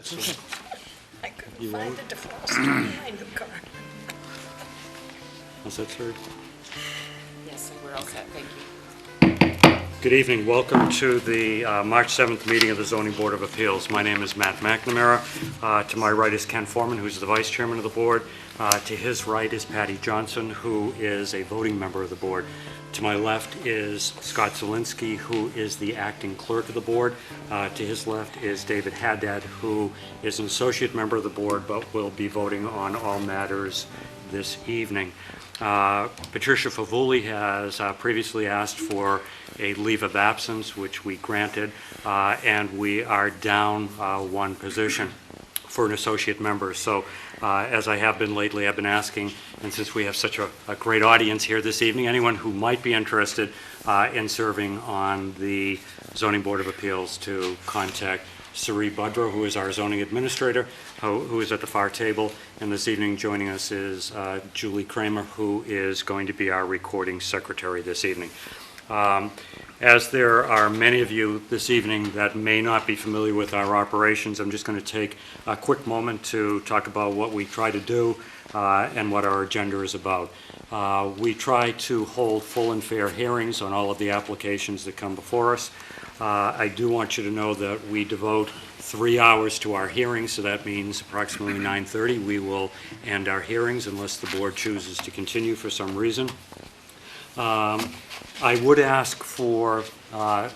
Excellent. I couldn't You find ready? the defroster in my new car. Is that sir? Yes, and we're all set, thank you. Good evening. Welcome to the March 7th meeting of the Zoning Board of Appeals. My name is Matt McNamara. To my right is Ken Foreman, who's the Vice Chairman of the Board. To his right is Patty Johnson, who is a voting member of the Board. To my left is Scott Zielinski, who is the Acting Clerk of the Board. To his left is David Haddad, who is an Associate Member of the Board, but will be voting on all matters this evening. Patricia Favuli has previously asked for a leave of absence, which we granted, and we are down one position for an associate member. So as I have been lately, I've been asking, and since we have such a great audience here this evening, anyone who might be interested in serving on the Zoning Board of Appeals to contact Sari Budra, who is our zoning administrator, who is at the far table. And this evening joining us is Julie Kramer, who is going to be our recording secretary this evening. As there are many of you this evening that may not be familiar with our operations, I'm just going to take a quick moment to talk about what we try to do and what our agenda is about. We try to hold full and fair hearings on all of the applications that come before us. I do want you to know that we devote 3 hours to our hearings, so that means approximately 9:30 we will end our hearings unless the board chooses to continue for some reason. I would ask for,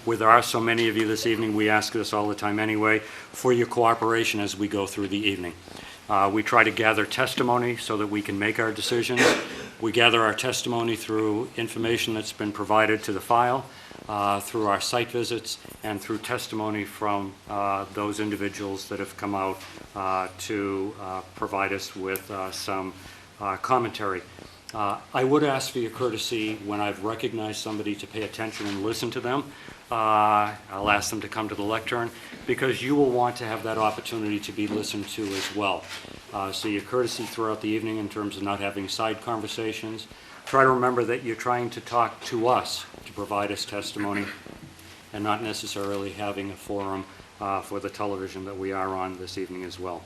where there are so many of you this evening, we ask this all the time anyway, for your cooperation as we go through the evening. We try to gather testimony so that we can make our decisions. We gather our testimony through information that's been provided to the file, through our site visits, and through testimony from those individuals that have come out to provide us with some commentary. I would ask for your courtesy when I've recognized somebody to pay attention and listen to them. I'll ask them to come to the lectern because you will want to have that opportunity to be listened to as well. So your courtesy throughout the evening in terms of not having side conversations. Try to remember that you're trying to talk to us to provide us testimony and not necessarily having a forum for the television that we are on this evening as well.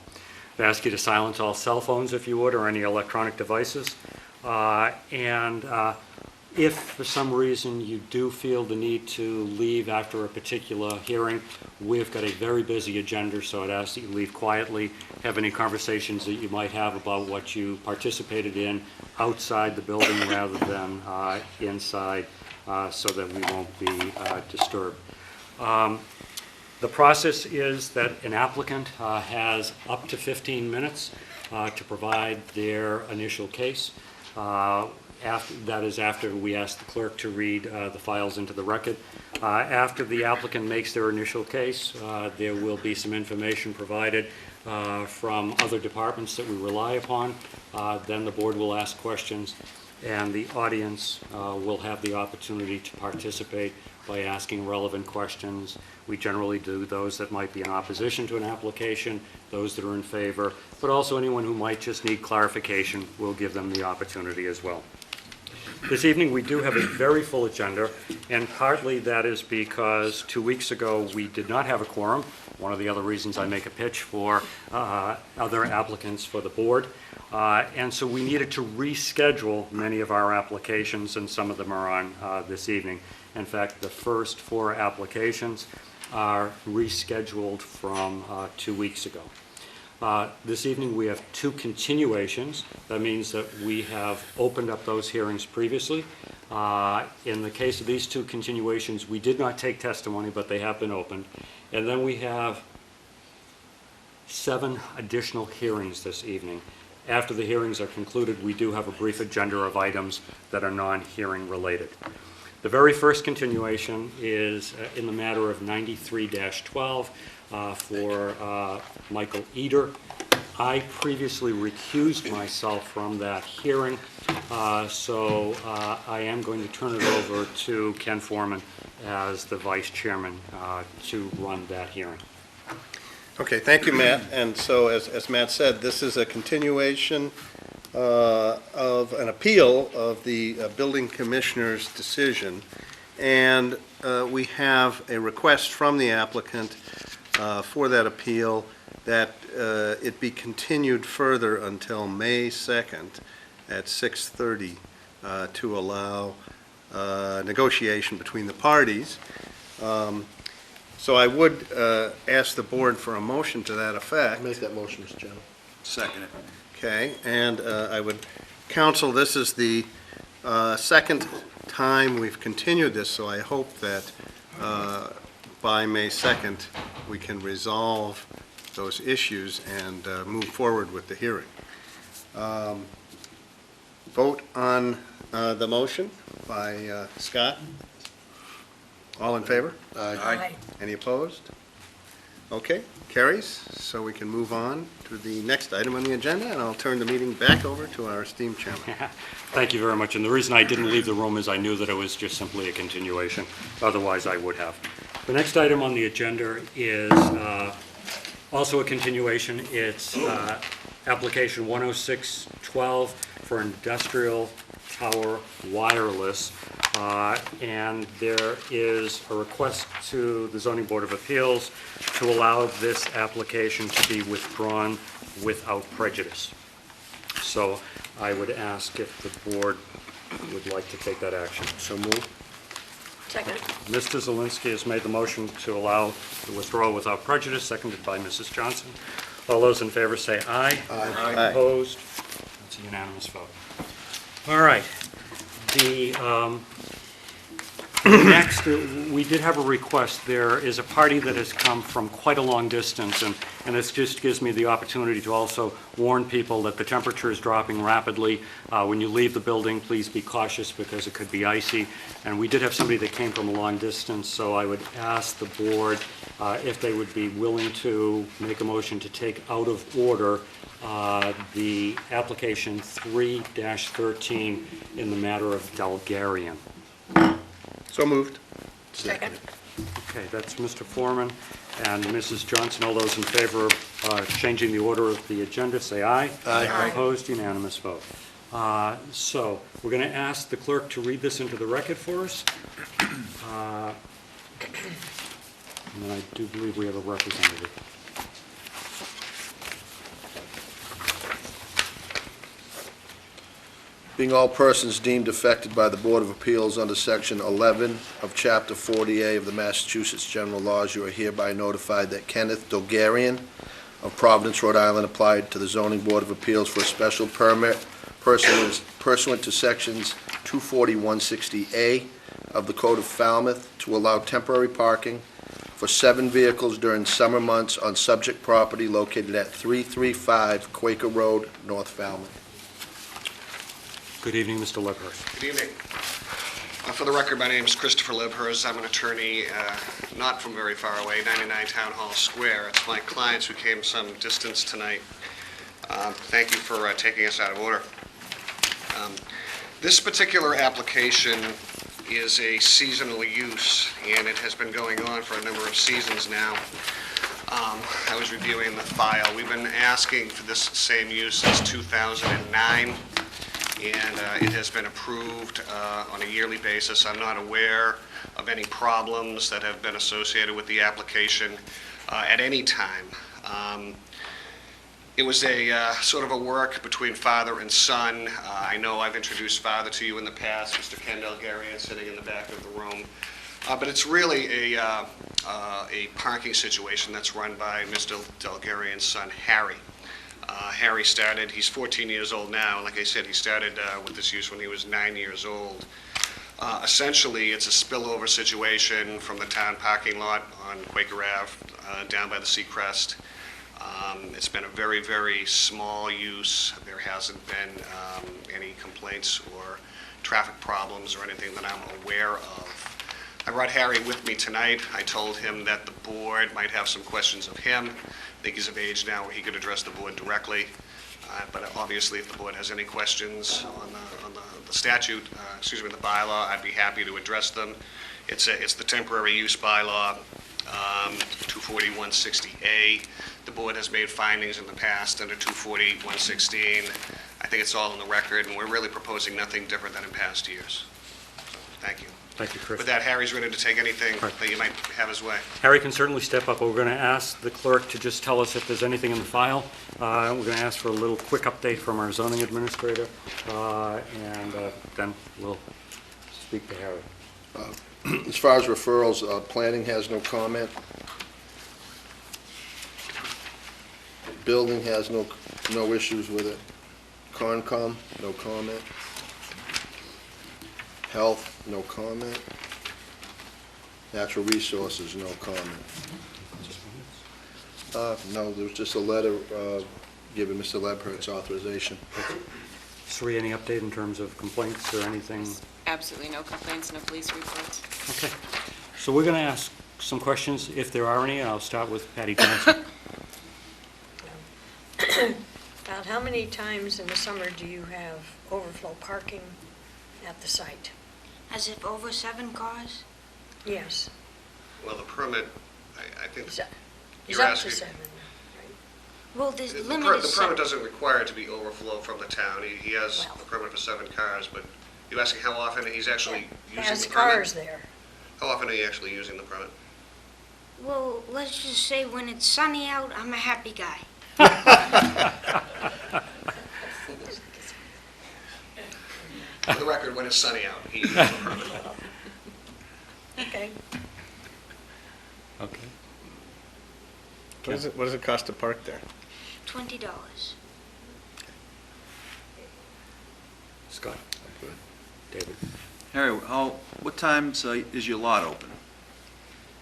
I ask you to silence all cell phones if you would, or any electronic devices. If for some reason you do feel the need to leave after a particular hearing, we've got a very busy agenda, so I'd ask that you leave quietly, have any conversations that you might have about what you participated in outside the building rather than inside, so that we won't be disturbed. The process is that an applicant has up to 15 minutes to provide their initial case. That is after we ask the clerk to read the files into the record. After the applicant makes their initial case, there will be some information provided from other departments that we rely upon. Then the board will ask questions, and the audience will have the opportunity to participate by asking relevant questions. We generally do those that might be in opposition to an application, those that are in favor, but also anyone who might just need clarification, we'll give them the opportunity as well. This evening we do have a very full agenda, and partly that is because 2 weeks ago we did not have a quorum. One of the other reasons I make a pitch for other applicants for the board. And so we needed to reschedule many of our applications, and some of them are on this evening. In fact, the first 4 applications are rescheduled from 2 weeks ago. This evening we have 2 continuations. That means that we have opened up those hearings previously. In the case of these 2 continuations, we did not take testimony, but they have been opened. And then we have 7 additional hearings this evening. After the hearings are concluded, we do have a brief agenda of items that are non-hearing related. The very first continuation is in the matter of 93-12 for Michael Eder. I previously recused myself from that hearing, so I am going to turn it over to Ken Foreman as the vice chairman to run that hearing. Okay, thank you, Matt. And so, as Matt said, this is a continuation of an appeal of the building commissioner's decision, and we have a request from the applicant for that appeal, that it be continued further until May 2nd at 6:30 to allow negotiation between the parties. So I would ask the board for a motion to that effect. Make that motion, Mr. Chairman. Second it. Okay, and I would counsel, this is the second time we've continued this, so I hope that by May 2nd, we can resolve those issues and move forward with the hearing. Vote on the motion by Scott. All in favor? Aye. Any opposed? Okay, carries, so we can move on to the next item on the agenda, and I'll turn the meeting back over to our esteemed chairman. Thank you very much. And the reason I didn't leave the room is I knew that it was just simply a continuation. Otherwise, I would have. The next item on the agenda is also a continuation. It's application 10612 for industrial tower wireless. And there is a request to the Zoning Board of Appeals to allow this application to be withdrawn without prejudice. So I would ask if the board would like to take that action. So move. Second. Mr. Zelinski has made the motion to allow the withdrawal without prejudice, seconded by Mrs. Johnson. All those in favor say aye. Aye. Opposed? That's a unanimous vote. All right. Next, we did have a request. There is a party that has come from quite a long distance, and this just gives me the opportunity to also warn people that the temperature is dropping rapidly. When you leave the building, please be cautious because it could be icy. And we did have somebody that came from a long distance, so I would ask the board if they would be willing to make a motion to take out of order the application 3-13 in the matter of Dalgarian. So moved. Second. Okay, that's Mr. Foreman and Mrs. Johnson. All those in favor of changing the order of the agenda, say aye. Aye. Opposed, unanimous vote. So we're going to ask the clerk to read this into the record for us. And then I do believe we have a representative. Being all persons deemed affected by the Board of Appeals under Section 11 of Chapter 40A of the Massachusetts General Laws, you are hereby notified that Kenneth Dalgarian of Providence, Rhode Island, applied to the Zoning Board of Appeals for a special permit pursuant to Sections 240-160A of the Code of Falmouth to allow temporary parking for 7 vehicles during summer months on subject property located at 335 Quaker Road, North Falmouth. Good evening, Mr. Lebhurst. Good evening. For the record, my name is Christopher Lebhurst. I'm an attorney not from very far away, 99 Town Hall Square. It's my clients who came some distance tonight. Thank you for taking us out of order. This particular application is a seasonal use, and it has been going on for a number of seasons now. I was reviewing the file. We've been asking for this same use since 2009. And it has been approved on a yearly basis. I'm not aware of any problems that have been associated with the application at any time. It was a sort of a work between father and son. I know I've introduced father to you in the past, Mr. Ken Dalgarian, sitting in the back of the room. But it's really a parking situation that's run by Mr. Dalgarian's son, Harry. Harry started, he's 14 years old now, and like I said, he started with this use when he was 9 years old. Essentially, it's a spillover situation from the town parking lot on Quaker Ave down by the Seacrest. It's been a very, very small use. There hasn't been any complaints or traffic problems or anything that I'm aware of. I brought Harry with me tonight. I told him that the board might have some questions of him. I think he's of age now where he could address the board directly. But obviously, if the board has any questions on the statute, the bylaw, I'd be happy to address them. It's the temporary use bylaw, 240-160A. The board has made findings in the past under 240-116. I think it's all in the record, and we're really proposing nothing different than in past years. So, thank you. Thank you, Chris. With that, Harry's ready to take anything Right. that you might have his way. Harry can certainly step up, but we're going to ask the clerk to just tell us if there's anything in the file. We're going to ask for a little quick update from our zoning administrator, and then we'll speak to Harry. As far as referrals, planning has no comment. Building has no issues with it. Concom, no comment. Health, no comment. Natural resources, no comment. No, there was just a letter giving Mr. Lebhert's authorization. Sri, any update in terms of complaints or anything? Absolutely no complaints, no police reports. Okay. So we're going to ask some questions, if there are any. I'll start with Patty Johnson. About how many times in the summer do you have overflow parking at the site? As if over 7 cars? Yes. Well, the permit, I think, It's You're up to asking- 7, right? Well, the the limit per- is the 7. permit doesn't require it to be overflow from the town. He has Well. a permit for 7 cars, but you're asking how often he's actually using Has the permit? cars there. How often are you actually using the permit? Well, let's just say when it's sunny out, I'm a happy guy. For the record, when it's sunny out, he uses the permit. Okay. Okay. What does it cost to park there? $20. Scott? David? Harry, what times is your lot open?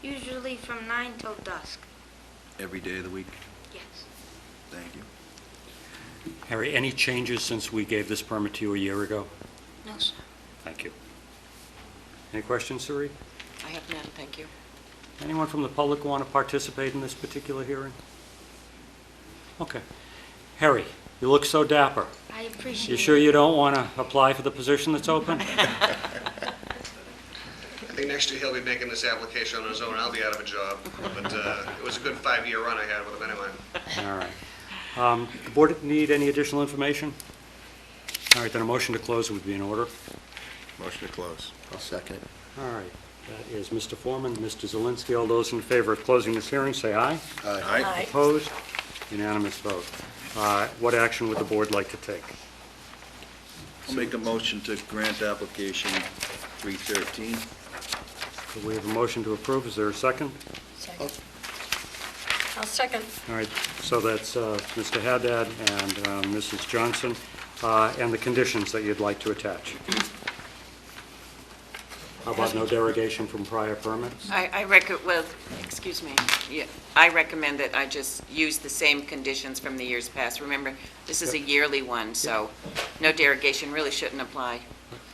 Usually from 9 till dusk. Every day of the week? Yes. Thank you. Harry, any changes since we gave this permit to you a year ago? No, sir. Thank you. Any questions, Sri? I have none, thank you. Anyone from the public want to participate in this particular hearing? Okay. Harry, you look so dapper. I appreciate You it. sure you don't want to apply for the position that's open? I think next year he'll be making this application on his own. I'll be out of a job. But it was a good 5-year run I had with him anyway. All right. The board need any additional information? All right, then a motion to close would be in order. Motion to close. I'll second it. All right, that is Mr. Foreman, Mr. Zelinski. All those in favor of closing this hearing, say aye. Aye. Opposed? Unanimous vote. What action would the board like to take? I'll make a motion to grant application 313. So we have a motion to approve. Is there a second? Second. I'll second. All right, so that's Mr. Haddad and Mrs. Johnson, and the conditions that you'd like to attach. How about no derogation from prior permits? I recommend that I just use the same conditions from the years past. Remember, this is a yearly one, so no derogation really shouldn't apply.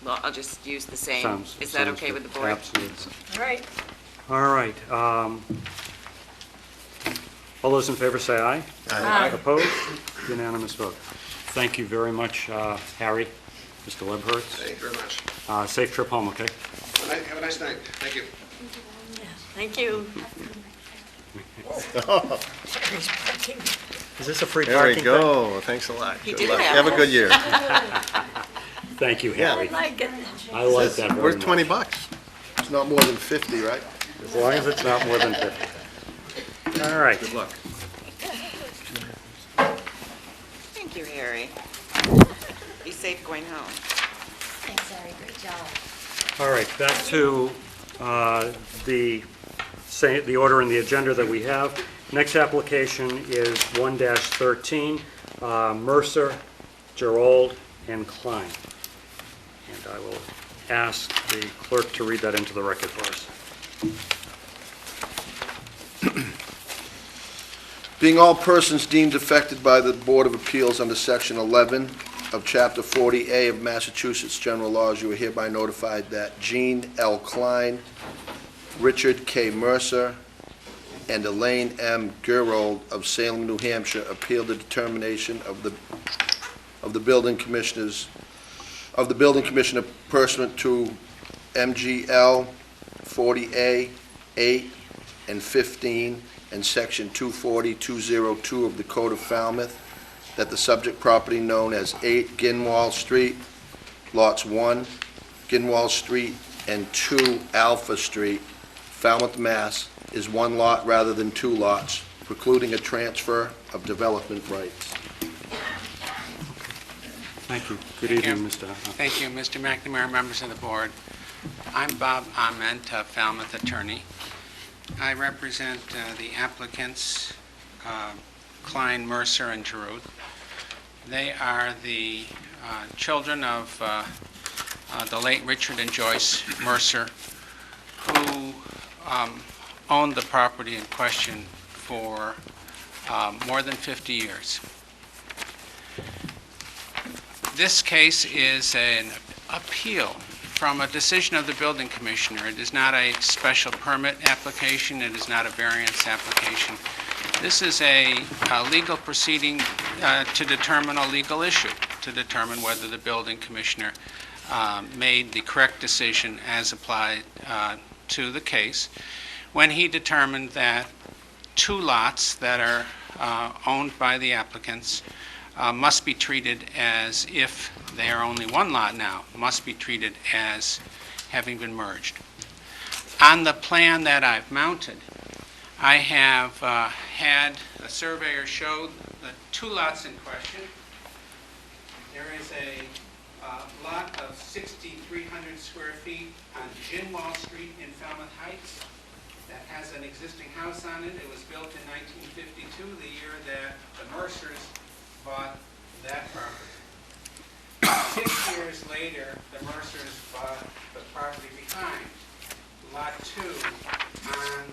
Well, I'll just use the same. Is that okay with the board? Absolutely. All right. All right. All those in favor say aye. Aye. Opposed? Unanimous vote. Thank you very much, Harry, Mr. Lebhertz. Thank you very much. Safe trip home, okay? Have a nice night. Thank you. Thank you. He's parking. Is this a free There parking we thing? go. Thanks a lot. He Good did luck. have Have a good year. Thank you, I Harry. like it. I like that very Worth much. $20. It's not more than 50, right? As long as it's not more than 50. All right. Good luck. Thank you, Harry. Be safe going home. Thanks, Harry. Great job. All right, back to the order in the agenda that we have. Next application is 1-13, Mercer, Gerold, and Klein. And I will ask the clerk to read that into the record for us. Being all persons deemed affected by the Board of Appeals under Section 11 of Chapter 40A of Massachusetts General Laws, you are hereby notified that Gene L. Klein, Richard K. Mercer, and Elaine M. Gerold of Salem, New Hampshire, appealed the determination of the building commissioner pursuant to MGL 40A 8 and 15 and Section 240-202 of the Code of Falmouth, that the subject property known as 8 Ginwall Street, lots 1, Ginwall Street, and 2 Alpha Street, Falmouth, Mass., is one lot rather than 2 lots, precluding a transfer of development rights. Thank you. Good Thank you. evening, Mr. Thank you, Mr. McNamara, members of the board. I'm Bob Ament, a Falmouth attorney. I represent the applicants, Klein, Mercer, and Giroux. They are the children of the late Richard and Joyce Mercer, who owned the property in question for more than 50 years. This case is an appeal from a decision of the building commissioner. It is not a special permit application. It is not a variance application. This is a legal proceeding to determine a legal issue, to determine whether the building commissioner made the correct decision as applied to the case when he determined that 2 lots that are owned by the applicants must be treated as if they are only 1 lot now, must be treated as having been merged. On the plan that I've mounted, I have had a surveyor show the 2 lots in question. There is a lot of 6,300 square feet on Ginwall Street in Falmouth Heights that has an existing house on it. It was built in 1952, the year that the Mercers bought that property. 6 years later, the Mercers bought the property behind. Lot 2 on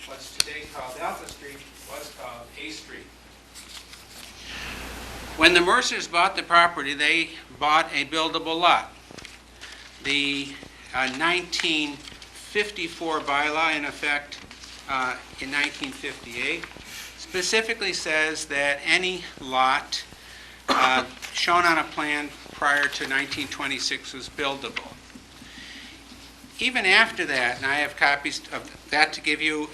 what's today called Alpha Street was called A Street. When the Mercers bought the property, they bought a buildable lot. The 1954 bylaw, in effect in 1958, specifically says that any lot shown on a plan prior to 1926 was buildable. Even after that, and I have copies of that to give you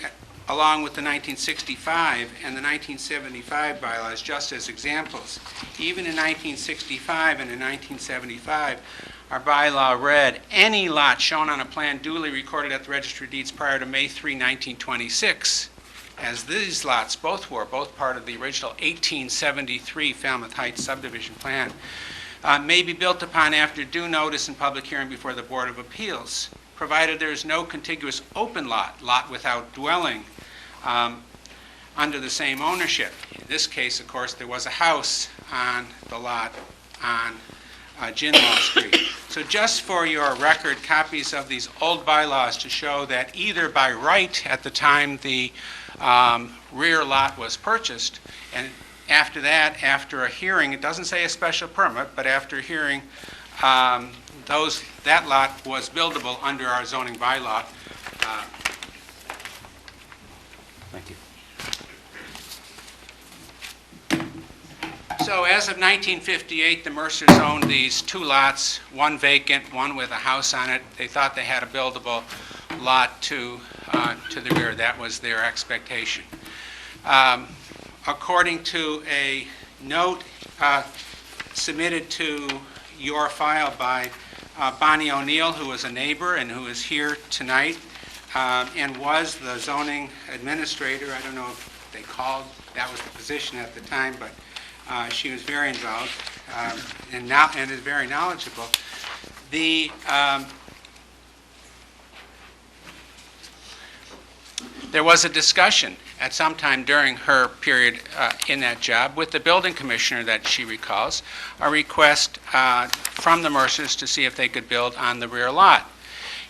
along with the 1965 and the 1975 bylaws just as examples. Even in 1965 and in 1975, our bylaw read, any lot shown on a plan duly recorded at the Registry of Deeds prior to May 3, 1926, as these lots both were, both part of the original 1873 Falmouth Heights subdivision plan, may be built upon after due notice and public hearing before the Board of Appeals, provided there is no contiguous open lot without dwelling, under the same ownership. In this case, of course, there was a house on the lot on Ginwall Street. So just for your record, copies of these old bylaws to show that either by right at the time the rear lot was purchased, and after that, after a hearing, it doesn't say a special permit, but after hearing, that lot was buildable under our zoning bylaw. Thank you. So as of 1958, the Mercers owned these 2 lots, one vacant, one with a house on it. They thought they had a buildable lot to the rear. That was their expectation. According to a note submitted to your file by Bonnie O'Neill, who was a neighbor and who is here tonight, and was the zoning administrator. I don't know if they called, that was the position at the time, but she was very involved and is very knowledgeable. There was a discussion at some time during her period in that job with the building commissioner that she recalls, a request from the Mercers to see if they could build on the rear lot.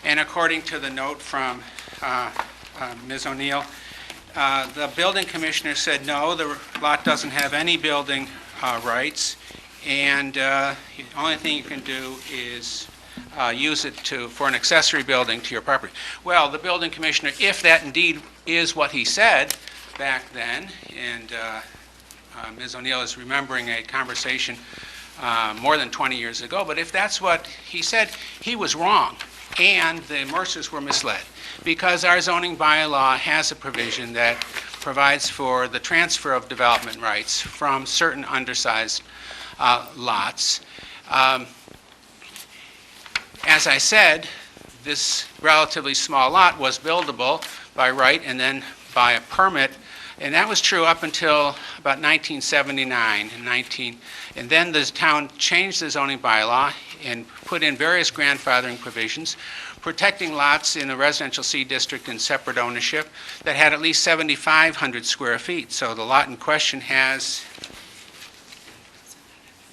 And according to the note from Ms. O'Neill, the building commissioner said, no, the lot doesn't have any building rights, and the only thing you can do is use it for an accessory building to your property. Well, the building commissioner, if that indeed is what he said back then, and Ms. O'Neill is remembering a conversation more than 20 years ago, but if that's what he said, he was wrong, and the Mercers were misled, because our zoning bylaw has a provision that provides for the transfer of development rights from certain undersized lots. As I said, this relatively small lot was buildable by right and then by a permit. And that was true up until about 1979 and then the town changed the zoning bylaw and put in various grandfathering provisions protecting lots in the residential C district in separate ownership that had at least 7,500 square feet. So the lot in question has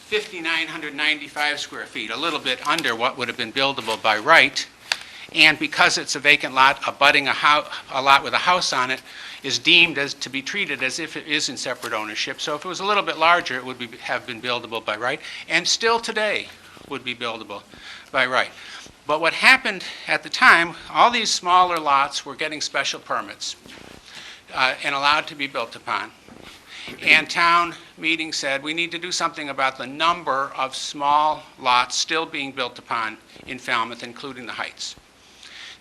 5,995 square feet, a little bit under what would have been buildable by right. And because it's a vacant lot abutting a lot with a house on it, is deemed as to be treated as if it is in separate ownership. So if it was a little bit larger, it would have been buildable by right, and still today would be buildable by right. But what happened at the time, all these smaller lots were getting special permits and allowed to be built upon. And town meeting said, we need to do something about the number of small lots still being built upon in Falmouth, including the heights.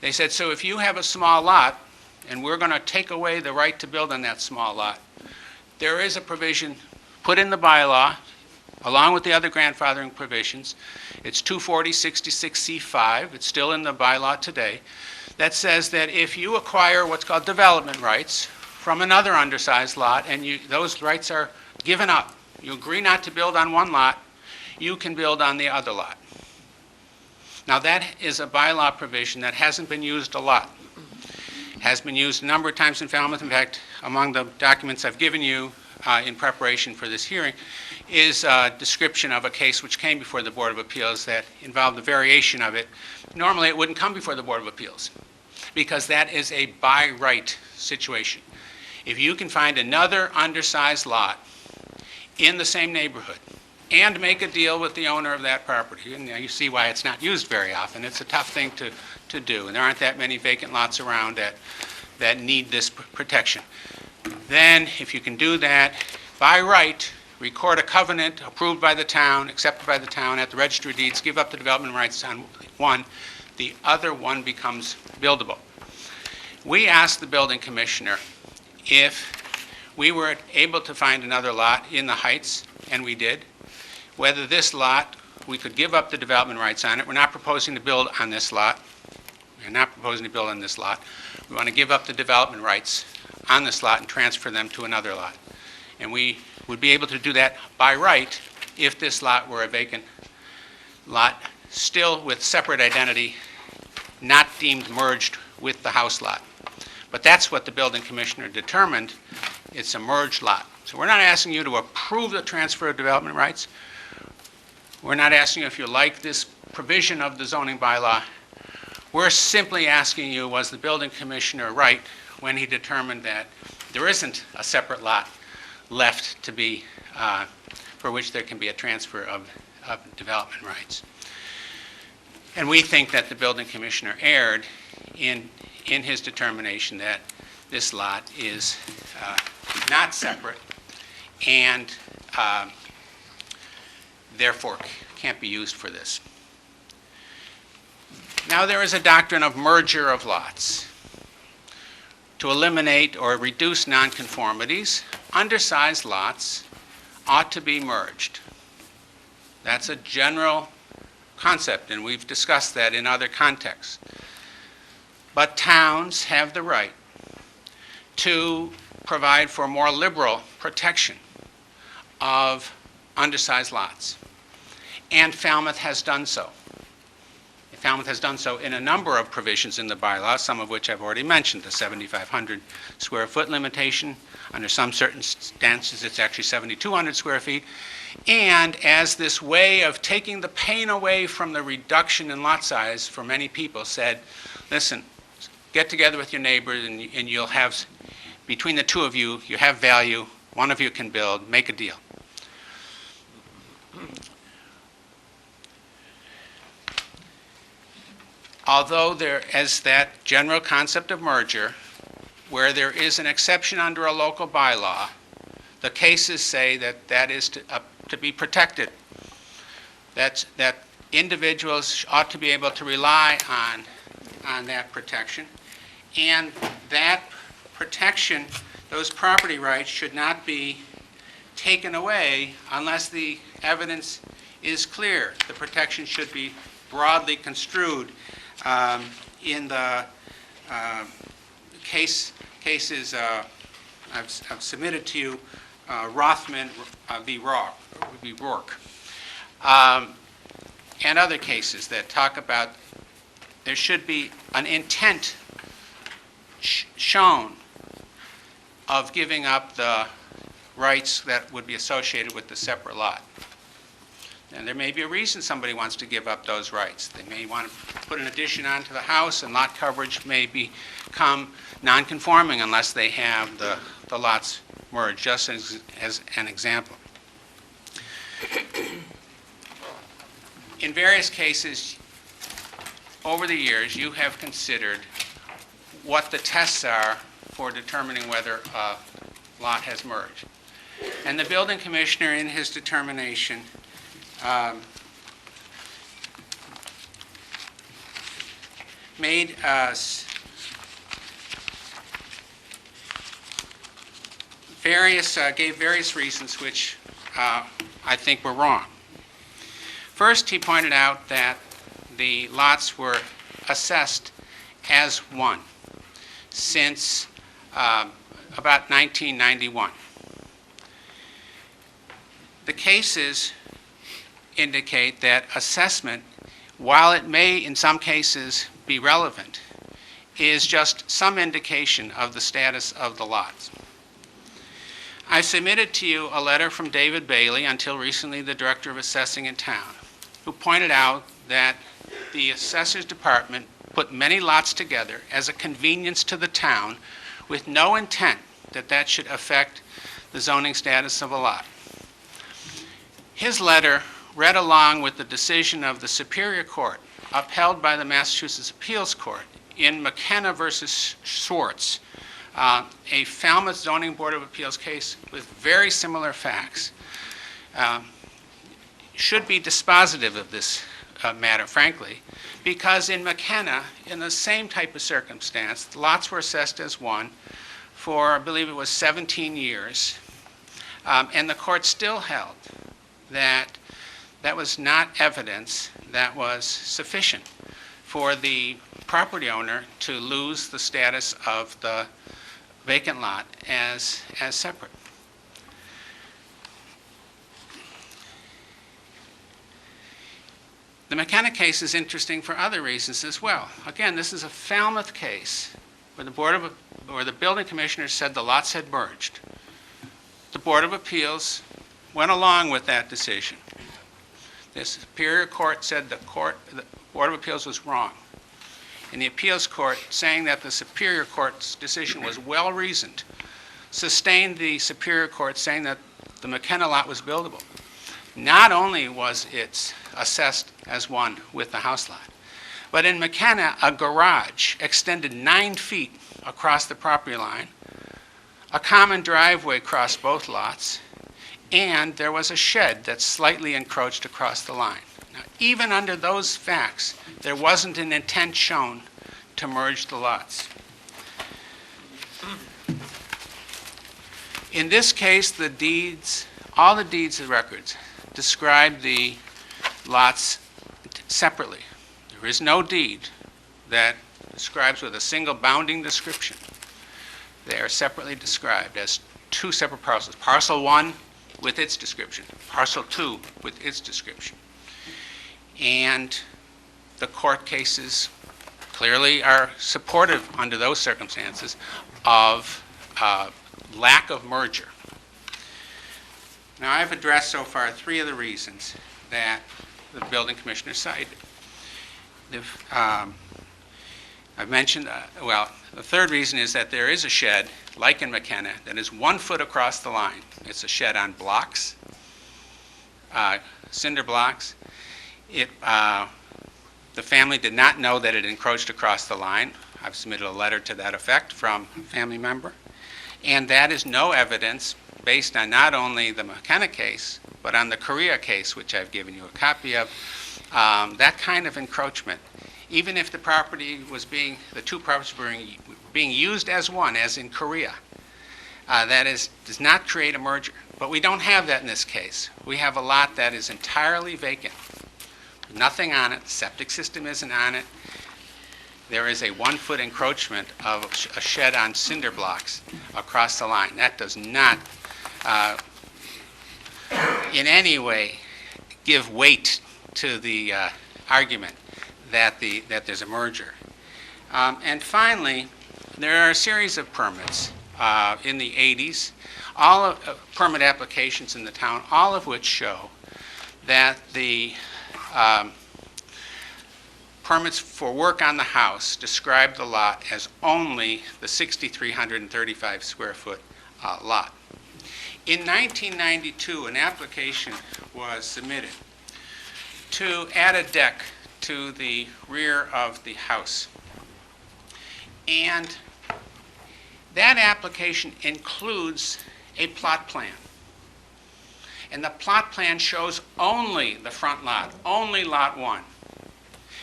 They said, so if you have a small lot, and we're going to take away the right to build on that small lot, there is a provision put in the bylaw, along with the other grandfathering provisions. It's 240-66C5, it's still in the bylaw today, that says that if you acquire what's called development rights from another undersized lot, and those rights are given up, you agree not to build on one lot, you can build on the other lot. Now that is a bylaw provision that hasn't been used a lot. It has been used a number of times in Falmouth. In fact, among the documents I've given you in preparation for this hearing is a description of a case which came before the Board of Appeals that involved a variation of it. Normally it wouldn't come before the Board of Appeals because that is a by right situation. If you can find another undersized lot in the same neighborhood and make a deal with the owner of that property, and you see why it's not used very often. It's a tough thing to do, and there aren't that many vacant lots around that need this protection. Then, if you can do that, by right, record a covenant approved by the town, accepted by the town at the Registry of Deeds, give up the development rights on one, the other one becomes buildable. We asked the building commissioner if we were able to find another lot in the Heights, and we did, whether this lot, we could give up the development rights on it. We're not proposing to build on this lot. We're not proposing to build on this lot. We want to give up the development rights on this lot and transfer them to another lot. And we would be able to do that by right if this lot were a vacant lot, still with separate identity, not deemed merged with the house lot. But that's what the building commissioner determined. It's a merged lot. So we're not asking you to approve the transfer of development rights. We're not asking you if you like this provision of the zoning bylaw. We're simply asking you, was the building commissioner right when he determined that there isn't a separate lot left to be, for which there can be a transfer of development rights? And we think that the building commissioner erred in his determination that this lot is not separate and therefore can't be used for this. Now there is a doctrine of merger of lots. To eliminate or reduce nonconformities, undersized lots ought to be merged. That's a general concept, and we've discussed that in other contexts. But towns have the right to provide for more liberal protection of undersized lots. And Falmouth has done so. Falmouth has done so in a number of provisions in the bylaw, some of which I've already mentioned, the 7,500 square foot limitation. Under some circumstances, it's actually 7,200 square feet. And as this way of taking the pain away from the reduction in lot size for many people said, listen, get together with your neighbors and you'll have, between the two of you, you have value, one of you can build, make a deal. Although there is that general concept of merger, where there is an exception under a local bylaw, the cases say that that is to be protected. That individuals ought to be able to rely on that protection. And that protection, those property rights, should not be taken away unless the evidence is clear. The protection should be broadly construed In the cases I've submitted to you, Rothman v. Rourke, and other cases that talk about there should be an intent shown of giving up the rights that would be associated with the separate lot. And there may be a reason somebody wants to give up those rights. They may want to put an addition onto the house, and lot coverage may become non-conforming unless they have the lots merged, just as an example. In various cases, over the years, you have considered what the tests are for determining whether a lot has merged. And the building commissioner, in his determination, gave various reasons which I think were wrong. First, he pointed out that the lots were assessed as one since about 1991. The cases indicate that assessment, while it may in some cases be relevant, is just some indication of the status of the lots. I submitted to you a letter from David Bailey, until recently the Director of Assessing in town, who pointed out that the Assessor's Department put many lots together as a convenience to the town with no intent that that should affect the zoning status of a lot. His letter read along with the decision of the Superior Court, upheld by the Massachusetts Appeals Court in McKenna versus Schwartz, a Falmouth Zoning Board of Appeals case with very similar facts, should be dispositive of this matter, frankly, because in McKenna, in the same type of circumstance, lots were assessed as one for, I believe it was 17 years, and the court still held that that was not evidence that was sufficient for the property owner to lose the status of the vacant lot as separate. The McKenna case is interesting for other reasons as well. Again, this is a Falmouth case where the building commissioner said the lots had merged. The Board of Appeals went along with that decision. The Superior Court said the Board of Appeals was wrong. And the Appeals Court, saying that the Superior Court's decision was well-reasoned, sustained the Superior Court saying that the McKenna lot was buildable. Not only was it assessed as one with the house lot, but in McKenna, a garage extended 9 feet across the property line, a common driveway crossed both lots, and there was a shed that slightly encroached across the line. Now, even under those facts, there wasn't an intent shown to merge the lots. In this case, the deeds, all the deeds and records, describe the lots separately. There is no deed that describes with a single bounding description. They are separately described as 2 separate parcels. Parcel 1 with its description, parcel 2 with its description. And the court cases clearly are supportive under those circumstances of lack of merger. Now, I've addressed so far 3 of the reasons that the building commissioner cited. I've mentioned, the third reason is that there is a shed, like in McKenna, that is 1 foot across the line. It's a shed on blocks, cinder blocks. The family did not know that it encroached across the line. I've submitted a letter to that effect from a family member. And that is no evidence based on not only the McKenna case, but on the Korea case, which I've given you a copy of. That kind of encroachment, even if the two properties were being used as one, as in Korea, does not create a merger. But we don't have that in this case. We have a lot that is entirely vacant. Nothing on it, the septic system isn't on it. there is a 1-foot encroachment of a shed on cinder blocks across the line. That does not in any way give weight to the argument that there's a merger. And finally, there are a series of permits in the 80s, all of permit applications in the town, all of which show that the permits for work on the house describe the lot as only the 6,335 square foot lot. In 1992, an application was submitted to add a deck to the rear of the house. And that application includes a plot plan. And the plot plan shows only the front lot, only lot 1.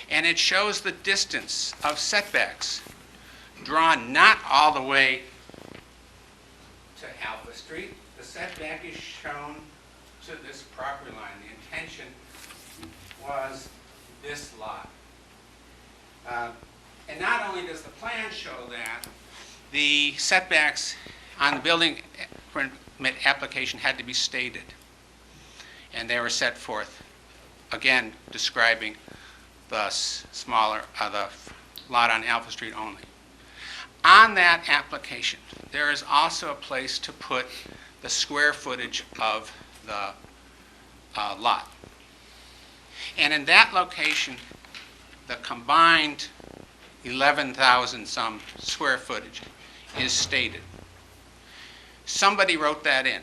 And it shows the distance of setbacks drawn not all the way to Alpha Street. The setback is shown to this property line. The intention was this lot. And not only does the plan show that, the setbacks on the building permit application had to be stated. And they were set forth, again, describing the the lot on Alpha Street only. On that application, there is also a place to put the square footage of the lot. And in that location, the combined 11,000 some square footage is stated. Somebody wrote that in.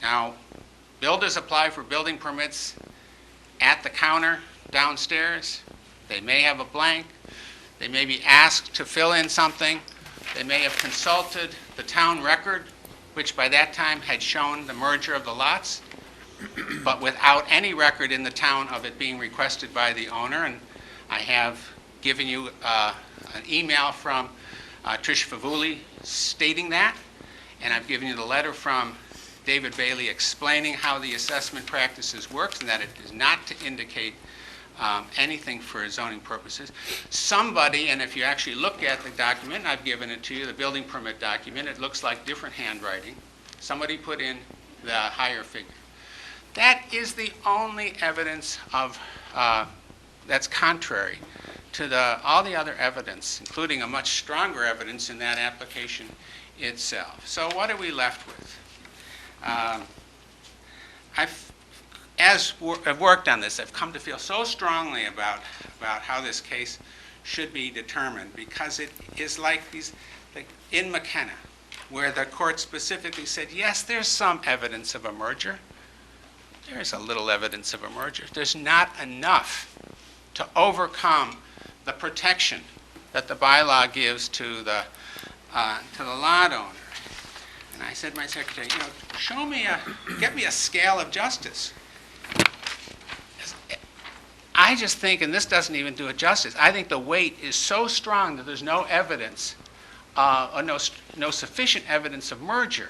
Now, builders apply for building permits at the counter downstairs. They may have a blank. They may be asked to fill in something. They may have consulted the town record, which by that time had shown the merger of the lots, but without any record in the town of it being requested by the owner. And I have given you an email from Trish Favuli stating that, and I've given you the letter from David Bailey explaining how the assessment practices works and that it is not to indicate anything for zoning purposes. Somebody, and if you actually look at the document, I've given it to you, the building permit document, it looks like different handwriting. Somebody put in the higher figure. That is the only evidence of that's contrary to all the other evidence, including a much stronger evidence in that application itself. So what are we left with? I've worked on this, I've come to feel so strongly about how this case should be determined, because it is like in McKenna, where the court specifically said, yes, there's some evidence of a merger. There's a little evidence of a merger. There's not enough to overcome the protection that the bylaw gives to the lot owner. And I said to my secretary, get me a scale of justice. I just think, and this doesn't even do it justice, I think the weight is so strong that there's no evidence, or no sufficient evidence of merger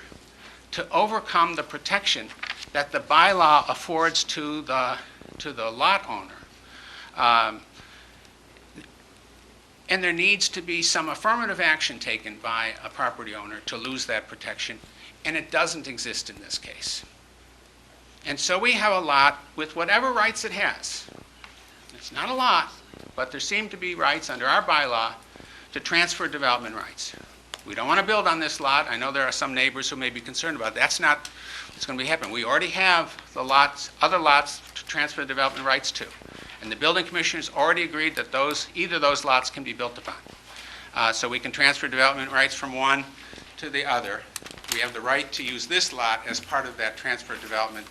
to overcome the protection that the bylaw affords to the lot owner. And there needs to be some affirmative action taken by a property owner to lose that protection, and it doesn't exist in this case. And so we have a lot with whatever rights it has. It's not a lot, but there seem to be rights under our bylaw to transfer development rights. We don't want to build on this lot. I know there are some neighbors who may be concerned about it. That's not what's going to be happening. We already have the other lots to transfer development rights to. And the building commissioners already agreed that either those lots can be built upon. So we can transfer development rights from one to the other. We have the right to use this lot as part of that transfer development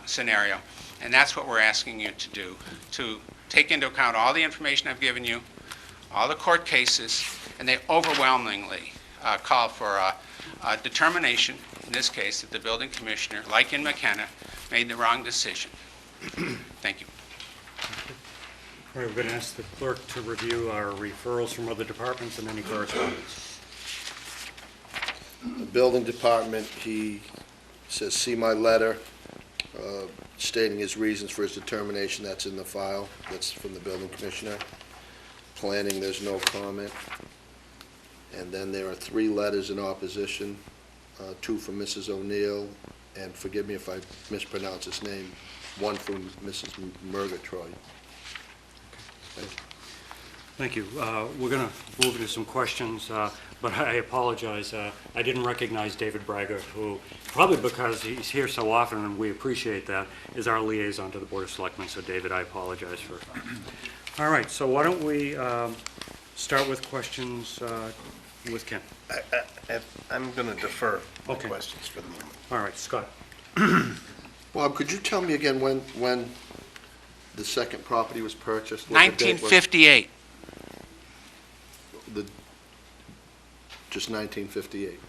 scenario. And that's what we're asking you to do, to take into account all the information I've given you, all the court cases, and they overwhelmingly call for a determination, in this case, that the building commissioner, like in McKenna, made the wrong decision. Thank you. All right, we're going to ask the clerk to review our referrals from other departments and any correspondence. The building department, he says, see my letter, stating his reasons for his determination. That's in the file. That's from the building commissioner. planning, there's no comment. And then there are 3 letters in opposition, 2 from Mrs. O'Neill, and forgive me if I mispronounce his name, 1 from Mrs. Murgatroyd. Thank you. We're going to move into some questions, but I apologize. I didn't recognize David Braggart, who, probably because he's here so often, and we appreciate that, is our liaison to the Board of Selectmen. So, David, I apologize for... All right, so why don't we start with questions with Ken? I'm going to defer my Okay. questions for the moment. All right, Scott. Bob, could you tell me again when the second property was purchased? What the date was? 1958. Just 1958?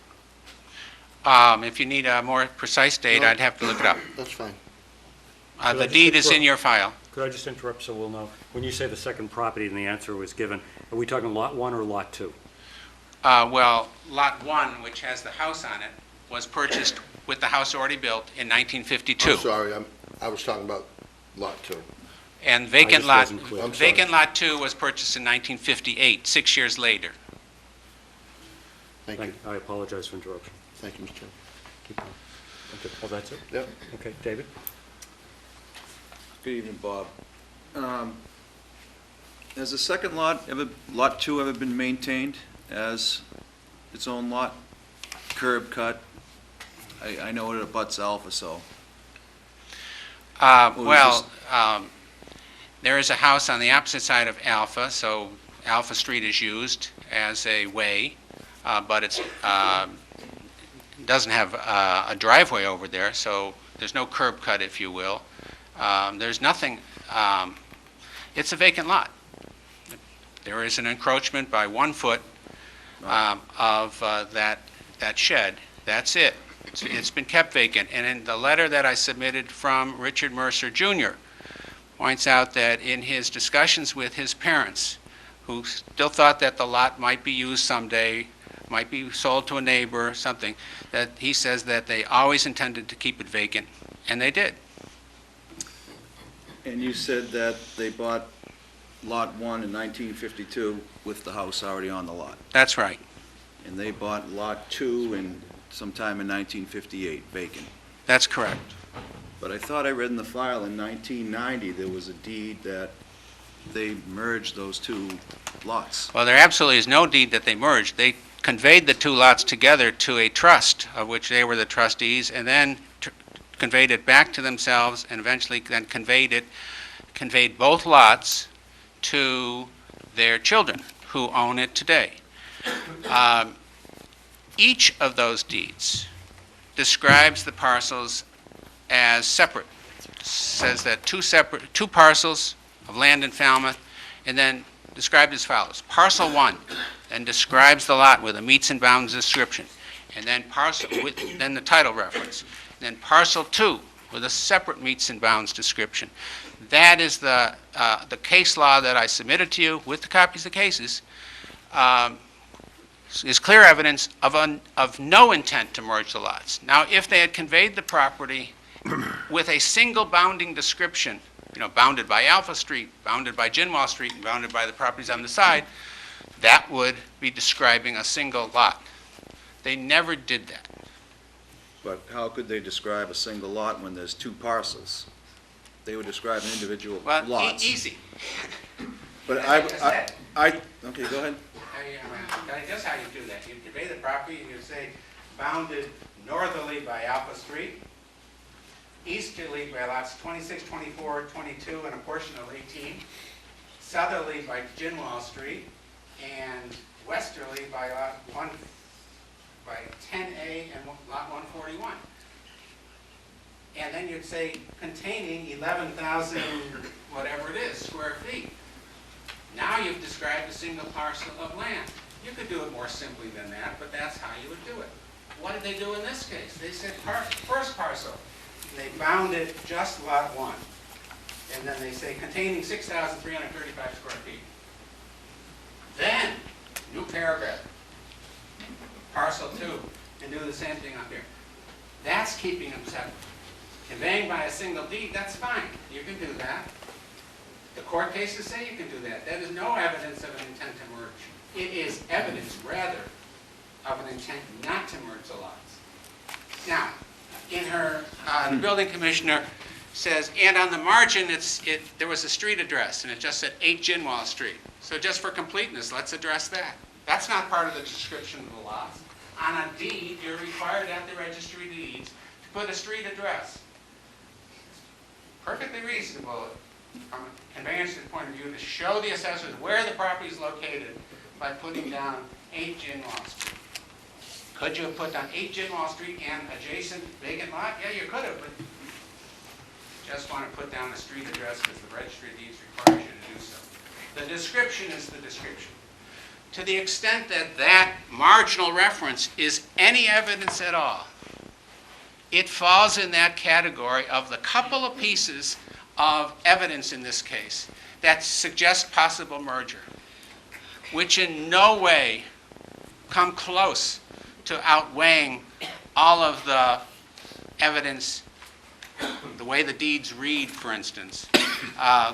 If you need a more precise date, No. I'd have to look it up. That's fine. The deed is in your file. Could I just interrupt so we'll know? When you say the second property and the answer was given, are we talking Lot 1 or Lot 2? Well, Lot 1, which has the house on it, was purchased with the house already built in 1952. I'm sorry, I was talking about Lot 2. And I vacant just lot, wasn't clear. I'm sorry. vacant Lot 2 was purchased in 1958, 6 years later. Thank you. I apologize for interruption. Thank you, Mr. Chairman. Keep going. Okay. Oh, that's it? Yep. Okay, David? Good evening, Bob. Has the second lot Lot 2 ever been maintained as its own lot? Curb cut? I know it abuts Alpha, so. Well, there is a house on the opposite side of Alpha, so Alpha Street is used as a way, but it's doesn't have a driveway over there, so there's no curb cut, if you will. There's nothing, it's a vacant lot. There is an encroachment by 1 foot of that shed. That's it. It's been kept vacant. And in the letter that I submitted from Richard Mercer Jr., points out that in his discussions with his parents, who still thought that the lot might be used someday, might be sold to a neighbor or something, that he says that they always intended to keep it vacant, and they did. And you said that they bought Lot 1 in 1952 with the house already on the lot. That's right. And they bought Lot 2 sometime in 1958, vacant. That's correct. But I thought I read in the file in 1990, there was a deed that they merged those 2 lots. Well, there absolutely is no deed that they merged. They conveyed the 2 lots together to a trust, of which they were the trustees, and then conveyed it back to themselves, and eventually then conveyed both lots to their children, who own it today. Each of those deeds describes the parcels as separate. Says that 2 parcels of land in Falmouth, and then described as follows. Parcel 1, and describes the lot with a meets and bounds description, and then then the title reference. Then parcel 2 with a separate meets and bounds description. That is the case law that I submitted to you with the copies of the cases. Is clear evidence of no intent to merge the lots. Now, if they had conveyed the property with a single bounding description, bounded by Alpha Street, bounded by Ginwall Street, and bounded by the properties on the side, that would be describing a single lot. They never did that. But how could they describe a single lot when there's 2 parcels? They would describe an individual Well, lots. easy. But okay, go ahead. That's how you do that. You convey the property and you say bounded northerly by Alpha Street, easterly by lots 26, 24, 22, and a portion of 18, southerly by Ginwall Street, and westerly by lot 10A and lot 141. And then you'd say containing 11,000 whatever it is square feet. Now you've described a single parcel of land. You could do it more simply than that, but that's how you would do it. What did they do in this case? They said first parcel. They bounded just lot 1. And then they say containing 6,335 square feet. Then, new paragraph, parcel 2, and do the same thing up here. That's keeping them separate. Conveying by a single deed, that's fine. You can do that. The court cases say you can do that. That is no evidence of an intent to merge. It is evidence, rather, of an intent not to merge the lots. Now, in her, the building commissioner says, and on the margin, there was a street address, and it just said 8 Ginwall Street. So just for completeness, let's address that. That's not part of the description of the lots. On a deed, you're required at the registry of deeds to put a street address. Perfectly reasonable from a conveyance's point of view to show the assessors where the property is located by putting down 8 Ginwall Street. Could you have put down 8 Ginwall Street and adjacent vacant lot? Yeah, you could have, but just want to put down a street address because the registry of deeds requires you to do so. The description is the description. To the extent that that marginal reference is any evidence at all, it falls in that category of the couple of pieces of evidence in this case that suggest possible merger, which in no way come close to outweighing all of the evidence, the way the deeds read, for instance,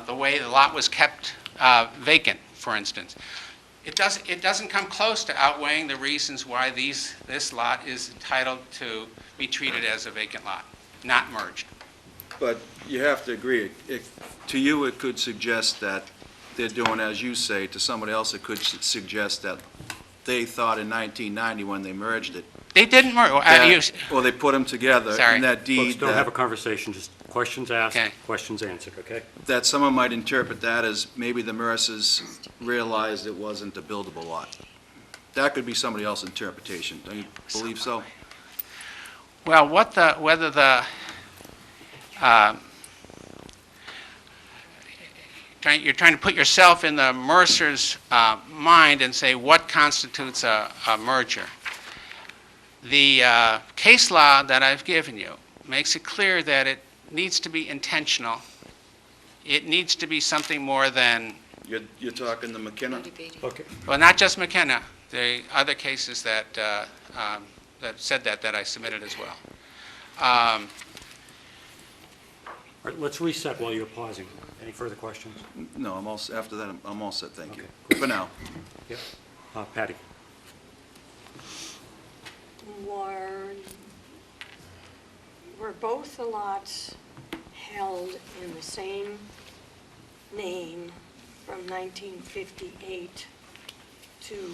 the way the lot was kept vacant, for instance. It doesn't come close to outweighing the reasons why this lot is entitled to be treated as a vacant lot, not merged. But you have to agree, to you, it could suggest that they're doing as you say. To somebody else, it could suggest that they thought in 1990 when they merged it. They didn't merge. Well, they put them together in that deed. Folks, don't have a conversation, just questions asked, Okay. questions answered, okay? That someone might interpret that as maybe the Mercers realized it wasn't a buildable lot. That could be somebody else's interpretation. Don't you believe so? Well, you're trying to put yourself in the Mercer's mind and say what constitutes a merger. The case law that I've given you makes it clear that it needs to be intentional. It needs to be something more than, You're talking the McKenna? Okay. well, not just McKenna. The other cases that said that I submitted as well. All right, let's reset while you're pausing. Any further questions? No, after that, I'm all set, thank you. Okay. For now. Yep. Patty? Were both the lots held in the same name from 1958 to,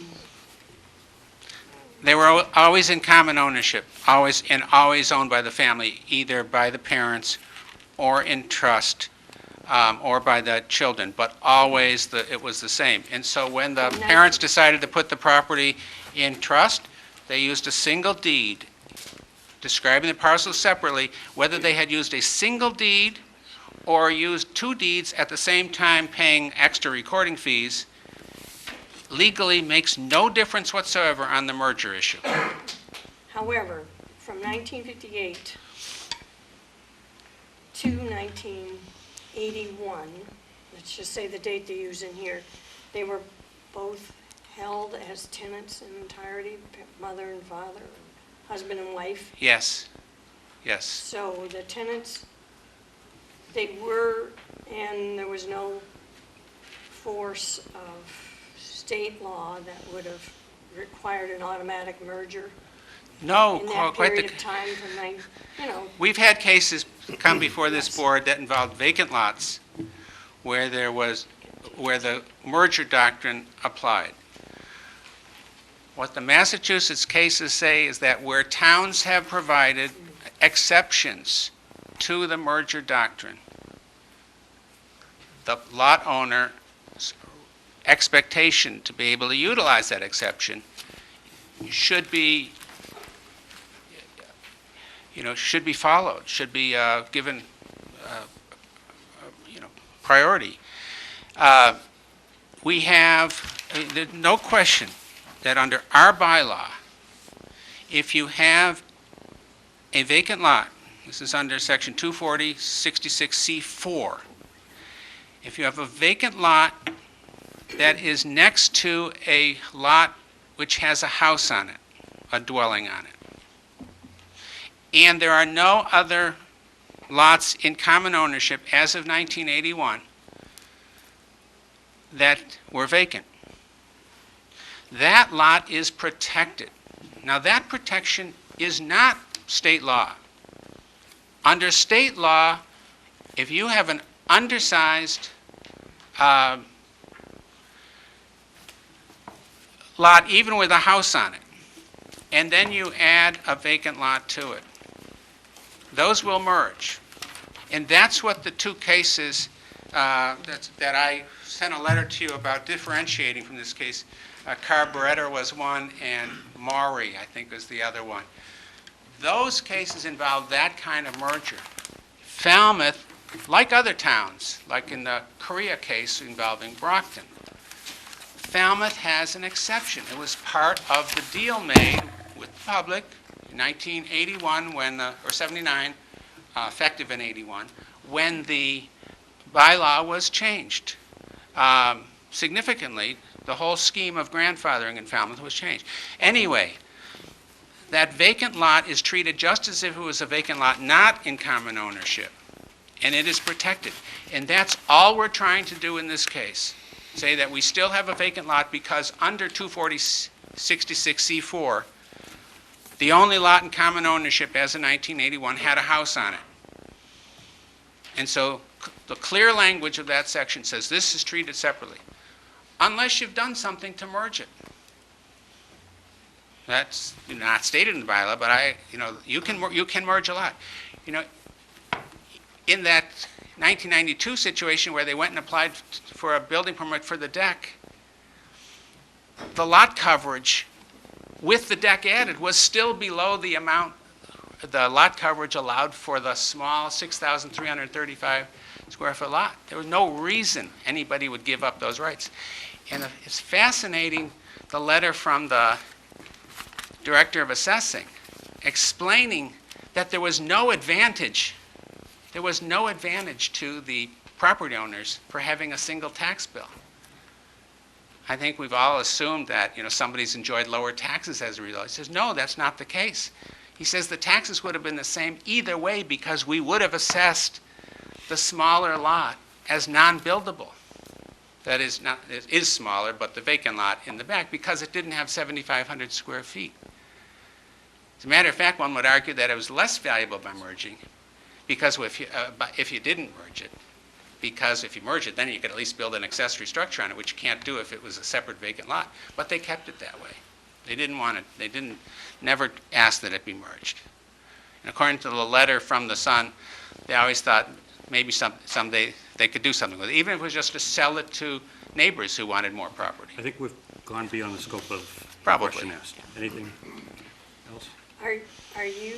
They were always in common ownership, always owned by the family, either by the parents or in trust, or by the children, but always it was the same. And so when the parents decided to put the property in trust, they used a single deed describing the parcels separately. Whether they had used a single deed or used 2 deeds at the same time paying extra recording fees, legally makes no difference whatsoever on the merger issue. however, from 1958 to 1981, let's just say the date they use in here, they were both held as tenants in entirety, mother and father, husband and wife. Yes, yes. So the tenants, they were, and there was no force of state law that would have required an automatic merger No, in that quite period the, of time from, we've had cases come before this board that involved vacant lots where the merger doctrine applied. What the Massachusetts cases say is that where towns have provided exceptions to the merger doctrine, the lot owner's expectation to be able to utilize that exception should be followed, should be given, priority. We have, there's no question that under our bylaw, if you have a vacant lot, this is under section 240-66C4, if you have a vacant lot that is next to a lot which has a house on it, a dwelling on it, and there are no other lots in common ownership as of 1981, that were vacant. That lot is protected. Now, that protection is not state law. Under state law, if you have an undersized lot, even with a house on it, and then you add a vacant lot to it, those will merge. And that's what the two cases that I sent a letter to you about differentiating from this case. Carburetor was one, and Maury, I think, was the other one. Those cases involve that kind of merger. Falmouth, like other towns, like in the Korea case involving Brockton, Falmouth has an exception. It was part of the deal made with the public in 1981 when, or 79, effective in 81, when the bylaw was changed. Significantly, the whole scheme of grandfathering in Falmouth was changed. Anyway, that vacant lot is treated just as if it was a vacant lot not in common ownership, and it is protected. And that's all we're trying to do in this case. Say that we still have a vacant lot because under 240-66C4, the only lot in common ownership as of 1981 had a house on it. And so the clear language of that section says this is treated separately, unless you've done something to merge it. That's not stated in the bylaw, but you can merge a lot. In that 1992 situation where they went and applied for a building permit for the deck, the lot coverage with the deck added was still below the amount the lot coverage allowed for the small 6,335 square foot lot. There was no reason anybody would give up those rights. And it's fascinating, the letter from the Director of Assessing explaining that there was no advantage to the property owners for having a single tax bill. I think we've all assumed that somebody's enjoyed lower taxes as a result. He says, no, that's not the case. He says the taxes would have been the same either way because we would have assessed the smaller lot as non-buildable. That is, it is smaller, but the vacant lot in the back because it didn't have 7,500 square feet. As a matter of fact, one would argue that it was less valuable by merging because if you didn't merge it, because if you merge it, then you could at least build an accessory structure on it, which you can't do if it was a separate vacant lot. But they kept it that way. They didn't want it. They never asked that it be merged. And according to the letter from the Sun, they always thought maybe someday they could do something with it, even if it was just to sell it to neighbors who wanted more property. I think we've gone beyond the scope of the Probably. question asked. Anything else? Are you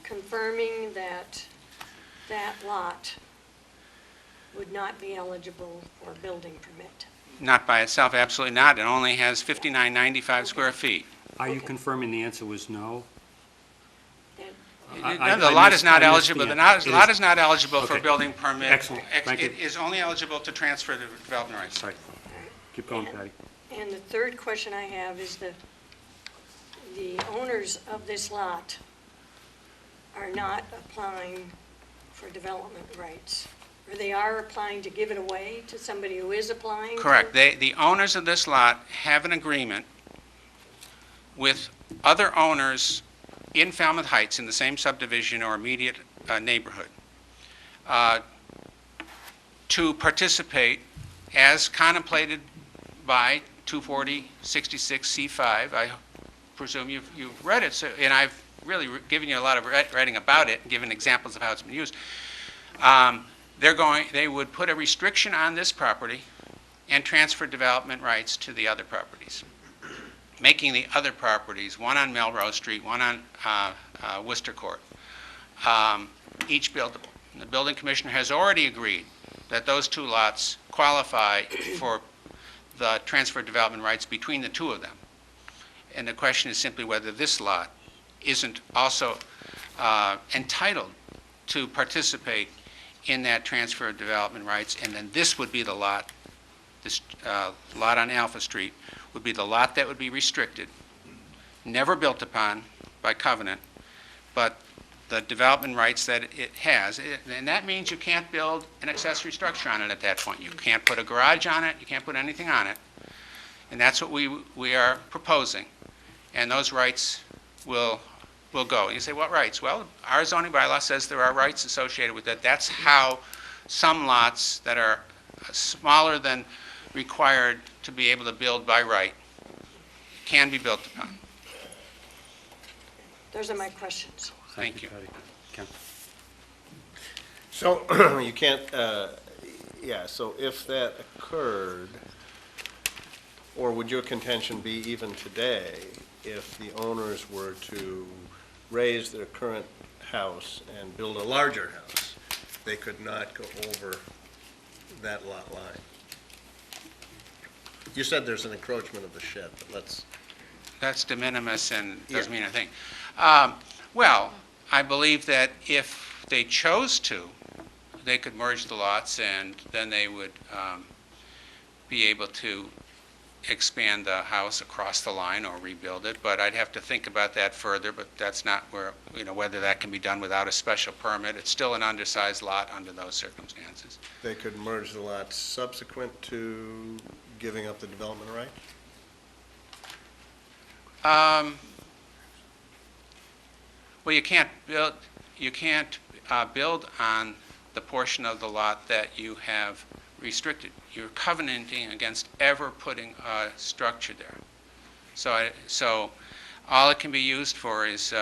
confirming that that lot would not be eligible for a building permit? Not by itself, absolutely not. It only has 5,995 square feet. Are you confirming the answer was no? And The lot is not I missed eligible. the The answer. lot is not eligible for Okay. building permit. Excellent. Thank you. It is only eligible to transfer the development rights. Sorry. Keep going, Patty. And the third question I have is the owners of this lot are not applying for development rights, or they are applying to give it away to somebody who is applying? Correct. The owners of this lot have an agreement with other owners in Falmouth Heights in the same subdivision or immediate neighborhood to participate as contemplated by 240-66C5. I presume you've read it, and I've really given you a lot of writing about it, given examples of how it's been used. They would put a restriction on this property and transfer development rights to the other properties, making the other properties, one on Melrose Street, one on Worcester Court, each buildable. And the building commissioner has already agreed that those two lots qualify for the transfer development rights between the two of them. And the question is simply whether this lot isn't also entitled to participate in that transfer of development rights, and then this would be the lot, this lot on Alpha Street would be the lot that would be restricted, never built upon by covenant, but the development rights that it has. And that means you can't build an accessory structure on it at that point. You can't put a garage on it, you can't put anything on it. And that's what we are proposing. And those rights will go. You say, what rights? Well, our zoning bylaw says there are rights associated with that. That's how some lots that are smaller than required to be able to build by right can be built upon. Those are my questions. Thank you. Patty. Ken? So you can't, so if that occurred, or would your contention be even today, if the owners were to raise their current house and build a larger house, they could not go over that lot line? You said there's an encroachment of the shed, but let's... That's de minimis and doesn't Yeah. mean a thing. Well, I believe that if they chose to, they could merge the lots, and then they would be able to expand the house across the line or rebuild it, but I'd have to think about that further, but that's not where, whether that can be done without a special permit. It's still an undersized lot under those circumstances. They could merge the lots subsequent to giving up the development right? Well, you can't build on the portion of the lot that you have restricted. You're covenanting against ever putting a structure there. So all it can be used for is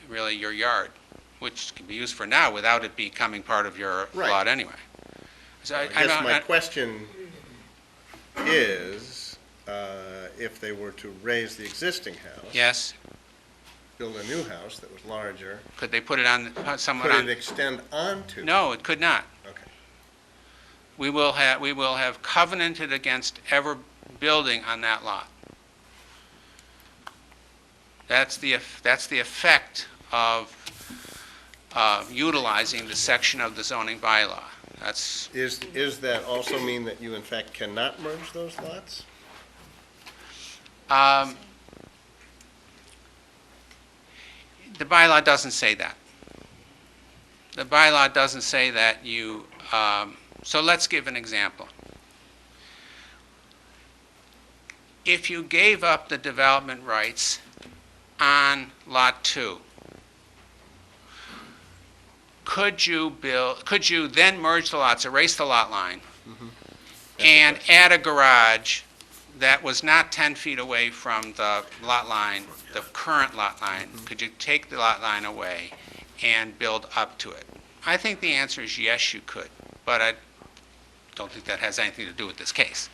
really your yard, which can be used for now without it becoming part of your Right. lot anyway. So I guess my question is, if they were to raise the existing house, Yes, build a new house that was larger, could they put it on, somewhat could on? it extend onto? No, it could not. Okay. We will have covenanted against ever building on that lot. That's the effect of utilizing the section of the zoning bylaw. That's, Is that also mean that you in fact cannot merge those lots? the bylaw doesn't say that. The bylaw doesn't say that you, so let's give an example. If you gave up the development rights on Lot 2, could you then merge the lots, erase the lot line, and add a garage that was not 10 feet away from the lot line, the current lot line? Could you take the lot line away and build up to it? I think the answer is yes, you could, but I don't think that has anything to do with this case.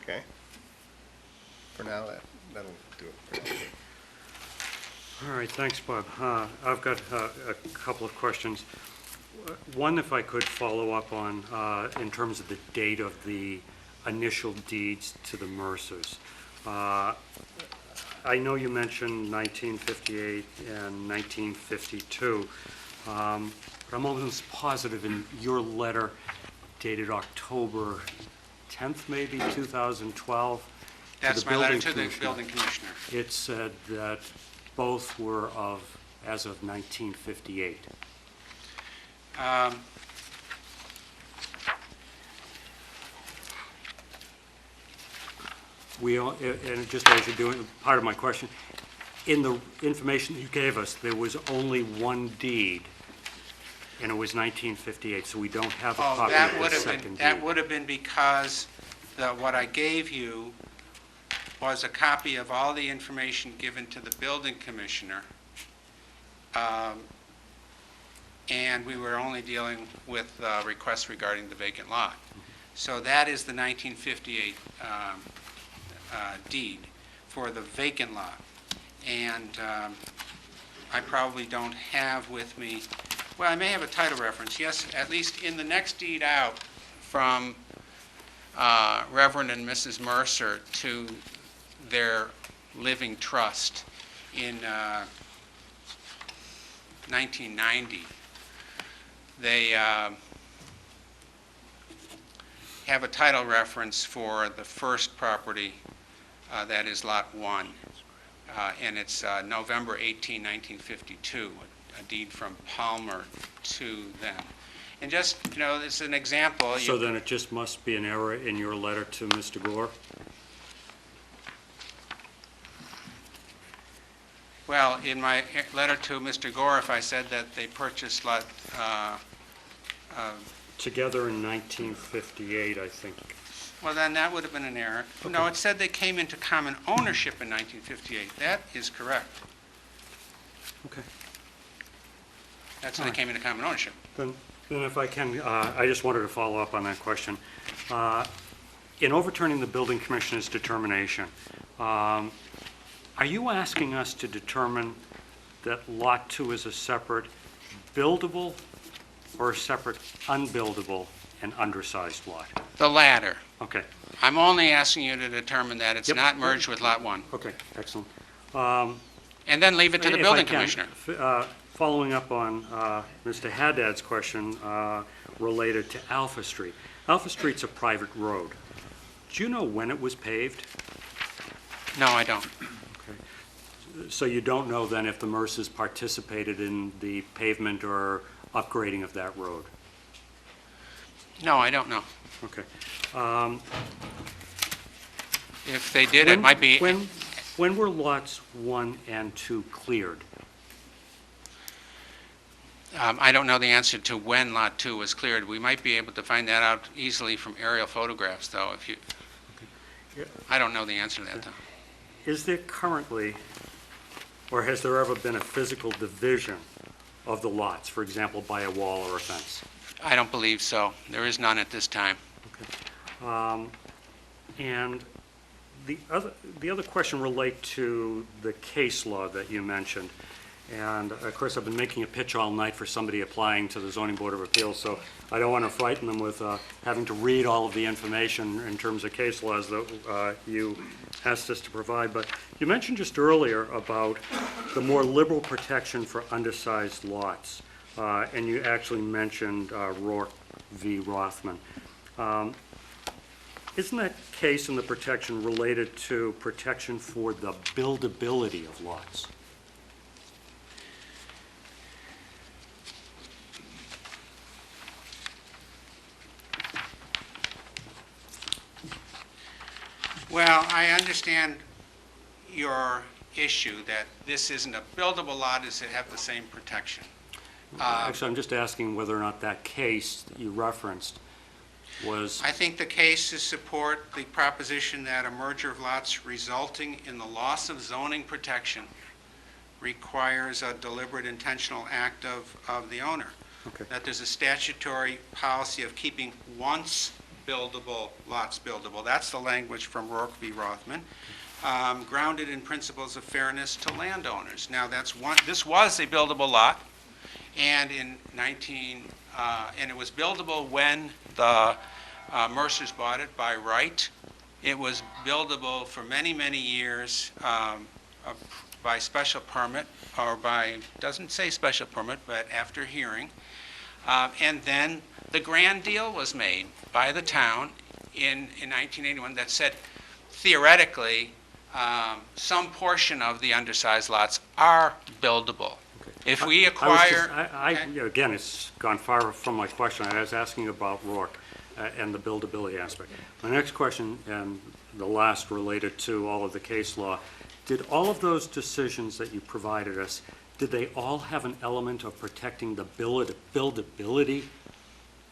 Okay. For now, that'll do it. All right, thanks, Bob. I've got a couple of questions. One, if I could follow up on, in terms of the date of the initial deeds to the Mercers. I know you mentioned 1958 and 1952, but I'm almost positive in your letter dated October 10th, maybe, 2012, That's my letter to the building commissioner. it said that both were as of 1958. And just as you're doing, part of my question, in the information you gave us, there was only one deed, and it was 1958, so we don't have a copy of the second deed. That would have been because what I gave you was a copy of all the information given to the building commissioner, and we were only dealing with requests regarding the vacant lot. So that is the 1958 deed for the vacant lot. And I probably don't have with me, well, I may have a title reference. Yes, at least in the next deed out from Reverend and Mrs. Mercer to their living trust in 1990, they have a title reference for the first property that is Lot 1. And it's November 18, 1952, a deed from Palmer to them. And just, it's an example. So then it just must be an error in your letter to Mr. Gore? Well, in my letter to Mr. Gore, if I said that they purchased lot, Together in 1958, I think. well, then that would have been an error. No, Okay. it said they came into common ownership in 1958. That is correct. Okay. That's when they came into common ownership. Then if I can, I just wanted to follow up on that question. In overturning the building commissioner's determination, are you asking us to determine that Lot 2 is a separate buildable or a separate unbuildable and undersized lot? The latter. Okay, I'm only asking you to determine that it's Yep. not merged with Lot 1. okay, excellent. And then leave it to the If I building can, commissioner. Following up on Mr. Haddad's question related to Alpha Street. Alpha Street's a private road. Do you know when it was paved? No, I don't. So you don't know then if the Mercers participated in the pavement or upgrading of that road? No, I don't know. Okay. If they did, it might be... When were lots 1 and 2 cleared? I don't know the answer to when Lot 2 was cleared. We might be able to find that out easily from aerial photographs, though, if you... I don't know the answer to that, though. Is there currently, or has there ever been a physical division of the lots, for example, by a wall or a fence? I don't believe so. There is none at this time. And the other question relate to the case law that you mentioned. And of course, I've been making a pitch all night for somebody applying to the Zoning Board of Appeals, so I don't want to frighten them with having to read all of the information in terms of case laws that you asked us to provide. But you mentioned just earlier about the more liberal protection for undersized lots, and you actually mentioned Rourke v. Rothman. Isn't that case and the protection related to protection for the buildability of lots? Well, I understand your issue that this isn't a buildable lot, does it have the same protection? Actually, I'm just asking whether or not that case that you referenced was, I think the cases support the proposition that a merger of lots resulting in the loss of zoning protection requires a deliberate intentional act of the owner. okay. That there's a statutory policy of keeping once buildable lots buildable. That's the language from Rourke v. Rothman, grounded in principles of fairness to landowners. Now, this was a buildable lot, and and it was buildable when the Mercers bought it by right. It was buildable for many, many years by special permit, or by, doesn't say special permit, but after hearing. And then the grand deal was made by the town in 1981 that said, theoretically, some portion of the undersized lots are buildable. If we acquire... Again, it's gone far from my question. I was asking about Rourke and the buildability aspect. My next question, and the last related to all of the case law, did all of those decisions that you provided us, did they all have an element of protecting the buildability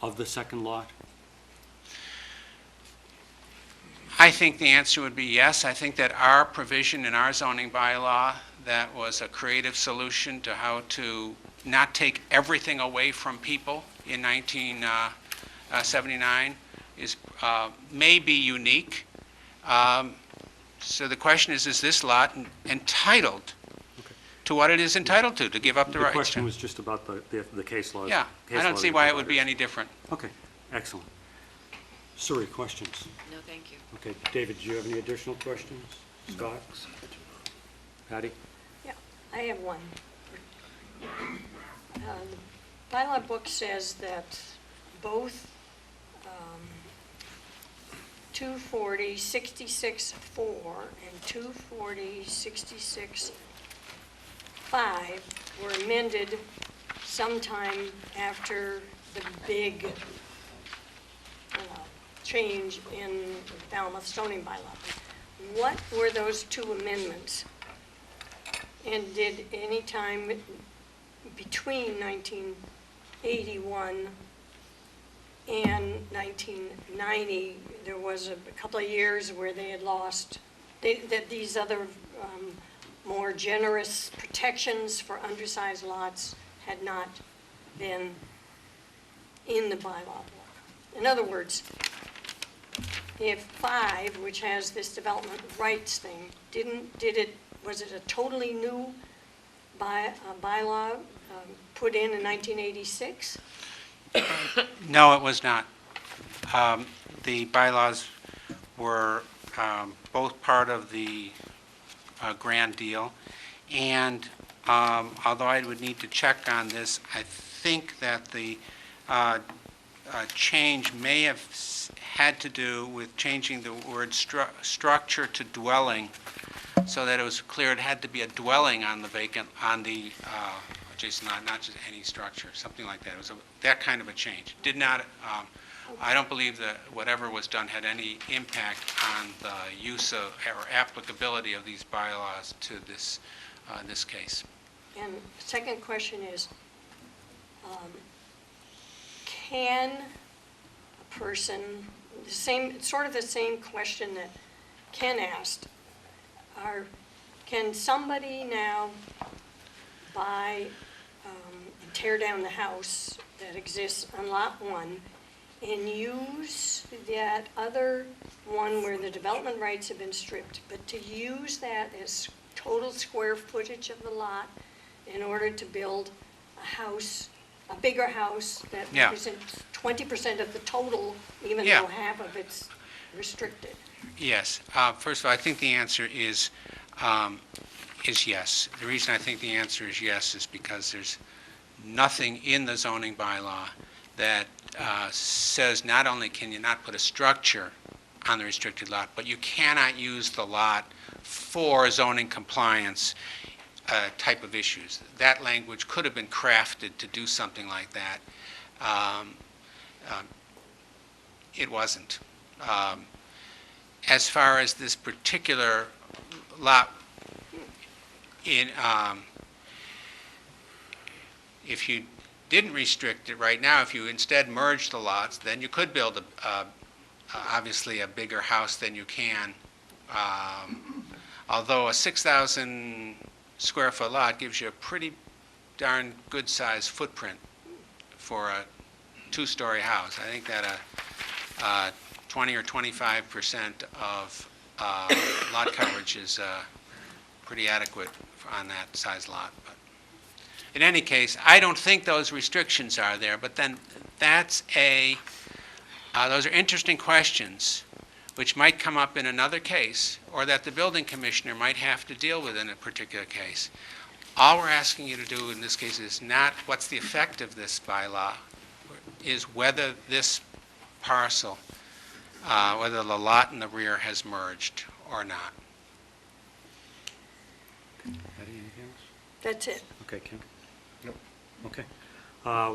of the second lot? I think the answer would be yes. I think that our provision in our zoning bylaw that was a creative solution to how to not take everything away from people in 1979 may be unique. So the question is this lot entitled to what it is entitled to give up the rights? The question was just about the case laws. Yeah, I don't see why it would be any different. Okay, excellent. Suri, questions? No, thank you. Okay, David, do you have any additional questions? Scott? Patty? Yeah, I have one. The bylaw book says that both 240-66-4 and 240-66-5 were amended sometime after the big change in Falmouth zoning bylaw. What were those two amendments? And did any time between 1981 and 1990, there was a couple of years where they had lost, that these other more generous protections for undersized lots had not been in the bylaw book. In other words, if 5, which has this development rights thing, was it a totally new bylaw put in 1986? No, it was not. The bylaws were both part of the grand deal, and although I would need to check on this, I think that the change may have had to do with changing the word structure to dwelling, so that it was clear it had to be a dwelling on the adjacent lot, not just any structure, something like that. It was that kind of a change. Did not, I don't believe that whatever was done had any impact on the use of or applicability of these bylaws to this case. And the second question is, can a person, sort of the same question that Ken asked, can somebody now buy and tear down the house that exists on lot 1 and use that other one where the development rights have been stripped, but to use that as total square footage of the lot in order to build a house, a bigger house that represents 20% of the total, even though half of it's restricted? Yes. First of all, I think the answer is yes. The reason I think the answer is yes is because there's nothing in the zoning bylaw that says not only can you not put a structure on the restricted lot, but you cannot use the lot for zoning compliance type of issues. That language could have been crafted to do something like that. It wasn't. As far as this particular lot, if you didn't restrict it right now, if you instead merged the lots, then you could build obviously a bigger house than you can. Although a 6,000 square foot lot gives you a pretty darn good sized footprint for a 2-story house. I think that 20 or 25% of lot coverage is pretty adequate on that size lot. But in any case, I don't think those restrictions are there, but then those are interesting questions which might come up in another case, or that the building commissioner might have to deal with in a particular case. All we're asking you to do in this case is not what's the effect of this bylaw, is whether this parcel, whether the lot in the rear has merged or not. Anything else? That's it. Okay, Ken? No. Okay.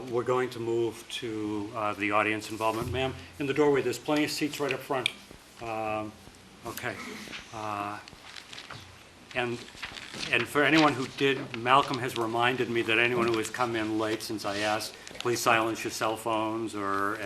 We're going to move to the audience involvement. Ma'am, in the doorway, there's plenty of seats right up front. Okay. And for anyone who did, Malcolm has reminded me that anyone who has come in late since I asked, please silence your cell phones or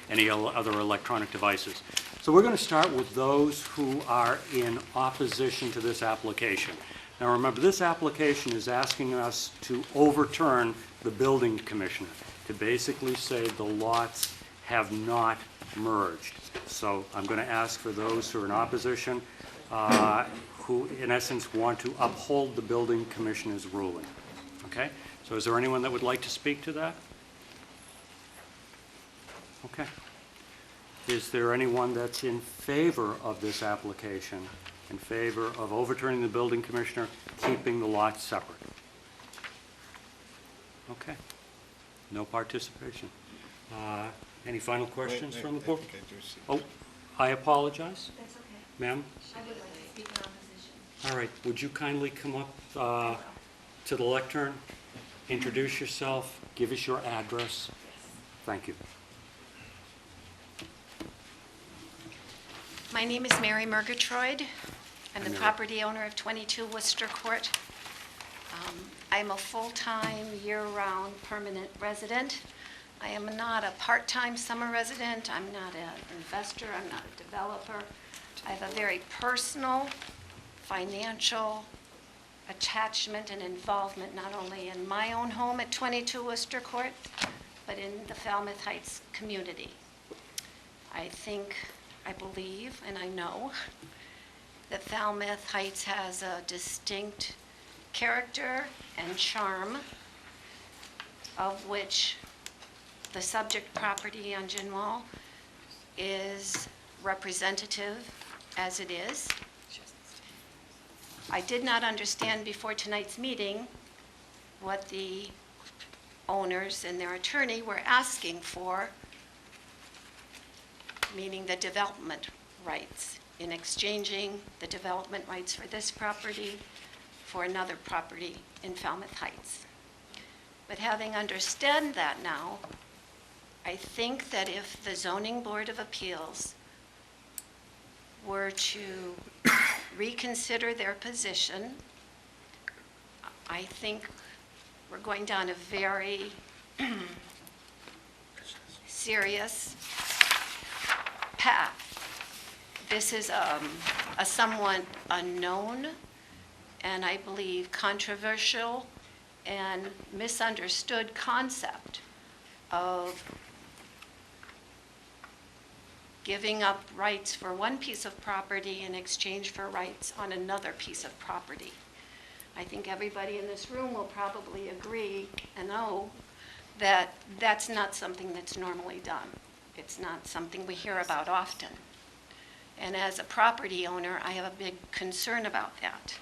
any other electronic devices. So we're going to start with those who are in opposition to this application. Now remember, this application is asking us to overturn the building commissioner, to basically say the lots have not merged. So I'm going to ask for those who are in opposition, who in essence want to uphold the building commissioner's ruling. Okay? So is there anyone that would like to speak to that? Okay. Is there anyone that's in favor of this application, in favor of overturning the building commissioner, keeping the lots separate? Okay. No participation. Any final questions from the board? I think I do see. Oh, I apologize. That's okay. Ma'am? I would like to speak in opposition. All right, would you kindly come up to the lectern, introduce yourself, give us your address? Thank you. My name is Mary Murgatroyd. I'm the Mary. property owner of 22 Worcester Court. I'm a full-time, year-round permanent resident. I am not a part-time summer resident. I'm not an investor. I'm not a developer. I have a very personal, financial attachment and involvement not only in my own home at 22 Worcester Court, but in the Falmouth Heights community. I think, I believe, and I know that Falmouth Heights has a distinct character and charm, of which the subject property on Ginwall is representative as it is. I did not understand before tonight's meeting what the owners and their attorney were asking for, meaning the development rights, in exchanging the development rights for this property for another property in Falmouth Heights. But having understood that now, I think that if the Zoning Board of Appeals were to reconsider their position, I think we're going down a very serious path. This is a somewhat unknown and I believe controversial and misunderstood concept of giving up rights for one piece of property in exchange for rights on another piece of property. I think everybody in this room will probably agree and know that that's not something that's normally done. It's not something we hear about often. And as a property owner, I have a big concern about that.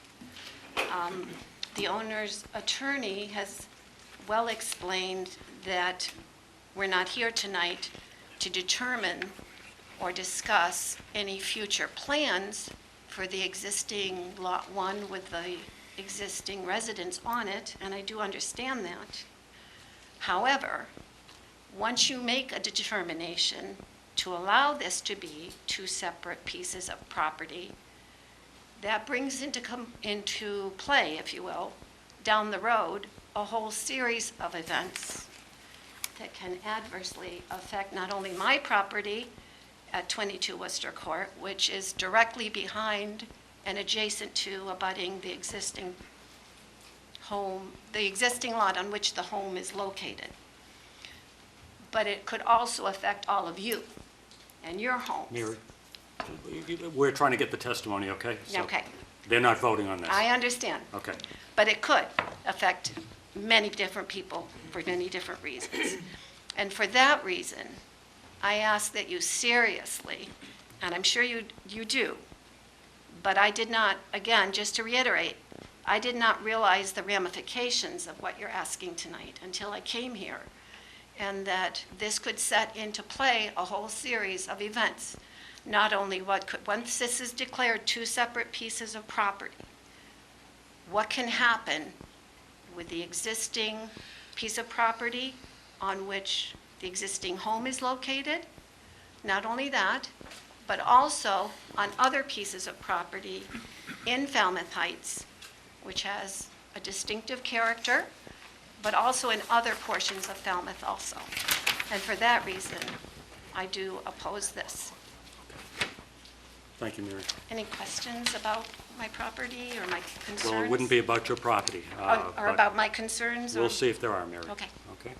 The owner's attorney has well explained that we're not here tonight to determine or discuss any future plans for the existing Lot 1 with the existing residents on it, and I do understand that. However, once you make a determination to allow this to be two separate pieces of property, that brings into play, if you will, down the road, a whole series of events that can adversely affect not only my property at 22 Worcester Court, which is directly behind and adjacent to abutting the existing home, the existing lot on which the home is located. But it could also affect all of you and your homes. Mary, we're trying to get the testimony, okay? So Okay. They're not voting on this. I understand. Okay. But it could affect many different people for many different reasons. And for that reason, I ask that you seriously, and I'm sure you do, but I did not, again, just to reiterate, I did not realize the ramifications of what you're asking tonight until I came here, and that this could set into play a whole series of events. Not only once this is declared two separate pieces of property, what can happen with the existing piece of property on which the existing home is located? Not only that, but also on other pieces of property in Falmouth Heights, which has a distinctive character, but also in other portions of Falmouth also. And for that reason, I do oppose this. Thank you, Mary. Any questions about my property or my concerns? Well, it wouldn't be about your property. Or but about my concerns? or- We'll see if there are, Mary. Okay. Okay.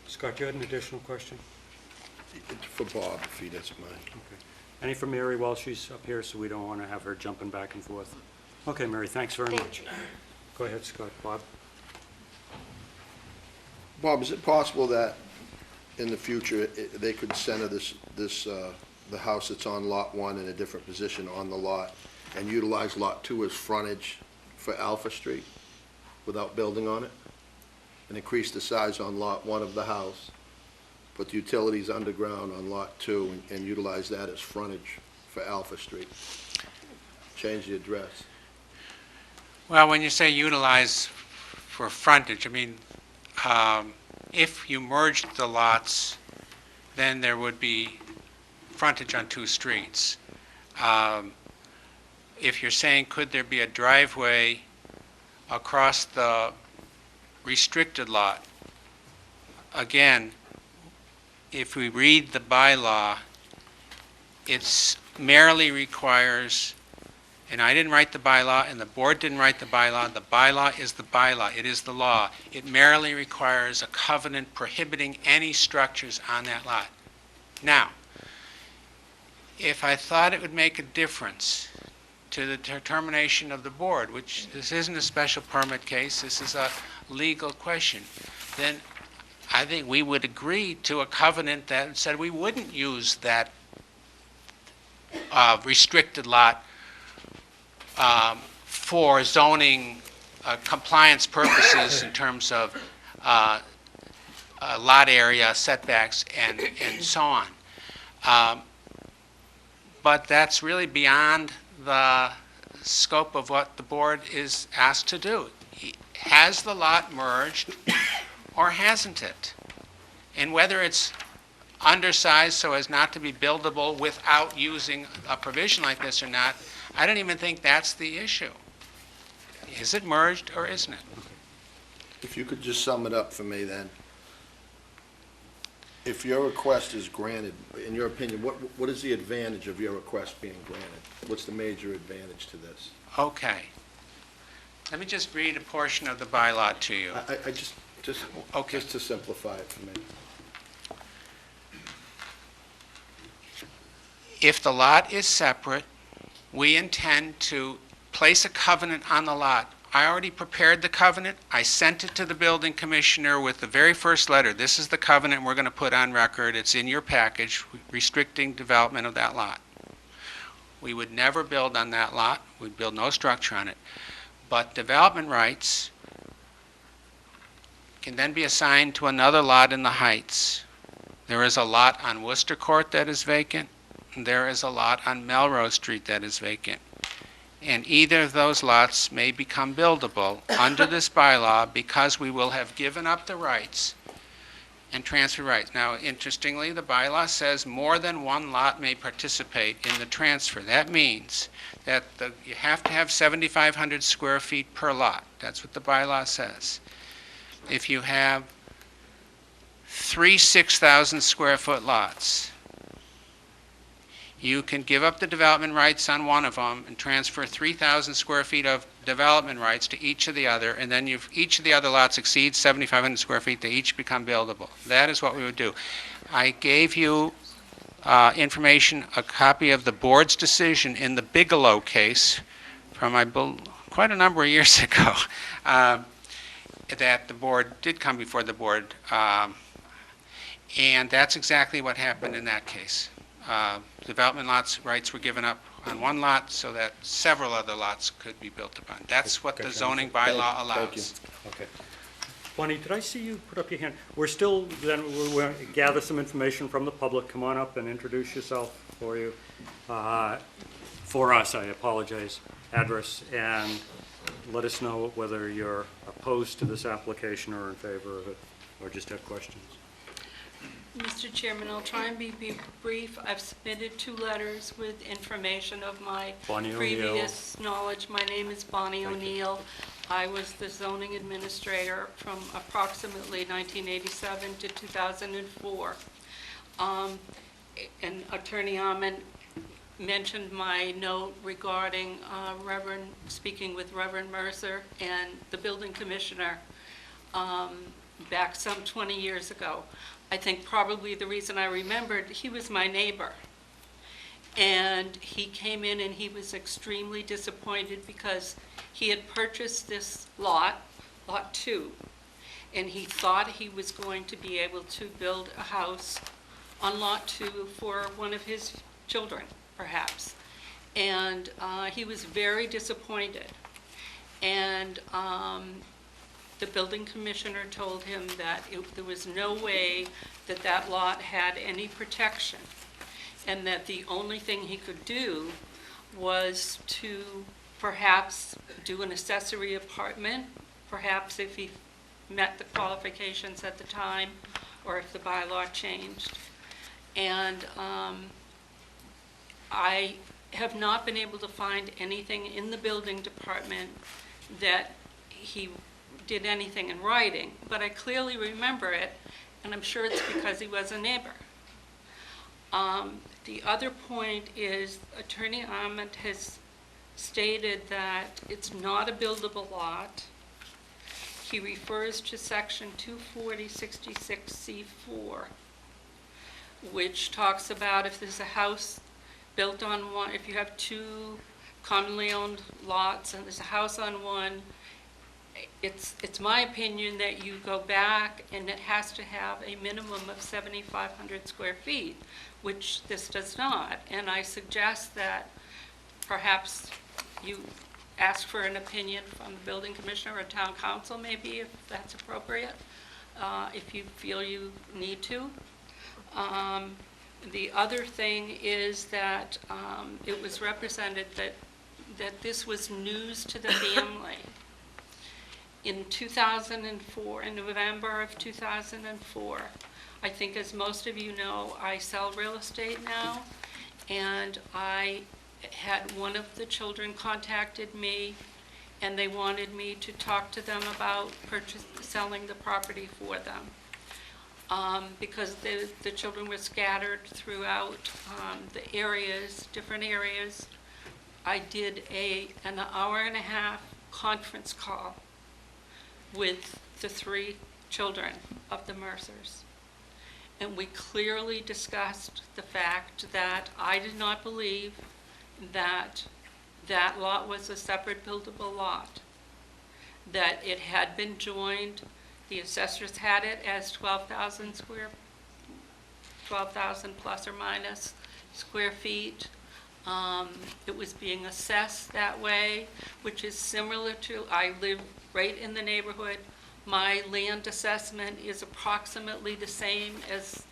Scott, you had an additional question? For Bob, if he doesn't mind. Okay. Any for Mary while she's up here, so we don't want to have her jumping back and forth? Okay, Mary, thanks very Thank much. you. Go ahead, Scott. Bob? Bob, is it possible that in the future, they could center the house that's on Lot 1 in a different position on the lot and utilize Lot 2 as frontage for Alpha Street without building on it? And increase the size on Lot 1 of the house put the utilities underground on Lot 2 and utilize that as frontage for Alpha Street. Change the address. Well, when you say utilize for frontage, I mean, if you merged the lots, then there would be frontage on two streets. If you're saying, could there be a driveway across the restricted lot, again, if we read the bylaw, it merely requires, and I didn't write the bylaw, and the board didn't write the bylaw is the bylaw, it is the law. It merely requires a covenant prohibiting any structures on that lot. Now, if I thought it would make a difference to the determination of the board, which this isn't a special permit case, this is a legal question, then I think we would agree to a covenant that said we wouldn't use that restricted lot for zoning compliance purposes in terms of lot area, setbacks, and so on. But that's really beyond the scope of what the board is asked to do. Has the lot merged or hasn't it? And whether it's undersized so as not to be buildable without using a provision like this or not, I don't even think that's the issue. Is it merged or isn't it? If you could just sum it up for me then. If your request is granted, in your opinion, what is the advantage of your request being granted? What's the major advantage to this? Okay. Let me just read a portion of the bylaw to you. I just to simplify it for me. If the lot is separate, we intend to place a covenant on the lot. I already prepared the covenant. I sent it to the building commissioner with the very first letter. This is the covenant we're going to put on record. It's in your package, restricting development of that lot. We would never build on that lot. We'd build no structure on it. But development rights can then be assigned to another lot in the Heights. There is a lot on Worcester Court that is vacant. There is a lot on Melrose Street that is vacant. And either of those lots may become buildable under this bylaw because we will have given up the rights and transfer rights. Now, interestingly, the bylaw says more than one lot may participate in the transfer. That means that you have to have 7,500 square feet per lot. That's what the bylaw says. If you have 3 6,000 square foot lots, you can give up the development rights on one of them and transfer 3,000 square feet of development rights to each of the other, and then each of the other lots exceeds 7,500 square feet, they each become buildable. That is what we would do. I gave you information, a copy of the board's decision in the Bigelow case from quite a number of years ago, that the board did come before the board, and that's exactly what happened in that case. Development rights were given up on one lot so that several other lots could be built upon. That's what the zoning bylaw allows. Okay. Bonnie, did I see you put up your hand? We're still, then we're going to gather some information from the public. Come on up and introduce yourself for you. For us, I apologize, address, and let us know whether you're opposed to this application or in favor of it, or just have questions. Mr. Chairman, I'll try and be brief. I've submitted 2 letters with information of my previous knowledge. My name is Bonnie O'Neill. I was the zoning administrator from approximately 1987 to 2004. And Attorney Ahman mentioned my note regarding speaking with Reverend Mercer and the building commissioner back some 20 years ago. I think probably the reason I remembered, he was my neighbor. And he came in and he was extremely disappointed because he had purchased this lot, Lot 2, and he thought he was going to be able to build a house on Lot 2 for one of his children, perhaps. And he was very disappointed. And the building commissioner told him that there was no way that that lot had any protection, and that the only thing he could do was to perhaps do an accessory apartment, perhaps if he met the qualifications at the time, or if the bylaw changed. And I have not been able to find anything in the building department that he did anything in writing, but I clearly remember it, and I'm sure it's because he was a neighbor. The other point is Attorney Arment has stated that it's not a buildable lot. He refers to section 240-66C4, which talks about if there's a house built on one, if you have two commonly owned lots and there's a house on one, it's my opinion that you go back and it has to have a minimum of 7,500 square feet, which this does not. And I suggest that perhaps you ask for an opinion from the building commissioner or town council, maybe, if that's appropriate, if you feel you need to. The other thing is that it was represented that this was news to the family. In 2004, in November of 2004, I think, as most of you know, I sell real estate now, and I had one of the children contacted me, and they wanted me to talk to them about selling the property for them. Because the children were scattered throughout the areas, different areas. I did an hour-and-a-half conference call with the 3 children of the Mercers. And we clearly discussed the fact that I did not believe that that lot was a separate buildable lot, that it had been joined. The assessors had it as 12,000 plus or minus square feet. It was being assessed that way, which is similar to, I live right in the neighborhood. My land assessment is approximately the same as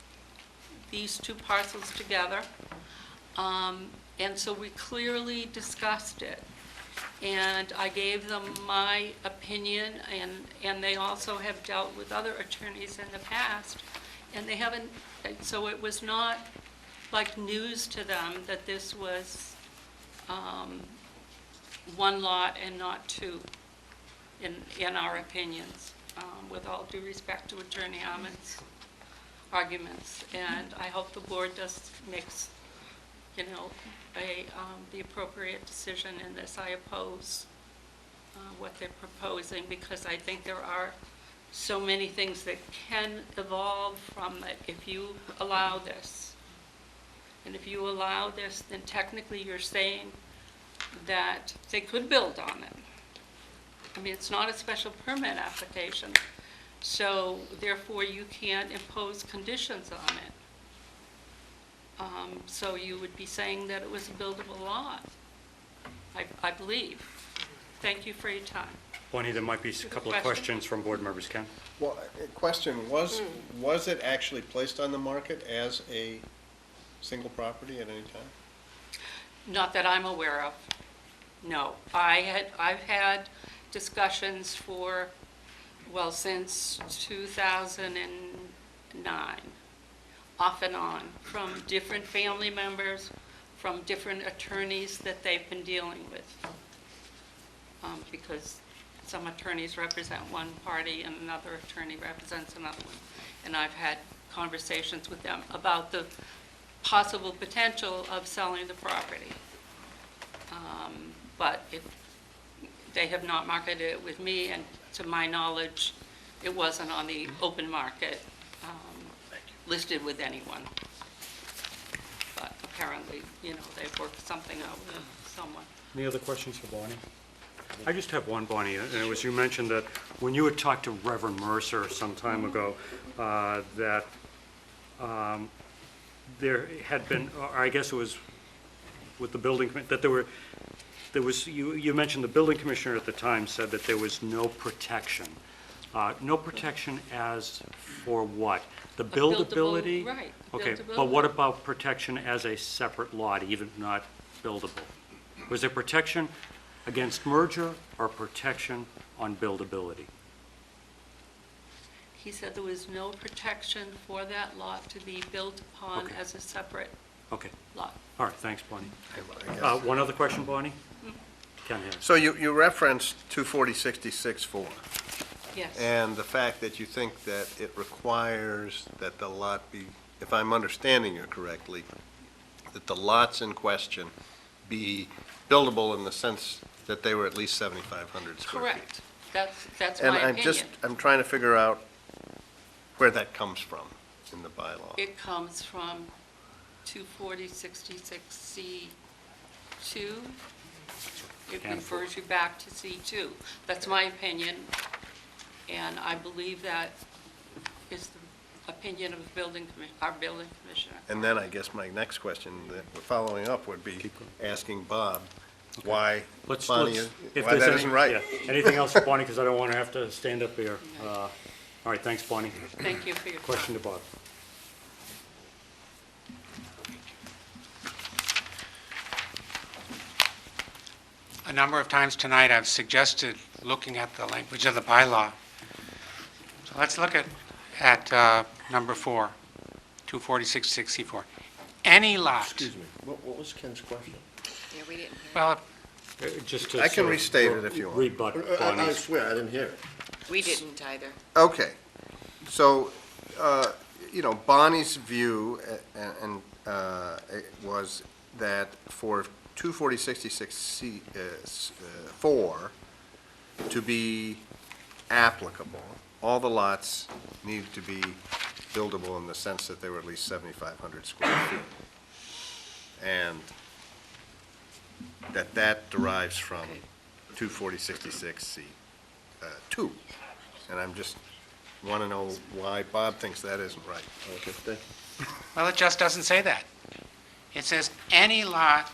these 2 parcels together. And so we clearly discussed it. And I gave them my opinion, and they also have dealt with other attorneys in the past, and they haven't, so it was not like news to them that this was one lot and not 2, in our opinions, with all due respect to Attorney Arment's arguments. And I hope the board makes, the appropriate decision in this. I oppose what they're proposing, because I think there are so many things that can evolve from it if you allow this. And if you allow this, then technically you're saying that they could build on it. I mean, it's not a special permit application, so therefore you can't impose conditions on it. So you would be saying that it was a buildable lot, I believe. Thank you for your time. Bonnie, there might be a couple of questions from board members. Ken? Well, a question, was it actually placed on the market as a single property at any time? Not that I'm aware of. No. I've had discussions since 2009, off and on, from different family members, from different attorneys that they've been dealing with. Because some attorneys represent one party and another attorney represents another one. And I've had conversations with them about the possible potential of selling the property. But they have not marketed it with me, and to my knowledge, it wasn't on the open market listed with anyone. But apparently, they've worked something out with someone. Any other questions for Bonnie? I just have one, Bonnie, and it was, you mentioned that when you had talked to Reverend Mercer some time ago, that there had been, or I guess it was with the building, that there was, you mentioned the building commissioner at the time said that there was no protection No protection as for what? The buildable- buildability? right, Okay, buildability. but what about protection as a separate lot, even not buildable? Was there protection against merger or protection on buildability? He said there was no protection for that lot to be built upon Okay. as a separate Okay, lot. all right, thanks, Bonnie. I guess. One other question, Bonnie? Ken has. So you referenced 240-66-4. Yes. And the fact that you think that it requires that the lot be, if I'm understanding you correctly, that the lots in question be buildable in the sense that they were at least 7,500 square feet. Correct. That's And my opinion. I'm trying to figure out where that comes from in the bylaw. It comes from 240-66C2. It refers you back to C2. That's my opinion, and I believe that is the opinion of our building commissioner. And then I guess my next question, that following up, would be asking Bob why Bonnie, if why there's that any- isn't right. yeah. Anything else for Bonnie, because I don't want to have to stand up here. All right, thanks, Bonnie. Thank you for your time. Question to Bob. A number of times tonight, I've suggested looking at the language of the bylaw. So let's look at number 4, 246-64. Any lot. Excuse me, what was Ken's question? Yeah, we didn't hear. Well, Just to I can sort of restate it if you want. Rebut I Bonnie's. swear, I didn't hear it. We didn't either. Okay, so, Bonnie's view was that for 240-66-4 to be applicable, all the lots need to be buildable in the sense that they were at least 7,500 square feet. And that derives from 240-66C2. And I'm just want to know why Bob thinks that isn't right. Okay, thank you. well, it just doesn't say that. It says any lot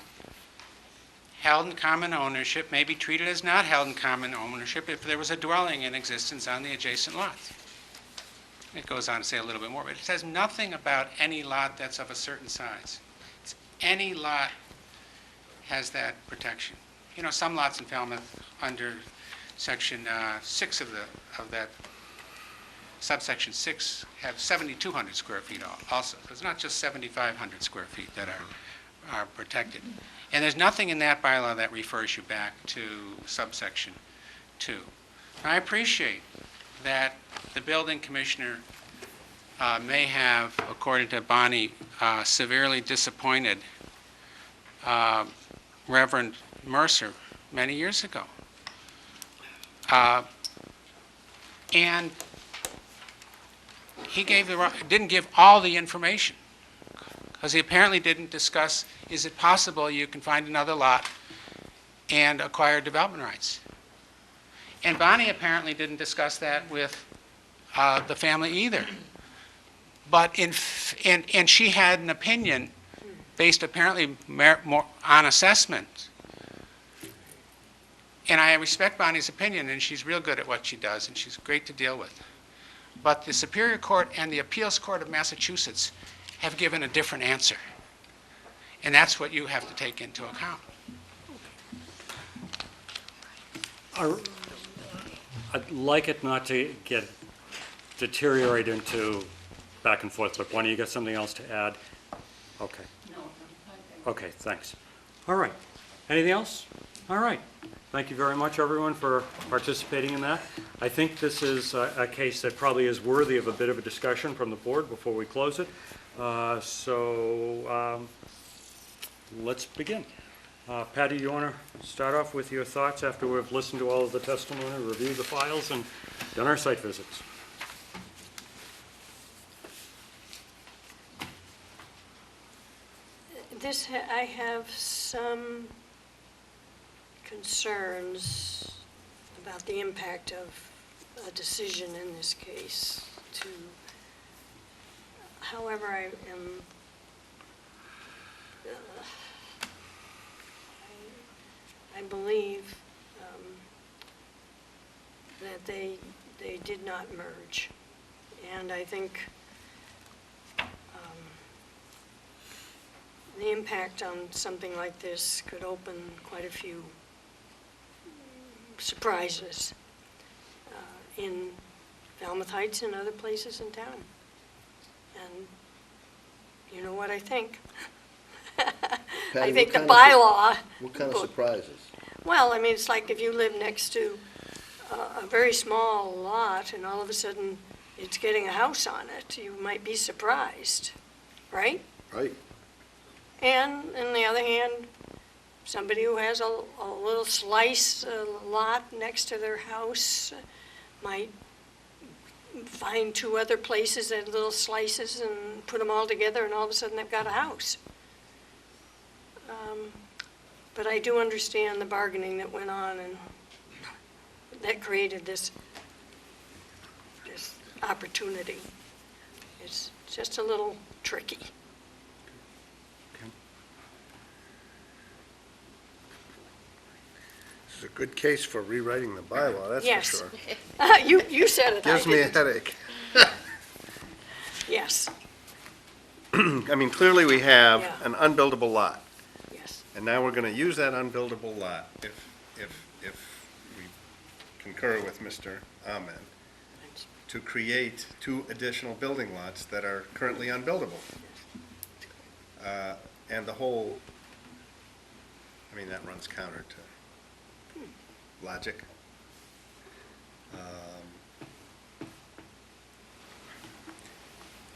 held in common ownership may be treated as not held in common ownership if there was a dwelling in existence on the adjacent lots. It goes on to say a little bit more, but it says nothing about any lot that's of a certain size. It's any lot has that protection. Some lots in Falmouth under section 6 of that subsection 6 have 7,200 square feet also. So it's not just 7,500 square feet that are protected. And there's nothing in that bylaw that refers you back to subsection 2. Now, I appreciate that the building commissioner may have, according to Bonnie, severely disappointed Reverend Mercer many years ago. And he didn't give all the information, because he apparently didn't discuss, is it possible you can find another lot and acquire development rights? And Bonnie apparently didn't discuss that with the family either. But and she had an opinion based apparently more on assessment. And I respect Bonnie's opinion, and she's real good at what she does, and she's great to deal with. But the Superior Court and the Appeals Court of Massachusetts have given a different answer. And that's what you have to take into account. I'd like it not to deteriorate into back and forth, but Bonnie, you got something else to add? Okay. Okay, thanks. All right. Anything else? All right. Thank you very much, everyone, for participating in that. I think this is a case that probably is worthy of a bit of a discussion from the board before we close it. Let's begin. Patty, you want to start off with your thoughts after we've listened to all of the testimony, reviewed the files, and done our site visits? I have some concerns about the impact of a decision in this case however, I believe that they they did not merge. And I think the impact on something like this could open quite a few surprises in Falmouth Heights and other places in town. And you know what I think? I Patty, think the what kind of bylaw. What kind of surprises? Well, I mean, it's like if you live next to a very small lot and all of a sudden it's getting a house on it, you might be surprised, right? Right. And on the other hand, somebody who has a little slice lot next to their house might find two other places that little slices and put them all together, and all of a sudden they've got a house. But I do understand the bargaining that went on, and that created this opportunity. It's just a little tricky. This is a good case for rewriting the bylaw, that's Yes. for sure. You said it. I Gives me a didn't. headache. Yes, I mean, clearly we have Yeah. an unbuildable lot, yes. and now we're going to use that unbuildable lot, if we concur with Mr. Ahmed, to create 2 additional building lots that are currently unbuildable. And the whole, I mean, that runs counter to logic.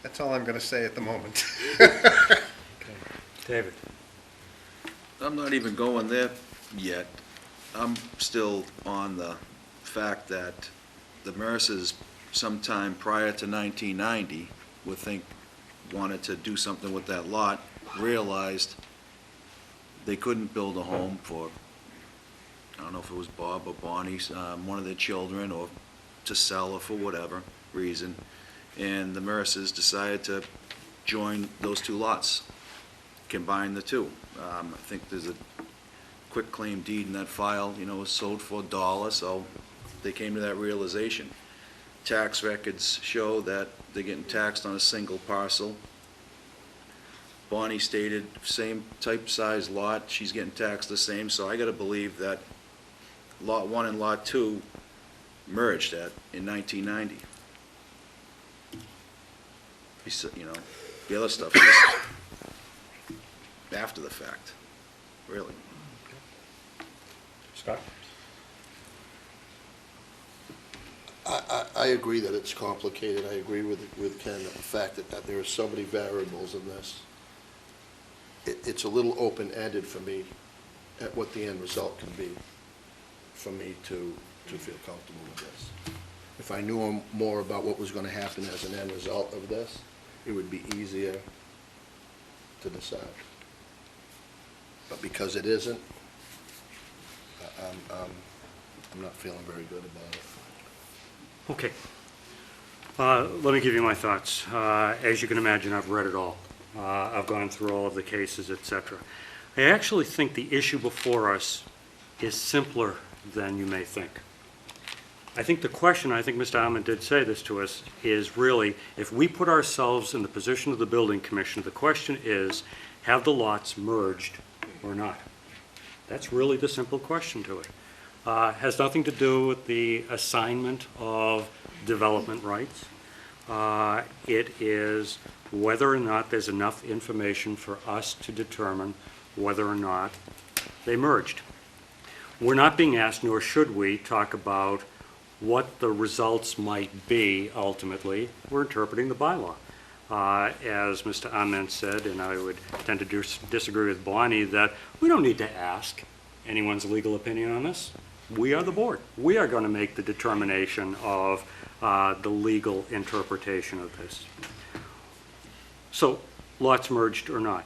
That's all I'm going to say at the moment. David? I'm not even going there yet. I'm still on the fact that the Mercers, sometime prior to 1990, wanted to do something with that lot, realized they couldn't build a home for, I don't know if it was Bob or Bonnie, one of their children, or to sell, or for whatever reason. And the Mercers decided to join those 2 lots, combine the 2. I think there's a quick claim deed in that file, it was sold for $1, so they came to that realization. Tax records show that they're getting taxed on a single parcel. Bonnie stated same type size lot, she's getting taxed the same, so I gotta believe that Lot 1 and Lot 2 merged in 1990. The other stuff is after the fact, really. Scott? I agree that it's complicated. I agree with Ken, the fact that there are so many variables in this. It's a little open-ended for me at what the end result can be, for me to feel comfortable with this. If I knew more about what was going to happen as an end result of this, it would be easier to decide. But because it isn't, I'm not feeling very good about it. Okay. Let me give you my thoughts. As you can imagine, I've read it all. I've gone through all of the cases, et cetera. I actually think the issue before us is simpler than you may think. I think the question, I think Mr. Ahmed did say this to us, is really, if we put ourselves in the position of the building commissioner, the question is, have the lots merged or not? That's really the simple question to it. Has nothing to do with the assignment of development rights. It is whether or not there's enough information for us to determine whether or not they merged. We're not being asked, nor should we, talk about what the results might be ultimately. We're interpreting the bylaw. As Mr. Ahmed said, and I would tend to disagree with Bonnie, that we don't need to ask anyone's legal opinion on this. We are the board. We are going to make the determination of the legal interpretation of this. So, lots merged or not.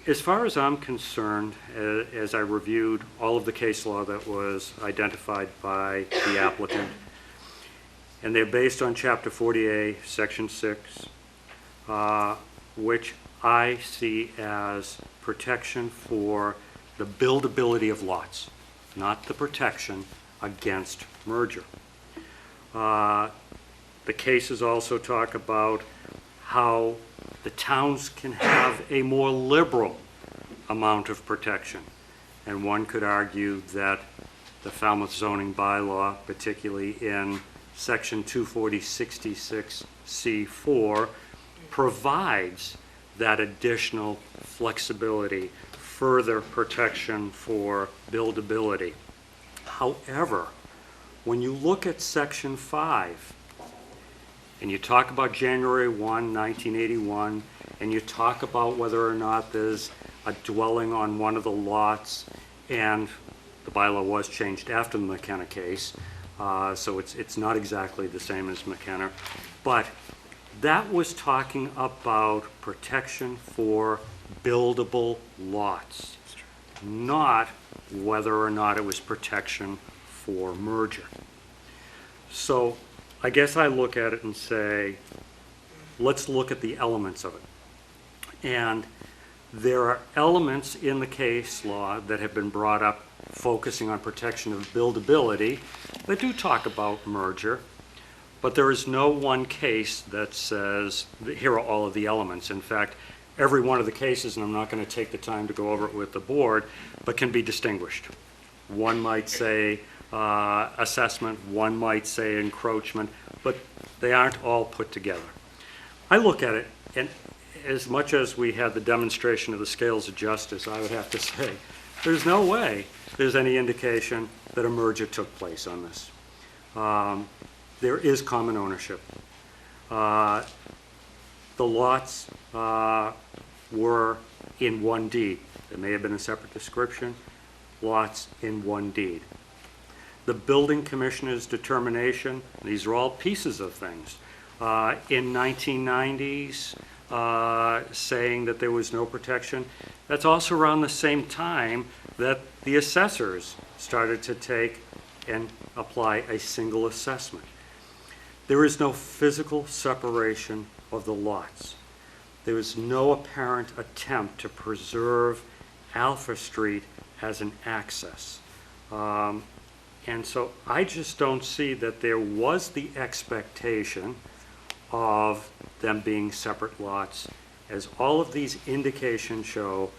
As far as I'm concerned, as I reviewed all of the case law that was identified by the applicant, and they're based on Chapter 40A, Section 6, which I see as protection for the buildability of lots, not the protection against merger. The cases also talk about how the towns can have a more liberal amount of protection. And one could argue that the Falmouth zoning bylaw, particularly in section 240-66C4, provides that additional flexibility, further protection for buildability. However, when you look at section 5, and you talk about January 1, 1981, and you talk about whether or not there's a dwelling on one of the lots, and the bylaw was changed after the McKenna case, so it's not exactly the same as McKenna, but that was talking about protection for buildable lots, not whether or not it was protection for merger. So I guess I look at it and say, let's look at the elements of it. And there are elements in the case law that have been brought up focusing on protection of buildability that do talk about merger, but there is no one case that says, here are all of the elements. In fact, every one of the cases, and I'm not going to take the time to go over it with the board, but can be distinguished. One might say assessment, one might say encroachment, but they aren't all put together. I look at it, and as much as we had the demonstration of the scales of justice, I would have to say, there's no way there's any indication that a merger took place on this. There is common ownership. The lots were in one deed. There may have been a separate description. Lots in one deed. The building commissioner's determination, these are all pieces of things. In 1990s, saying that there was no protection, that's also around the same time that the assessors started to take and apply a single assessment. There is no physical separation of the lots. There is no apparent attempt to preserve Alpha Street as an access. And so I just don't see that there was the expectation of them being separate lots, as all of these indications show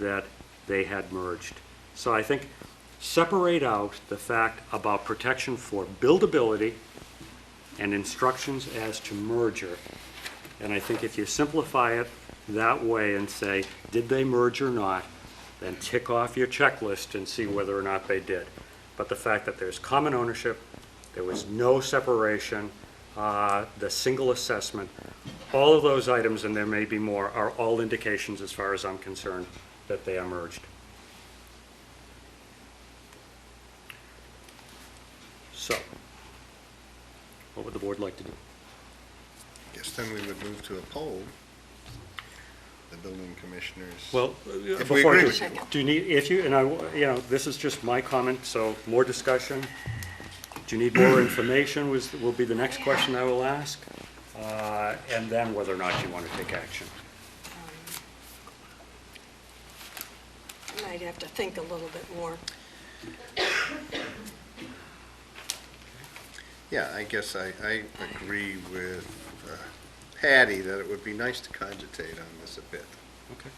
that they had merged. So I think separate out the fact about protection for buildability and instructions as to merger. And I think if you simplify it that way and say, did they merge or not, then tick off your checklist and see whether or not they did. But the fact that there's common ownership, there was no separation, the single assessment, all of those items, and there may be more, are all indications, as far as I'm concerned, that they are merged. So, what would the board like to do? Guess then we would move to a poll. The building commissioners. Well, If before we agree I with do, you. do you need, if you, and I, you know, this is just my comment, so more discussion. Do you need more information will be the next question I will ask, and then whether or not you want to take action. I might have to think a little bit more. Yeah, I guess I agree with Patty that it would be nice to cogitate on this a bit. Okay.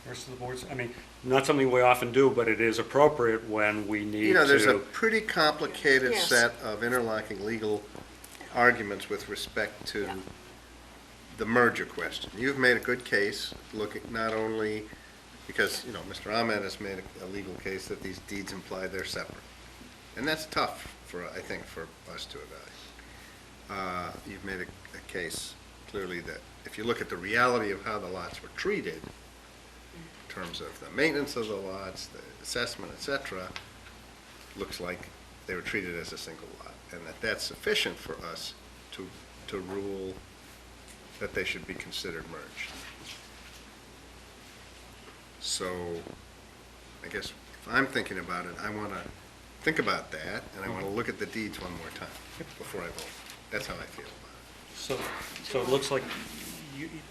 Rest of the boards, I mean, not something we often do, but it is appropriate when we need to. You know, there's a pretty complicated Yes. set of interlocking legal arguments with respect to Yeah. the merger question. You've made a good case, looking not only, because, you know, Mr. Ahmed has made a legal case that these deeds imply they're separate. And that's tough for, I think, for us to evaluate. You've made a case clearly that if you look at the reality of how the lots were treated, in terms of the maintenance of the lots, the assessment, et cetera, looks like they were treated as a single lot, and that's sufficient for us to rule that they should be considered merged. So, I guess if I'm thinking about it, I want to think about that, and I want to look at the deeds one more time before I vote. That's how I feel about it. So it looks like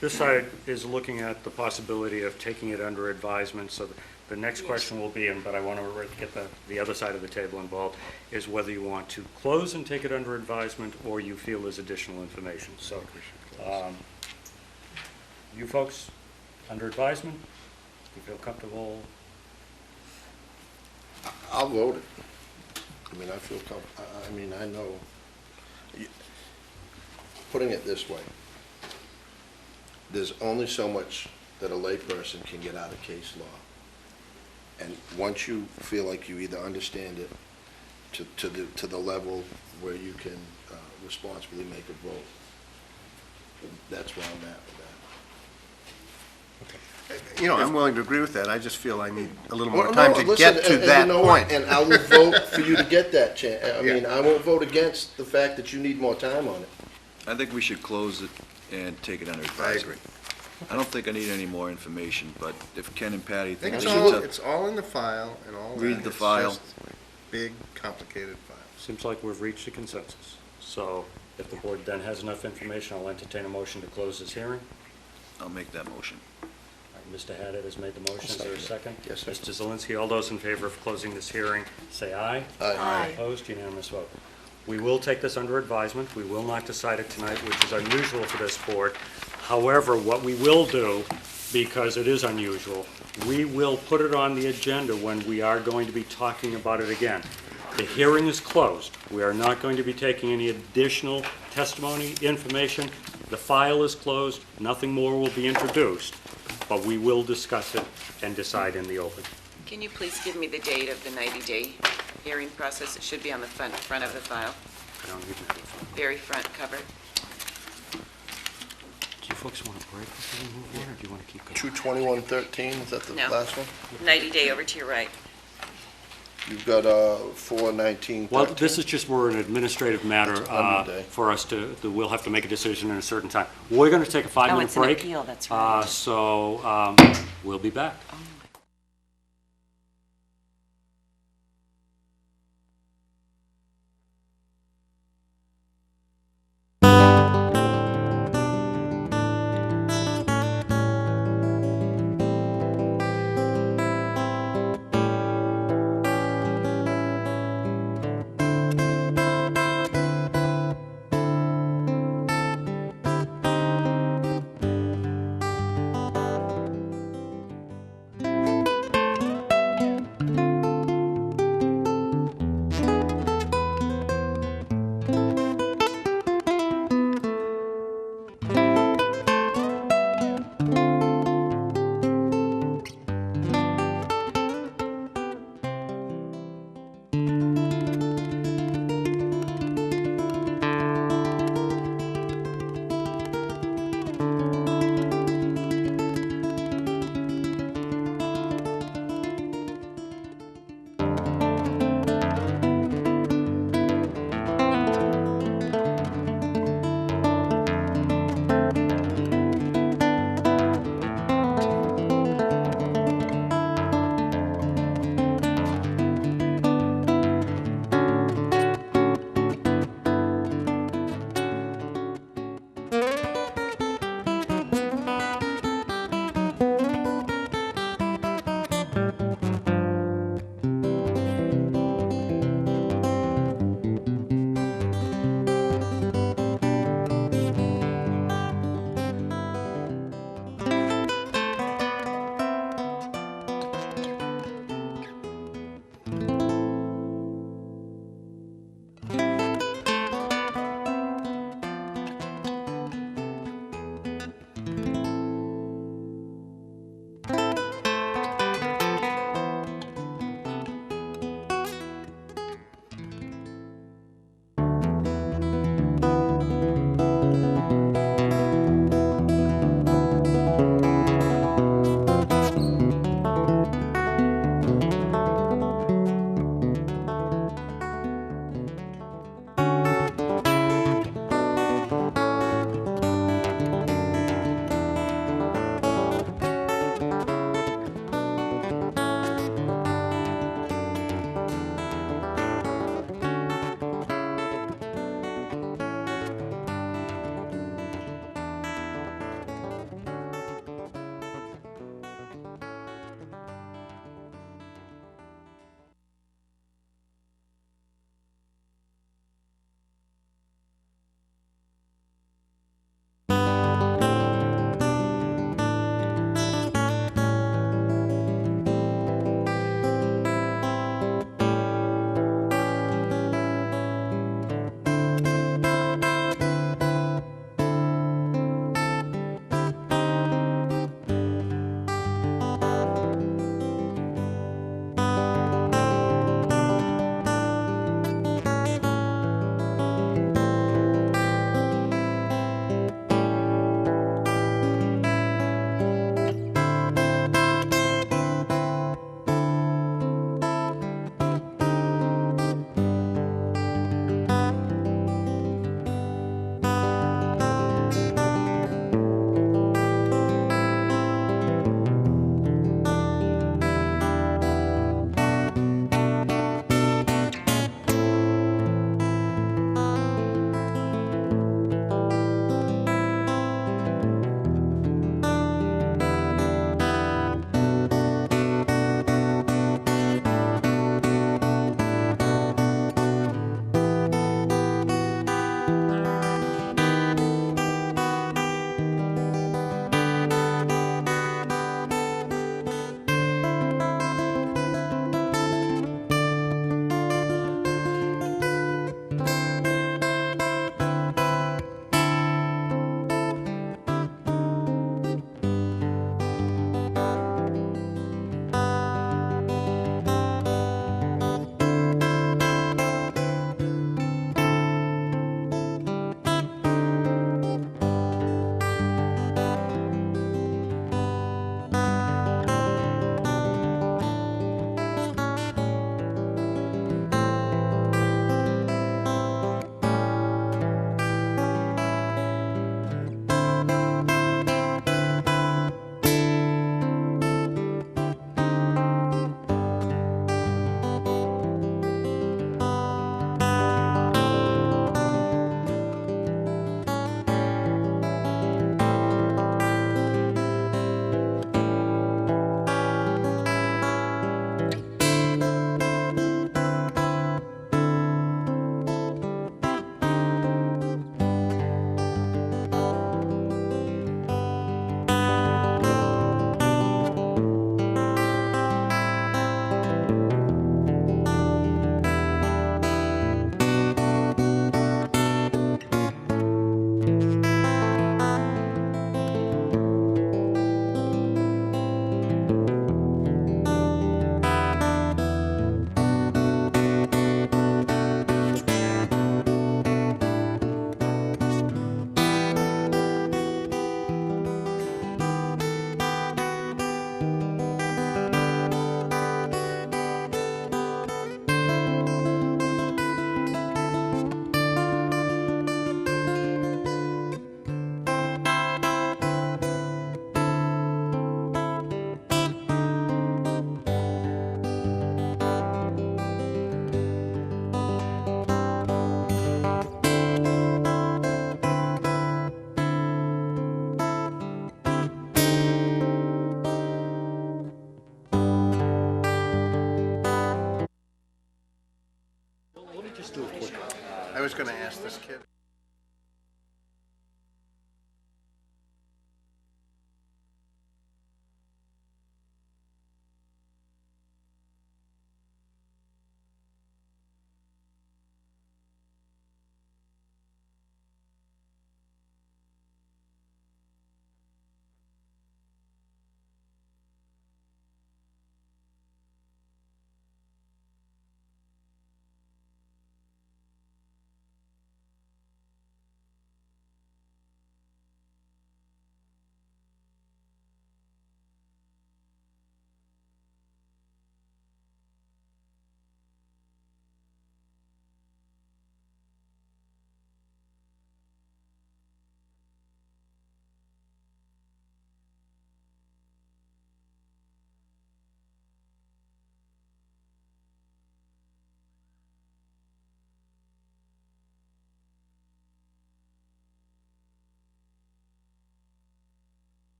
This side is looking at the possibility of taking it under advisement, so the next question will be, but I want to get the other side of the table involved, is whether you want to close and take it under advisement, or you feel there's additional information. So, you folks, under advisement, you feel comfortable? I'll vote it. I mean, I feel I mean, I know, putting it this way, there's only so much that a layperson can get out of case law. And once you feel like you either understand it to the level where you can responsibly make a vote, that's where I'm at with that. You know, I'm willing to agree with that. I just feel I need a little more Well, time no, to listen, get to and that you know what? point. And I will vote for you to get that chance. I Yeah. mean, I won't vote against the fact that you need more time on it. I think we should close it and take it under I advisement. agree. I don't think I need any more information, but if Ken and Patty I think think it's we all, should, it's all in the file and all that. Read the It's file. just Big, complicated file. Seems like we've reached a consensus. So if the board then has enough information, I'll entertain a motion to close this hearing. I'll make that motion. All right, Mr. Haddad has made the motion. Is there a second? Yes, sir. Mr. Zelinski, all those in favor of closing this hearing, say aye. Aye. Opposed, unanimous vote. We will take this under advisement. We will not decide it tonight, which is unusual for this board. However, what we will do, because it is unusual, we will put it on the agenda when we are going to be talking about it again. The hearing is closed. We are not going to be taking any additional testimony, information. The file is closed. Nothing more will be introduced, but we will discuss it and decide in the open. Can you please give me the date of the 90-day hearing process? It should be on the front of the file, I don't even have a file. very front cover. Do you folks want to break before we move on, or do you want to keep going? 22113, is that the No. last one? 90-day over to your right. You've got 41913. Well, this is just more an administrative matter That's 100 day. for us to, we'll have to make a decision in a certain time. We're going to take a 5-minute it's an break. appeal, that's right. So we'll be back. was going to ask this kid.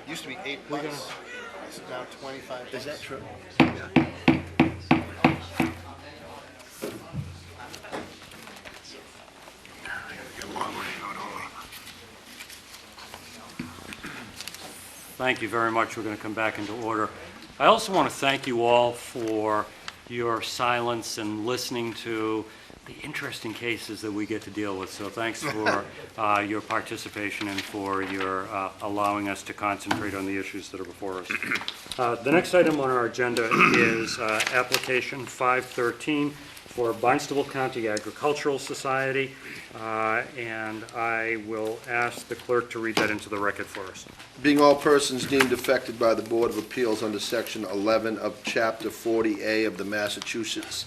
Used to be $8. It's now $25. Is that true? Thank you very much. We're going to come back into order. I also want to thank you all for your silence and listening to the interesting cases that we get to deal with. So thanks for your participation and for your allowing us to concentrate on the issues that are before us. The next item on our agenda is application 513 for Barnstable County Agricultural Society, and I will ask the clerk to read that into the record for us. Being all persons deemed affected by the Board of Appeals under Section 11 of Chapter 40A of the Massachusetts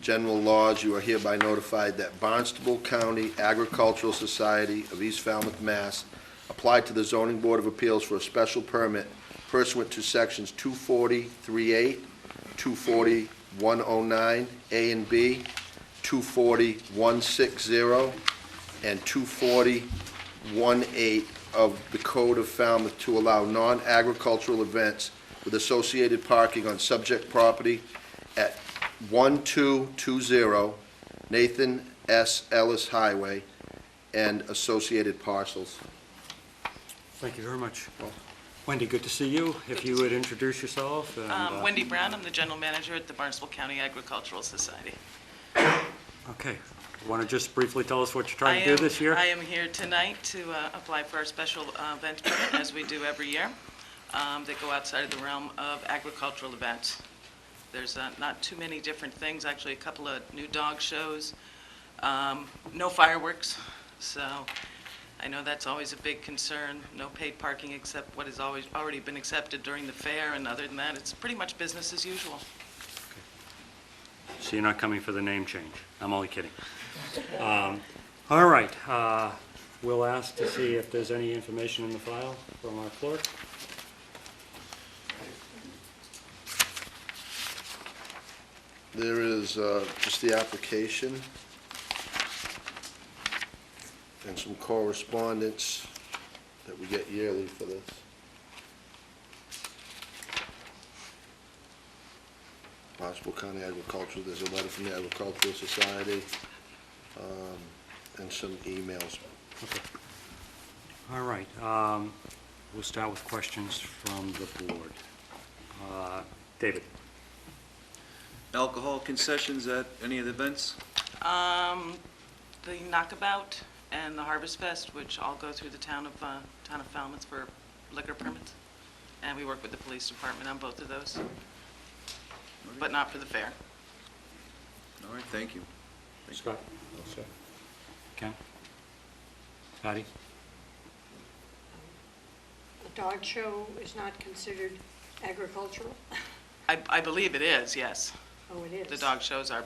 General Laws, you are hereby notified that Barnstable County Agricultural Society of East Falmouth, Mass. applied to the Zoning Board of Appeals for a special permit pursuant to Sections 240.38, 240.109, A and B, 240.160, and 240.18 of the Code of Falmouth to allow non-agricultural events with associated parking on subject property at 1220 Nathan S. Ellis Highway and associated parcels. Thank you very much. Wendy, good to see you. If you would introduce yourself. And, Wendy Brown, I'm the general manager at the Barnstable County Agricultural Society. Okay. You want to just briefly tell us what you're trying to do this year? I am here tonight to apply for our special event permit, as we do every year, that go outside of the realm of agricultural events. There's not too many different things, actually a couple of new dog shows, no fireworks, so I know that's always a big concern, no paid parking except what has already been accepted during the fair, and other than that, it's pretty much business as usual. So you're not coming for the name change? I'm only kidding. All right. we'll ask to see if there's any information in the file from our clerk. There is just the application and some correspondence that we get yearly for this. Barnstable County Agricultural, there's a letter from the Agricultural Society, and some emails. Okay. All right. We'll start with questions from the board. David? Alcohol concessions at any of the events? The Knockabout and the Harvest Fest, which all go through the town of Falmouth for liquor permits. And we work with the police department on both of those, but not for the fair. All right, thank you. Scott? Ken? Patty? The dog show is not considered agricultural? I believe it is, yes. Oh, it is? The dog shows are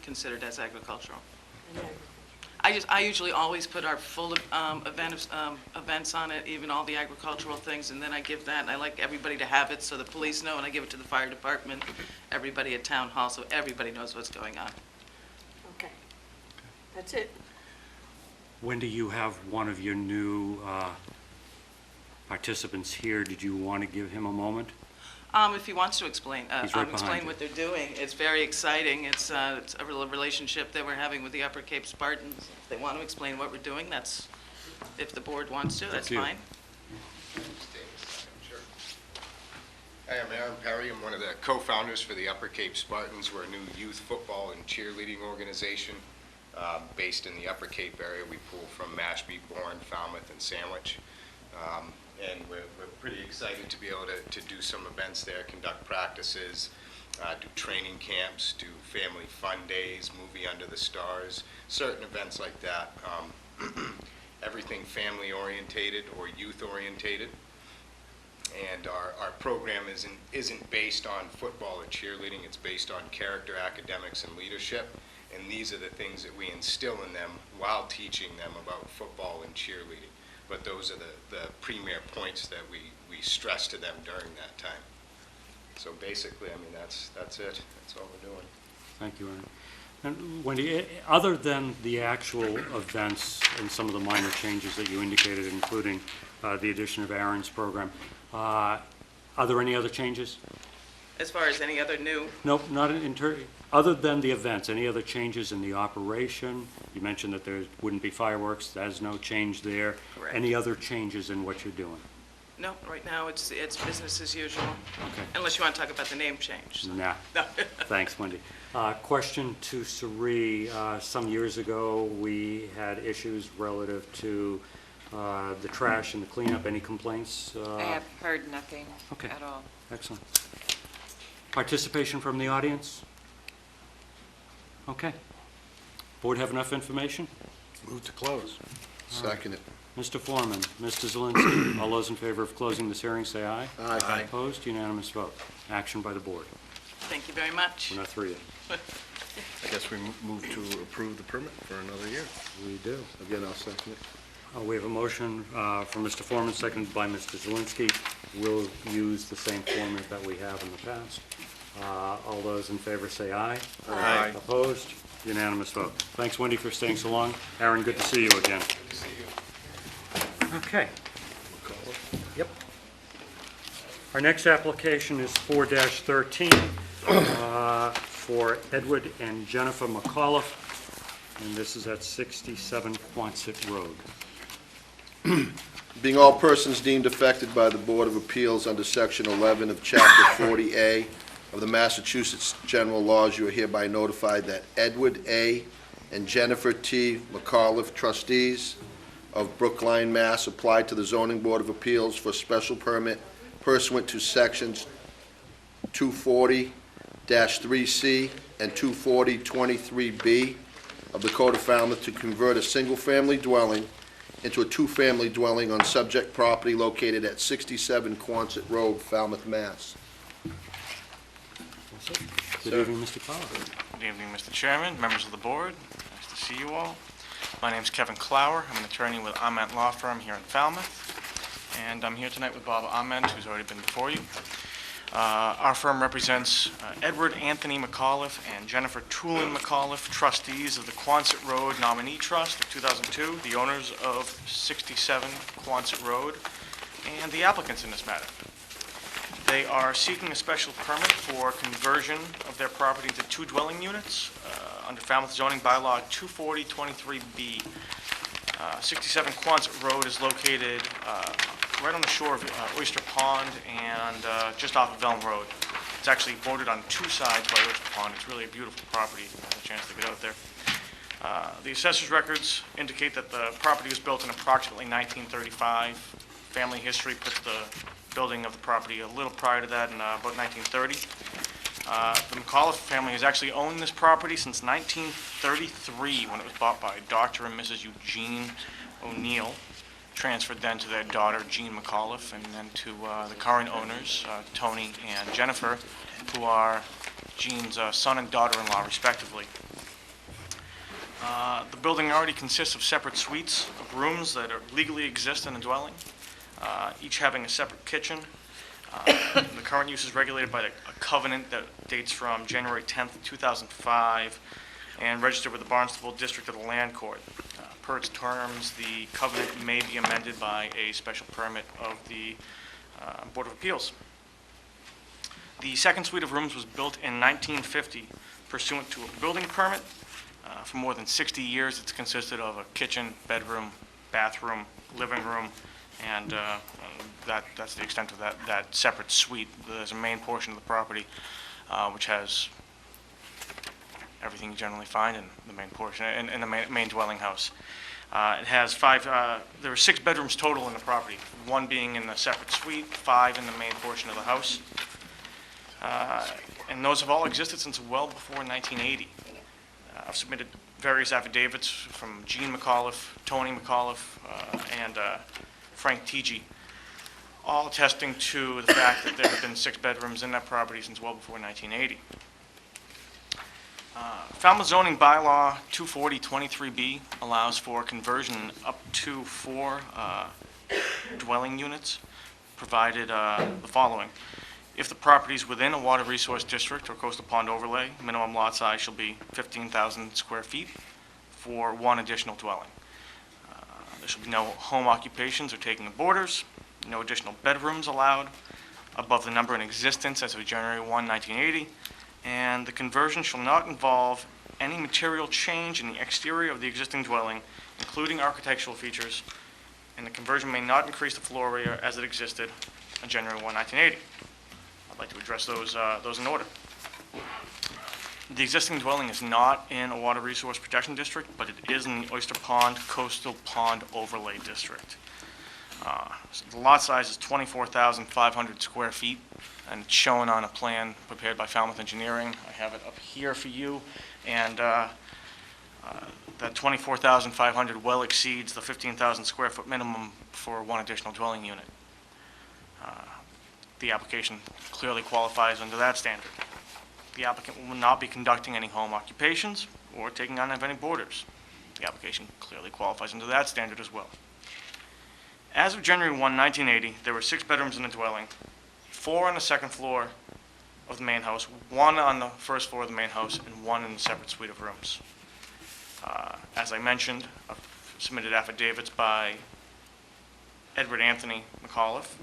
considered as agricultural. Yeah. I usually always put our full events on it, even all the agricultural things, and then I give that, and I like everybody to have it, so the police know, and I give it to the fire department, everybody at town hall, so everybody knows what's going on. Okay. That's it. Wendy, you have one of your new participants here. Did you want to give him a moment? If he wants to explain, He's right behind explain you. what they're doing, it's very exciting. It's a real relationship that we're having with the Upper Cape Spartans. If they want to explain what we're doing, that's, if the board wants to, that's you. fine. Hi, I'm Aaron Perry. I'm one of the co-founders for the Upper Cape Spartans. We're a new youth football and cheerleading organization based in the Upper Cape area. We pull from Mashpee, Bourne, Falmouth, and Sandwich. And we're pretty excited to be able to do some events there, conduct practices, do training camps, do family fun days, movie under the stars, certain events like that. Everything family orientated or youth orientated. And our program isn't based on football or cheerleading, it's based on character, academics, and leadership. And these are the things that we instill in them while teaching them about football and cheerleading. But those are the premier points that we stress to them during that time. So basically, I mean, that's it. That's all we're doing. Thank you, Aaron. And Wendy, other than the actual events and some of the minor changes that you indicated, including the addition of Aaron's program, are there any other changes? As far as any other new, Nope, not other than the events, any other changes in the operation? You mentioned that there wouldn't be fireworks, there's no change there. Correct. Any other changes in what you're doing? no, right now it's business as usual, Okay. unless you want to talk about the name change. Nah, No. thanks, Wendy. Question to Sari. Some years ago, we had issues relative to the trash and the cleanup. Any complaints? I have heard nothing Okay. at all. Excellent. Participation from the audience? Okay. Board have enough information? Move to close. Second it. Mr. Foreman, Mr. Zelinski, all those in favor of closing this hearing, say aye. Aye. Opposed? Unanimous vote. Action by the board. Thank you very much. We're not through yet. I guess we move to approve the permit for another year. We do. Again, I'll second it. We have a motion from Mr. Foreman, seconded by Mr. Zelinski. We'll use the same format that we have in the past. All those in favor say aye. Aye. Opposed? Unanimous vote. Thanks, Wendy, for staying so long. Aaron, good to see you again. Good to see you. Okay. Yep. Our next application is 4-13 for Edward and Jennifer McAuliffe, and this is at 67 Quonset Road. Being all persons deemed affected by the Board of Appeals under Section 11 of Chapter 40A of the Massachusetts General Laws, you are hereby notified that Edward A. and Jennifer T. McAuliffe, trustees of Brookline, Mass., applied to the Zoning Board of Appeals for special permit pursuant to Sections 240-3C and 240-23B of the Code of Falmouth to convert a single-family dwelling into a two-family dwelling on subject property located at 67 Quonset Road, Falmouth, Mass. Good evening, Mr. Powell. Good evening, Mr. Chairman, members of the board. Nice to see you all. My name's Kevin Clower. I'm an attorney with Ament Law Firm here in Falmouth, and I'm here tonight with Bob Ament, who's already been before you. Our firm represents Edward Anthony McAuliffe and Jennifer Toolin McAuliffe, trustees of the Quonset Road Nominee Trust of 2002, the owners of 67 Quonset Road, and the applicants in this matter. They are seeking a special permit for conversion of their property into 2 dwelling units under Falmouth Zoning Bylaw 240-23B. 67 Quonset Road is located right on the shore of Oyster Pond and just off of Elm Road. It's actually bordered on 2 sides by Oyster Pond. It's really a beautiful property if you have a chance to get out there. The assessor's records indicate that the property was built in approximately 1935. Family history puts the building of the property a little prior to that in about 1930. The McAuliffe family has actually owned this property since 1933 when it was bought by Dr. and Mrs. Eugene O'Neill, transferred then to their daughter Jean McAuliffe, and then to the current owners, Tony and Jennifer, who are Jean's son and daughter-in-law respectively. The building already consists of separate suites of rooms that legally exist in a dwelling, each having a separate kitchen. The current use is regulated by a covenant that dates from January 10th, 2005, and registered with the Barnstable District of the Land Court. Per its terms, the covenant may be amended by a special permit of the Board of Appeals. The second suite of rooms was built in 1950 pursuant to a building permit. For more than 60 years, it's consisted of a kitchen, bedroom, bathroom, living room, and that's the extent of that separate suite. There's a main portion of the property which has everything you generally find in the main portion, in the main dwelling house. It has there are 6 bedrooms total in the property, 1 being in the separate suite, 5 in the main portion of the house. And those have all existed since well before 1980. I've submitted various affidavits from Jean McAuliffe, Tony McAuliffe, and Frank Tigi, all attesting to the fact that there have been 6 bedrooms in that property since well before 1980. Falmouth Zoning Bylaw 240-23B allows for conversion up to 4 dwelling units, provided the following. If the property is within a water resource district or coastal pond overlay, minimum lot size shall be 15,000 square feet for 1 additional dwelling. There shall be no home occupations or taking of boarders, no additional bedrooms allowed above the number in existence as of January 1, 1980, and the conversion shall not involve any material change in the exterior of the existing dwelling, including architectural features, and the conversion may not increase the floor area as it existed on January 1, 1980. I'd like to address those in order. The existing dwelling is not in a water resource protection district, but it is in the Oyster Pond Coastal Pond Overlay District. So the lot size is 24,500 square feet, and it's shown on a plan prepared by Falmouth Engineering. I have it up here for you, and that 24,500 well exceeds the 15,000 square foot minimum for 1 additional dwelling unit. The application clearly qualifies under that standard. The applicant will not be conducting any home occupations or taking on of any boarders. The application clearly qualifies under that standard as well. As of January 1, 1980, there were 6 bedrooms in the dwelling, 4 on the second floor of the main house, 1 on the first floor of the main house, and 1 in a separate suite of rooms. As I mentioned, I've submitted affidavits by Edward Anthony McAuliffe,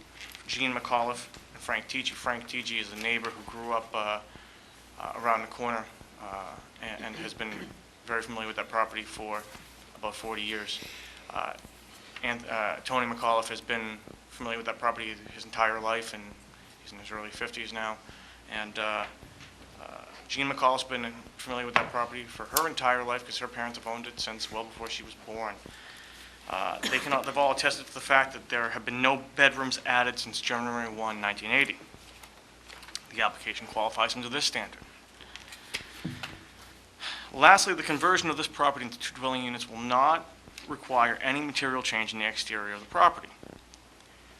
Jean McAuliffe, and Frank Tigi. Frank Tigi is a neighbor who grew up around the corner and has been very familiar with that property for about 40 years. Tony McAuliffe has been familiar with that property his entire life, and he's in his early 50s now. And Jean McAuliffe's been familiar with that property for her entire life because her parents have owned it since well before she was born. They've all attested to the fact that there have been no bedrooms added since January 1, 1980. The application qualifies under this standard. Lastly, the conversion of this property into 2 dwelling units will not require any material change in the exterior of the property.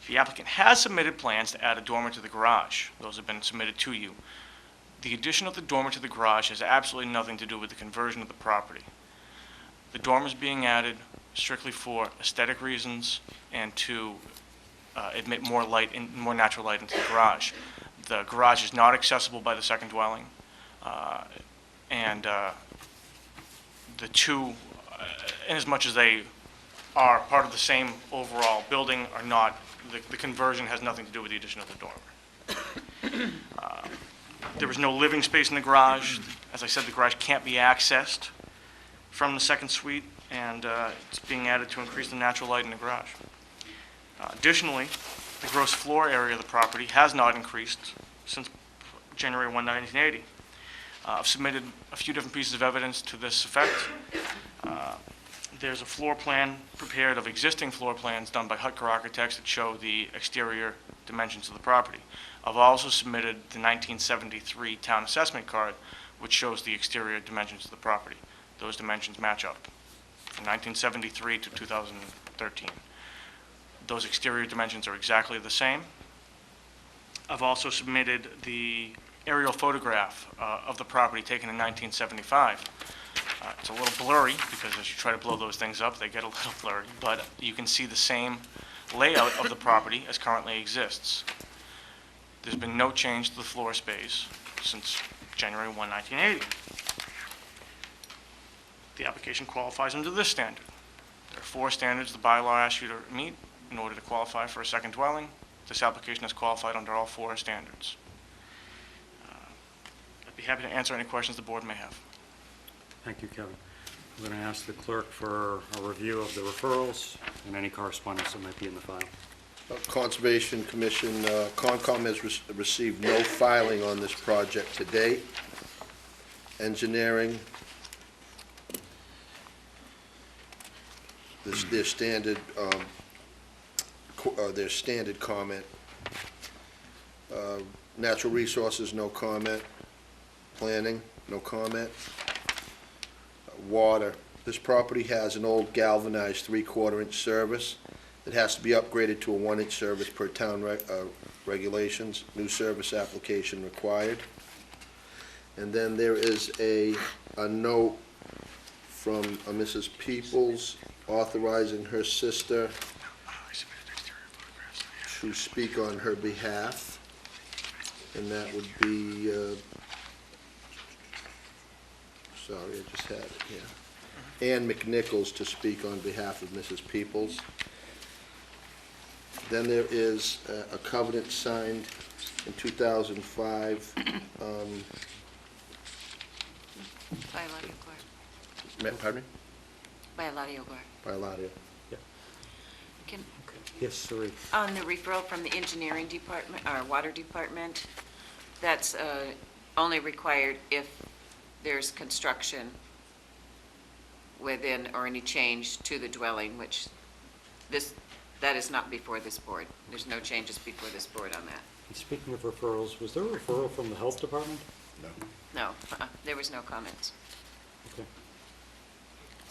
The applicant has submitted plans to add a dormer to the garage. Those have been submitted to you. The addition of the dormer to the garage has absolutely nothing to do with the conversion of the property. The dormers being added strictly for aesthetic reasons and to admit more light, more natural light into the garage. The garage is not accessible by the second dwelling, and the two, in as much as they are part of the same overall building, are not, the conversion has nothing to do with the addition of the dormer. There is no living space in the garage. As I said, the garage can't be accessed from the second suite, and it's being added to increase the natural light in the garage. Additionally, the gross floor area of the property has not increased since January 1, 1980. I've submitted a few different pieces of evidence to this effect. There's a floor plan prepared of existing floor plans done by Hutker Architects that show the exterior dimensions of the property. I've also submitted the 1973 town assessment card, which shows the exterior dimensions of the property. Those dimensions match up from 1973 to 2013. Those exterior dimensions are exactly the same. I've also submitted the aerial photograph of the property taken in 1975. It's a little blurry because as you try to blow those things up, they get a little blurry, but you can see the same layout of the property as currently exists. There's been no change to the floor space since January 1, 1980. The application qualifies under this standard. There are 4 standards the bylaw asks you to meet in order to qualify for a second dwelling. This application is qualified under all 4 standards. I'd be happy to answer any questions the board may have. Thank you, Kevin. I'm going to ask the clerk for a review of the referrals and any correspondence that might be in the file. Conservation Commission, Concom has received no filing on this project to date. Engineering, their standard comment. Natural Resources, no comment. Planning, no comment. Water, this property has an old galvanized 3/4-inch service. It has to be upgraded to a 1-inch service per town regulations. New service application required. And then there is a note from Mrs. Peoples authorizing her sister to speak on her behalf. And that would be, sorry, I just had it here. Ann McNichols to speak on behalf of Mrs. Peoples. Then there is a covenant signed in 2005. By Eladio Gore. Pardon me? By Eladio Gore. By Eladio. Can, Yes, Sari. on the referral from the engineering department, or water department, that's only required if there's construction within or any change to the dwelling, which that is not before this board. There's no changes before this board on that. And speaking of referrals, was there a referral from the health department? No, there was no comments. Okay.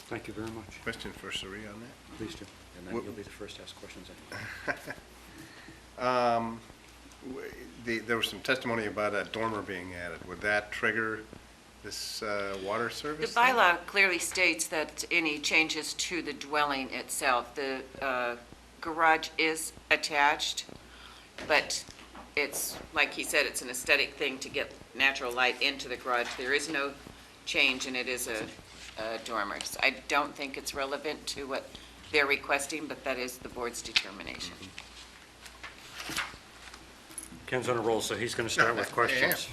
Thank you very much. Question for Sari on that? Please do. And then you'll be the first to ask questions. There was some testimony about a dormer being added. Would that trigger this water The service? bylaw clearly states that any changes to the dwelling itself, the garage is attached, but it's, like he said, it's an aesthetic thing to get natural light into the garage. There is no change, and it is a dormer. So I don't think it's relevant to what they're requesting, but that is the board's determination. Ken's on a roll, so he's going to start with questions.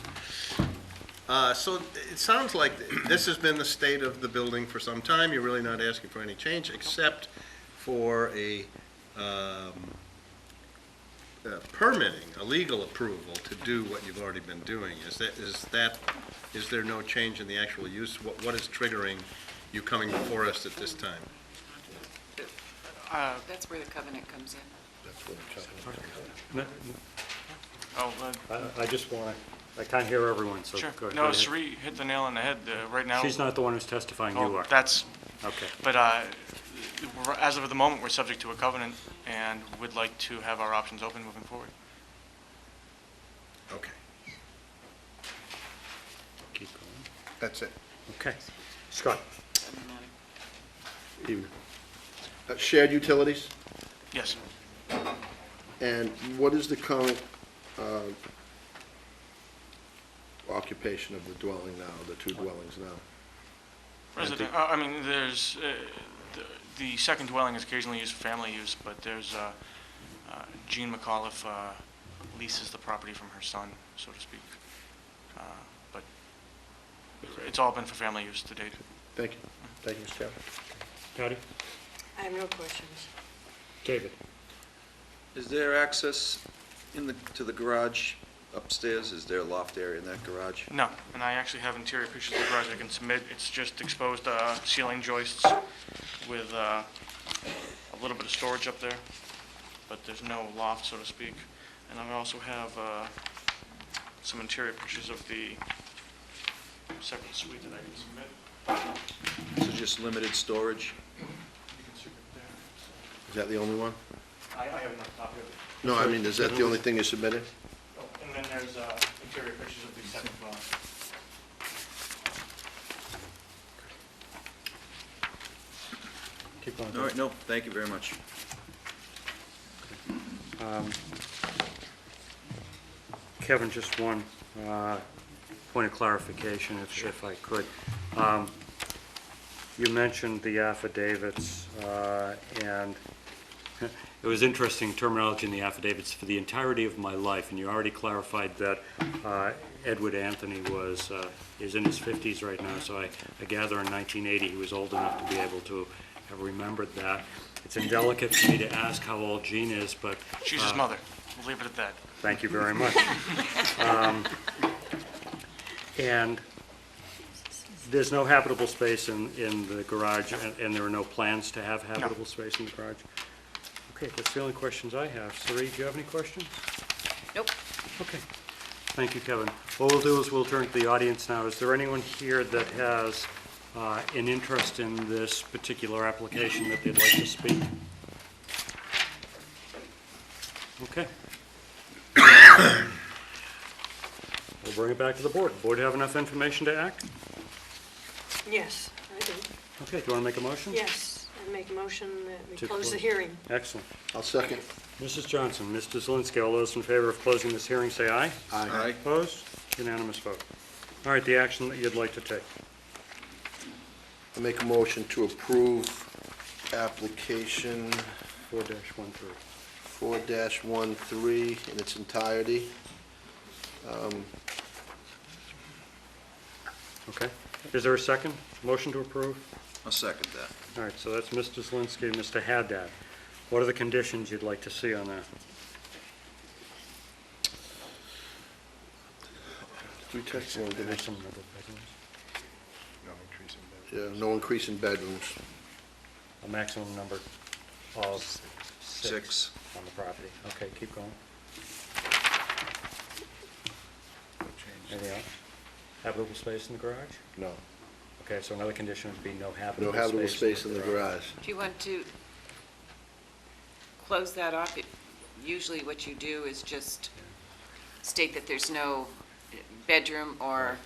So it sounds like this has been the state of the building for some time. You're really not asking for any change except for a permitting, a legal approval to do what you've already been doing. Is there no change in the actual use? What is triggering you coming before us at this time? That's where the covenant comes in. That's what I'm I just want to, I can't hear everyone, so Sure. go No, ahead. Sri hit the nail on the head. Right now. She's not the one who's testifying, you are. That's, Okay. but as of the moment, we're subject to a covenant and would like to have our options open moving forward. Okay, Keep going. that's it. Okay. Scott? Evening. Shared utilities? Yes. And what is the current occupation of the dwelling now, the two dwellings now? Resident, I mean, there's, the second dwelling is occasionally used for family use, but there's, Jean McAuliffe leases the property from her son, so to speak. But it's all been for family use to date. Thank you. Thank you, Mr. Chairman. Patty? I have no questions. David? Is there access to the garage upstairs? Is there a loft area in that garage? No, and I actually have interior pictures of the garage I can submit. It's just exposed ceiling joists with a little bit of storage up there, but there's no loft, so to speak. And I also have some interior pictures of the second suite that I can submit. So just limited storage? You can see it there. Is that the only one? I have another copy of it. No, I mean, is that the only thing you submitted? Oh, and then there's interior pictures of the second dwelling. Keep going. All right, no, thank you very much. Kevin, just one point of clarification, if I could. You mentioned the affidavits, and it was interesting terminology in the affidavits for the entirety of my life, and you already clarified that Edward Anthony is in his 50s right now, so I gather in 1980 he was old enough to be able to have remembered that. It's indelicate for me to ask how old Jean is, but... She's his mother. We'll leave it at that. Thank you very much. And there's no habitable space in the garage, and there are no plans to have habitable space in the garage? Okay, that's the only questions I have. Sari, do you have any questions? Nope. Okay. Thank you, Kevin. What we'll do is we'll turn to the audience now. Is there anyone here that has an interest in this particular application that they'd like to speak? Okay. We'll bring it back to the board. Board have enough information to act? Yes, I do. Okay, do you want to make a motion? Yes, I make a motion that we To close the close. hearing. Excellent. I'll second. Mrs. Johnson, Mr. Zelinski, all those in favor of closing this hearing, say aye. Aye. Opposed? Unanimous vote. All right, the action that you'd like to take. I make a motion to approve application 4-13. 4-13 in its entirety. Okay. Is there a second? Motion to approve? I'll second that. All right, so that's Mr. Zelinski and Mr. Haddad. What are the conditions you'd like to see on that? We text one, didn't we? Maximum number of bedrooms? Yeah, no increase in bedrooms. A maximum number of Six. on the property. Okay, keep going. Anything else? Habitable space in the garage? No. Okay, so another condition would be no No habitable habitable space in the garage. Do you want to close that off? Usually what you do is just state that there's no bedroom or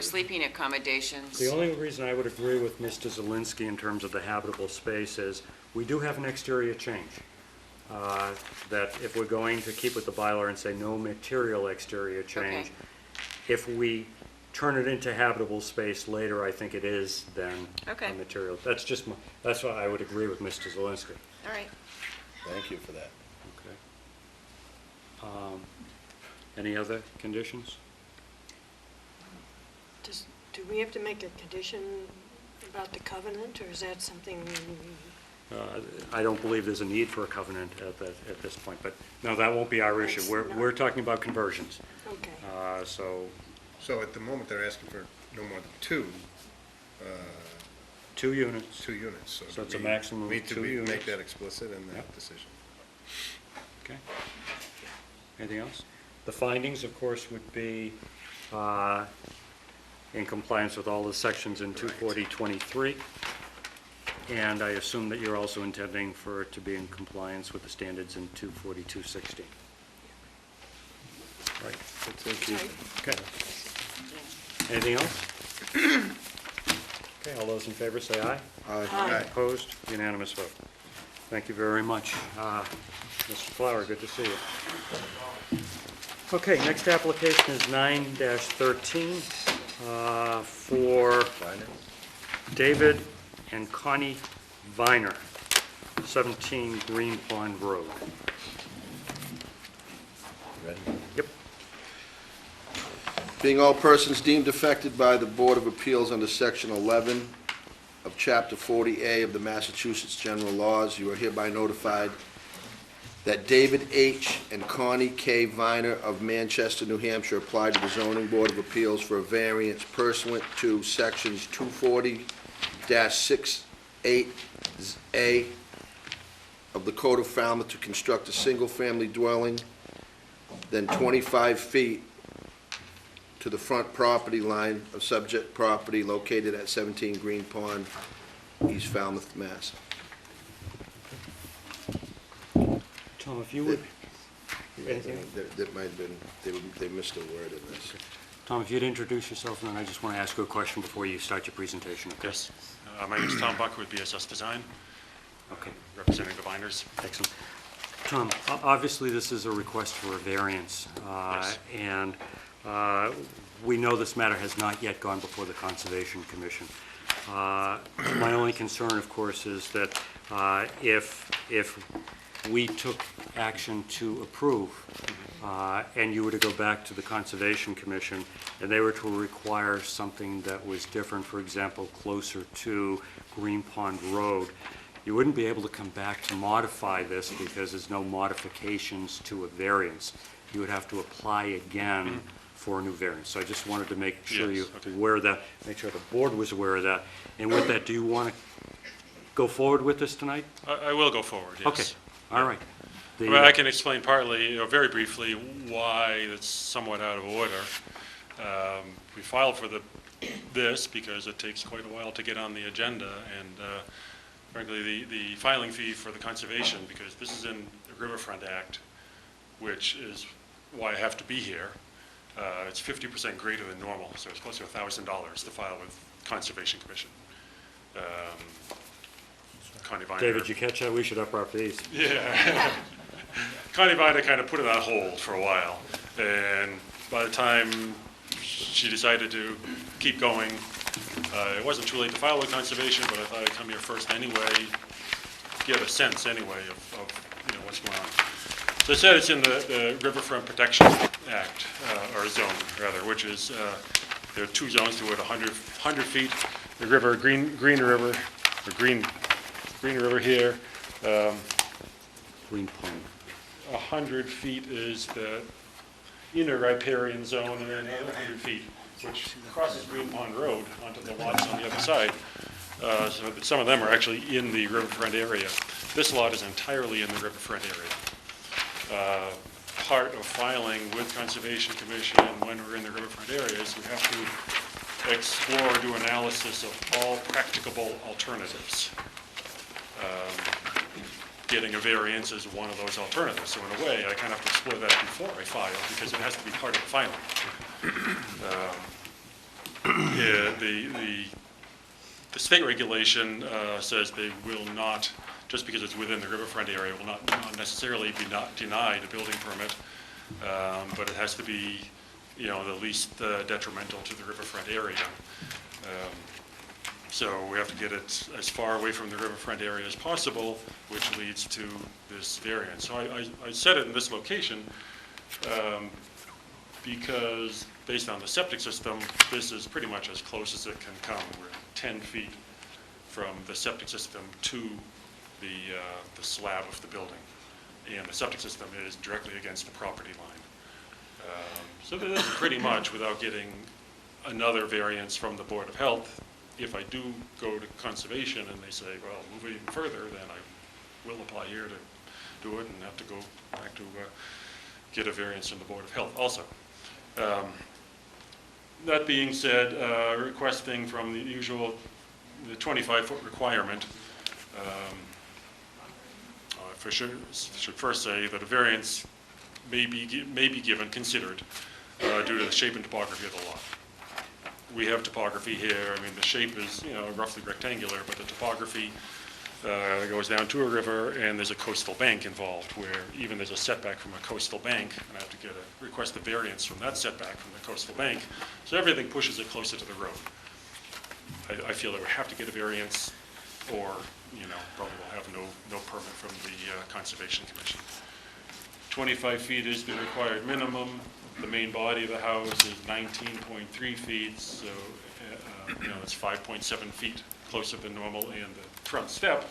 sleeping accommodations. The only reason I would agree with Mr. Zelinski in terms of the habitable space is we do have an exterior change. That if we're going to keep with the bylaw and say no material exterior change, if we turn it into habitable space later, I think it is then Okay. a material. That's just, that's why I would agree with Mr. Zelinski. All right. Thank you for that. Okay. Any other conditions? Do we have to make a condition about the covenant, or is that something I don't believe there's a need for a covenant at this point, but no, that won't be our issue. We're talking about conversions. okay. So at the moment, they're asking for no more than two Units. units. So it's a maximum of 2 units. Make that explicit in that Yep. decision. Okay. Anything else? The findings, of course, would be in compliance with all the sections in 240-23. And I assume that you're also intending for it to be in compliance with the standards in 240-260. Right. Thank you. Okay. Anything else? Okay, all those in favor say aye. Aye. Opposed? Unanimous vote. Thank you very much. Mr. Flower, good to see you. Okay, next application is 9-13 for David and Connie Viner, 17 Green Pond Road. Ready? Yep. Being all persons deemed affected by the Board of Appeals under Section 11 of Chapter 40A of the Massachusetts General Laws, you are hereby notified that David H. and Connie K. Viner of Manchester, New Hampshire applied to the Zoning Board of Appeals for a variance pursuant to Sections 240-68A of the Code of Falmouth to construct a single-family dwelling, then 25 feet to the front property line of subject property located at 17 Green Pond, East Falmouth, Mass. Tom, if you would, anything? That might have been, they missed a word in this. Tom, if you'd introduce yourself, and then I just want to ask you a question before you start your presentation, okay? Yes. My name is Tom Buck with BSS Design, Okay, representing the Viners. excellent. Tom, obviously, this is a request for a variance. Yes. And we know this matter has not yet gone before the Conservation Commission. My only concern, of course, is that if we took action to approve, and you were to go back to the Conservation Commission, and they were to require something that was different, for example, closer to Green Pond Road, you wouldn't be able to come back to modify this because there's no modifications to a variance. You would have to apply again for a new variance. So I just wanted to make sure Yes, you okay. were aware of that, make sure the board was aware of that. And with that, do you want to go forward with this tonight? I will go forward, yes. Okay, all right. The- Well, I can explain partly, very briefly, why it's somewhat out of order. We filed for this because it takes quite a while to get on the agenda, and frankly, the filing fee for the conservation, because this is in the Riverfront Act, which is why I have to be here. It's 50% greater than normal, so it's close to $1,000 to file with Conservation Commission. Connie Viner. David, you catch that? We should up our fees. Yeah. Connie Viner kind of put it on hold for a while, and by the time she decided to keep going, it wasn't too late to file with Conservation, but I thought I'd come here first anyway, get a sense anyway of what's going on. So I said it's in the Riverfront Protection Act, or zone rather, which is, there are two zones to it, 100 feet, the river, Green River, or Green River here. Green Pond. 100 feet is the inner riparian zone, and then another 100 feet, which crosses Green Pond Road onto the lots on the other side. So that some of them are actually in the riverfront area. This lot is entirely in the riverfront area. Part of filing with Conservation Commission when we're in the riverfront areas, we have to explore, do analysis of all practicable alternatives. Getting a variance is one of those alternatives. So in a way, I kind of have to explore that before I file because it has to be part of the filing. The state regulation says they will not, just because it's within the riverfront area, will not necessarily be not denied a building permit, but it has to be, the least detrimental to the riverfront area. So we have to get it as far away from the riverfront area as possible, which leads to this variance. So I set it in this location because based on the septic system, this is pretty much as close as it can come. We're 10 feet from the septic system to the slab of the building. And the septic system is directly against the property line. So that is pretty much without getting another variance from the Board of Health. If I do go to Conservation and they say, well, move it even further, then I will apply here to do it and have to go back to get a variance from the Board of Health also. That being said, requesting from the usual, the 25-foot requirement, I should first say that a variance may be given, considered, due to the shape and topography of the lot. we have topography here. I mean, the shape is, roughly rectangular, but the topography goes down to a river, and there's a coastal bank involved, where even there's a setback from a coastal bank, and I have to request a variance from that setback from the coastal bank. So everything pushes it closer to the road. I feel that we have to get a variance, or, probably will have no permit from the Conservation Commission. 25 feet is the required minimum. The main body of the house is 19.3 feet, so, it's 5.7 feet closer than normal, and the front step,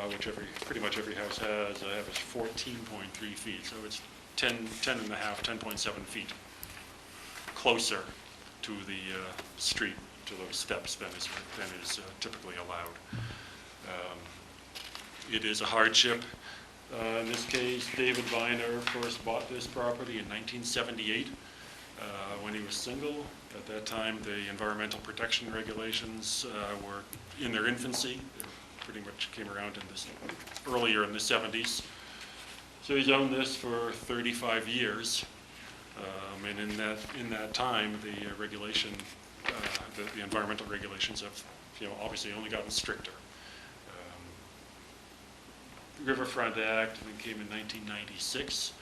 which pretty much every house has, I have is 14.3 feet, so it's 10.7 feet closer to the street, to those steps than is typically allowed. It is a hardship. In this case, David Viner first bought this property in 1978 when he was single. At that time, the environmental protection regulations were in their infancy. They pretty much came around earlier in the 70s. So he's owned this for 35 years. And in that time, the regulation, the environmental regulations have, obviously only gotten stricter. The Riverfront Act, I think, came in 1996.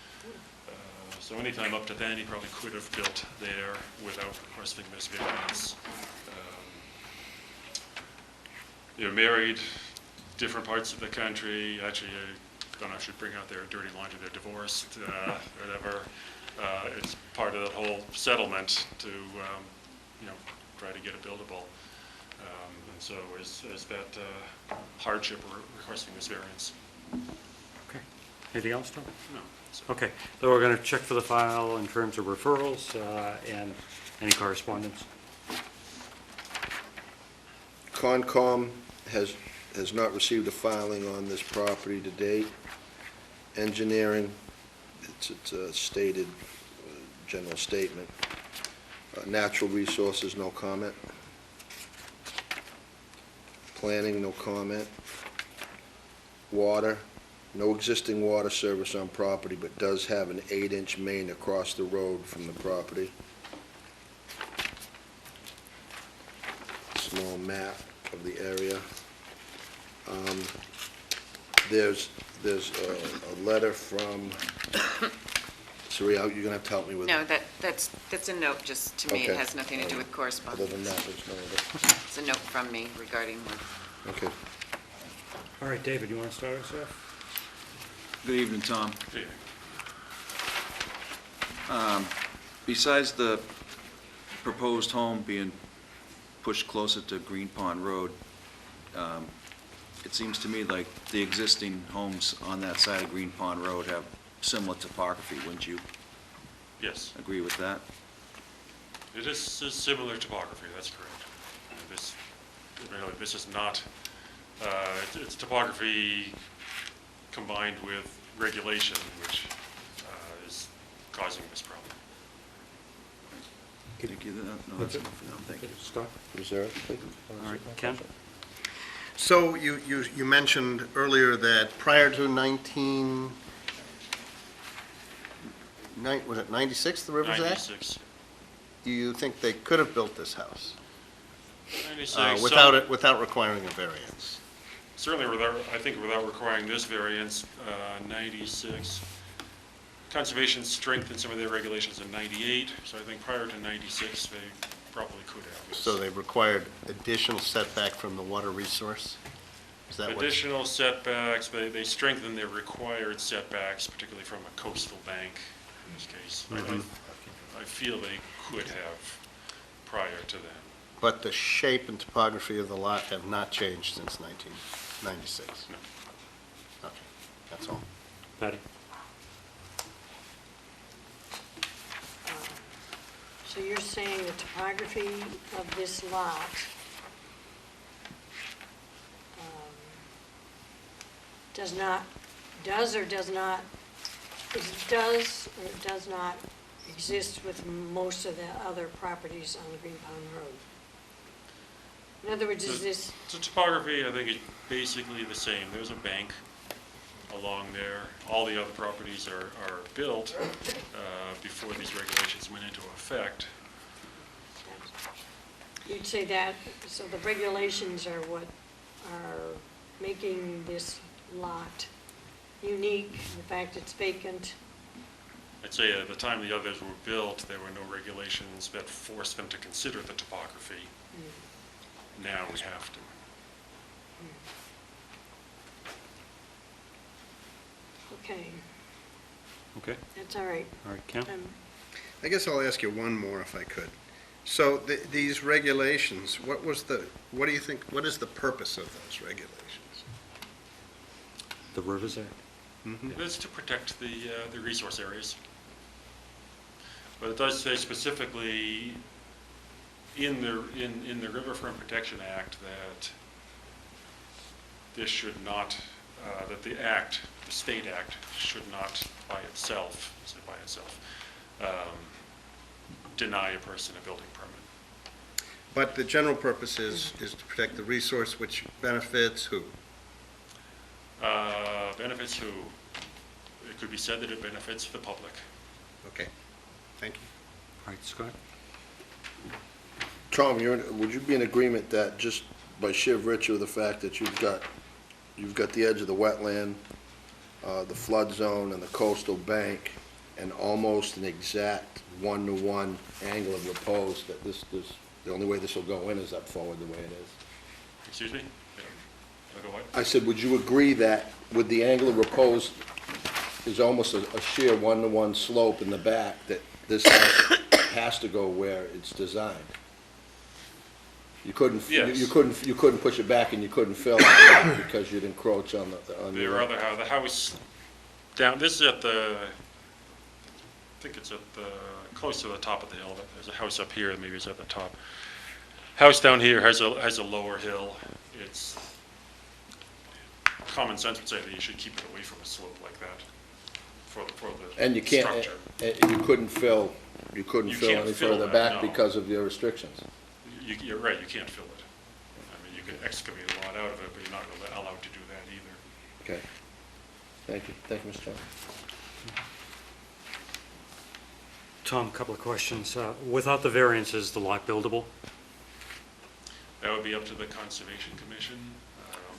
So anytime up to then, he probably could have built there without requesting this variance. They're married, different parts of the country. Actually, I don't know if I should bring out their dirty laundry. They're divorced, whatever. It's part of the whole settlement to, try to get it buildable. And so is that hardship or requesting this variance. Okay. Anything else, Tom? No. Okay. So we're going to check for the file in terms of referrals and any correspondence. Concom has not received a filing on this property to date. Engineering, it's a stated general statement. Natural resources, no comment. Planning, no comment. Water, no existing water service on property, but does have an 8-inch main across the road from the property. Small map of the area. There's a letter from, Sari, you're gonna have to help me with No, it. that's a note, just to me, it Okay. has nothing to do with correspondence. Other than that, there's no other. It's a note from me regarding the Okay. All right, David, you want to start us off? Good evening, Tom. Okay. Besides the proposed home being pushed closer to Green Pond Road, it seems to me like the existing homes on that side of Green Pond Road have similar topography, wouldn't you Yes. agree with that? It is similar topography, that's correct. This is not, it's topography combined with regulation, which is causing this problem. Thank you. No, that's enough for now. Thank you. Scott? Reserve, please. All right, Ken? So you mentioned earlier that prior to was it 96, the Rivers Act? 96. You think they could have built this house 96. without requiring a variance? Certainly, I think without requiring this variance, 96. Conservation strengthened some of their regulations in 98, so I think prior to 96, they probably could have. Yes. So they required additional setback from the water resource? Is that what? Additional setbacks, they strengthened their required setbacks, particularly from a coastal bank in this case. I feel they could have prior to that. But the shape and topography of the lot have not changed since 1996? No. Okay, that's all. Patty? So you're saying the topography of this lot does or does not exist with most of the other properties on the Green Pond Road? In other words, is this, The topography, I think, is basically the same. There's a bank along there. All the other properties are built before these regulations went into effect. you'd say that, so the regulations are what are making this lot unique, the fact it's vacant. I'd say at the time the others were built, there were no regulations that forced them to consider the topography. Now we have to. Okay, Okay, that's all right. all right, Ken? I guess I'll ask you one more if I could. So these regulations, what do you think, what is the purpose of those regulations? The Rivers Act? It's to protect the resource areas. But it does say specifically in the Riverfront Protection Act that this should not, that the act, the state act, should not by itself, deny a person a building permit. But the general purpose is to protect the resource, which benefits who? Benefits who? It could be said that it benefits the public. Okay, thank you. All right, Scott? Tom, would you be in agreement that just by sheer virtue of the fact that you've got the edge of the wetland, the flood zone, and the coastal bank, and almost an exact one-to-one angle of repose, that the only way this will go in is up forward the way it is? Excuse me? Go what? I said, would you agree that with the angle of repose is almost a sheer one-to-one slope in the back, that this has to go where it's designed? You couldn't, Yes. you couldn't push it back, and you couldn't fill it because you'd encroach on the. The house down, this is at the, I think it's at the, close to the top of the hill. There's a house up here, maybe it's at the top. House down here has a lower hill. It's, common sense would say that you should keep it away from a slope like that for the And you can't, structure. you couldn't fill can't any fill further that, back no. because of your restrictions. You're right, you can't fill it. I mean, you can excavate a lot out of it, but you're not really allowed to do that either. Okay. Thank you, Mr. Chairman. Tom, a couple of questions. Without the variance, is the lot buildable? That would be up to the Conservation Commission.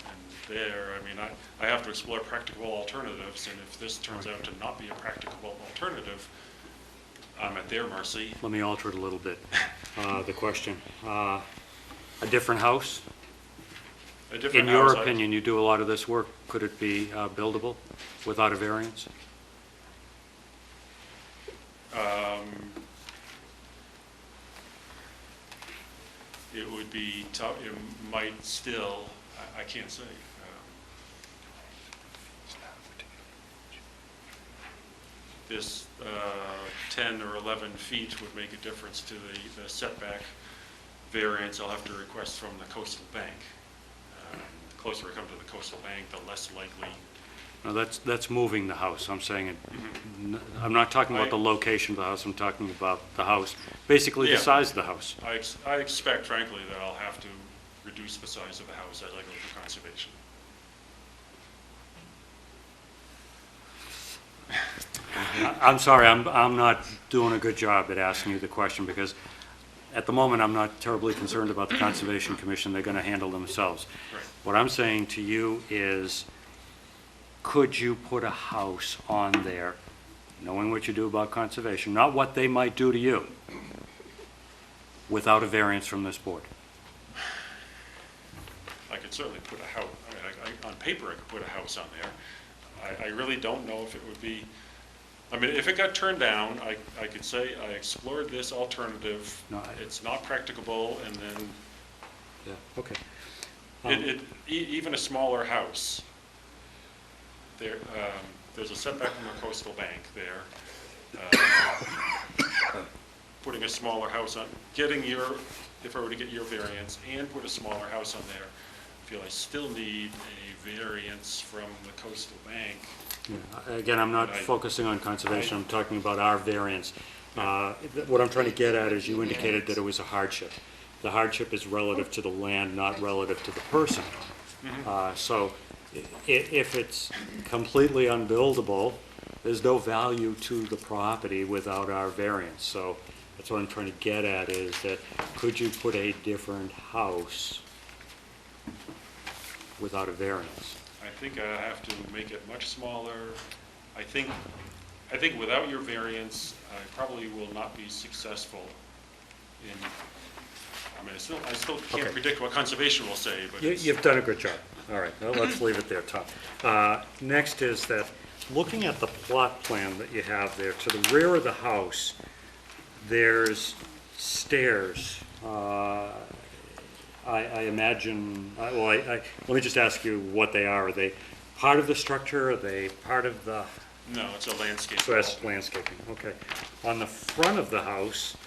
And there, I mean, I have to explore practical alternatives, and if this turns out to not be a practicable alternative, I'm at their mercy. Let me alter it a little bit. The question, a different house? A different In your house, opinion, you do a lot of this work, could it be buildable without a variance? It would be tough, it might still, I can't say. This 10 or 11 feet would make a difference to the setback variance I'll have to request from the coastal bank. The closer I come to the coastal bank, the less likely. No, that's moving the house. I'm saying it, I'm not talking about the location of the house, I'm talking about the house. Basically, the Yeah. size of the house. I expect, frankly, that I'll have to reduce the size of the house as I go through conservation. I'm sorry, I'm not doing a good job at asking you the question, because at the moment, I'm not terribly concerned about the Conservation Commission. They're going to handle themselves. Right. What I'm saying to you is, could you put a house on there, knowing what you do about conservation, not what they might do to you, without a variance from this board? I could certainly put a house, I mean, on paper, I could put a house on there. I really don't know if it would be, I mean, if it got turned down, I could say I explored this alternative. No, It's not practicable, and then Yeah, okay. even a smaller house, there's a setback from the coastal bank there. Putting a smaller house on, if I were to get your variance and put a smaller house on there, I feel I still need a variance from the coastal bank. Yeah, again, I'm not focusing on conservation, I'm talking about our variance. What I'm trying to get at is, you indicated that it was a hardship. The hardship is relative to the land, not relative to the person. So if it's completely unbuildable, there's no value to the property without our variance. So That's what I'm trying to get at, is that could you put a different house without a variance? I think I have to make it much smaller. I think without your variance, I probably will not be successful in, I mean, I still can't Okay. predict what conservation will say, but it's... You've done a good job. All right, well, let's leave it there, Tom. Next is that, looking at the plot plan that you have there, to the rear of the house, there's stairs. I imagine, let me just ask you what they are. Are they part of the structure? Are they part of the... No, it's a landscape. So that's landscaping, okay. On the front of the house,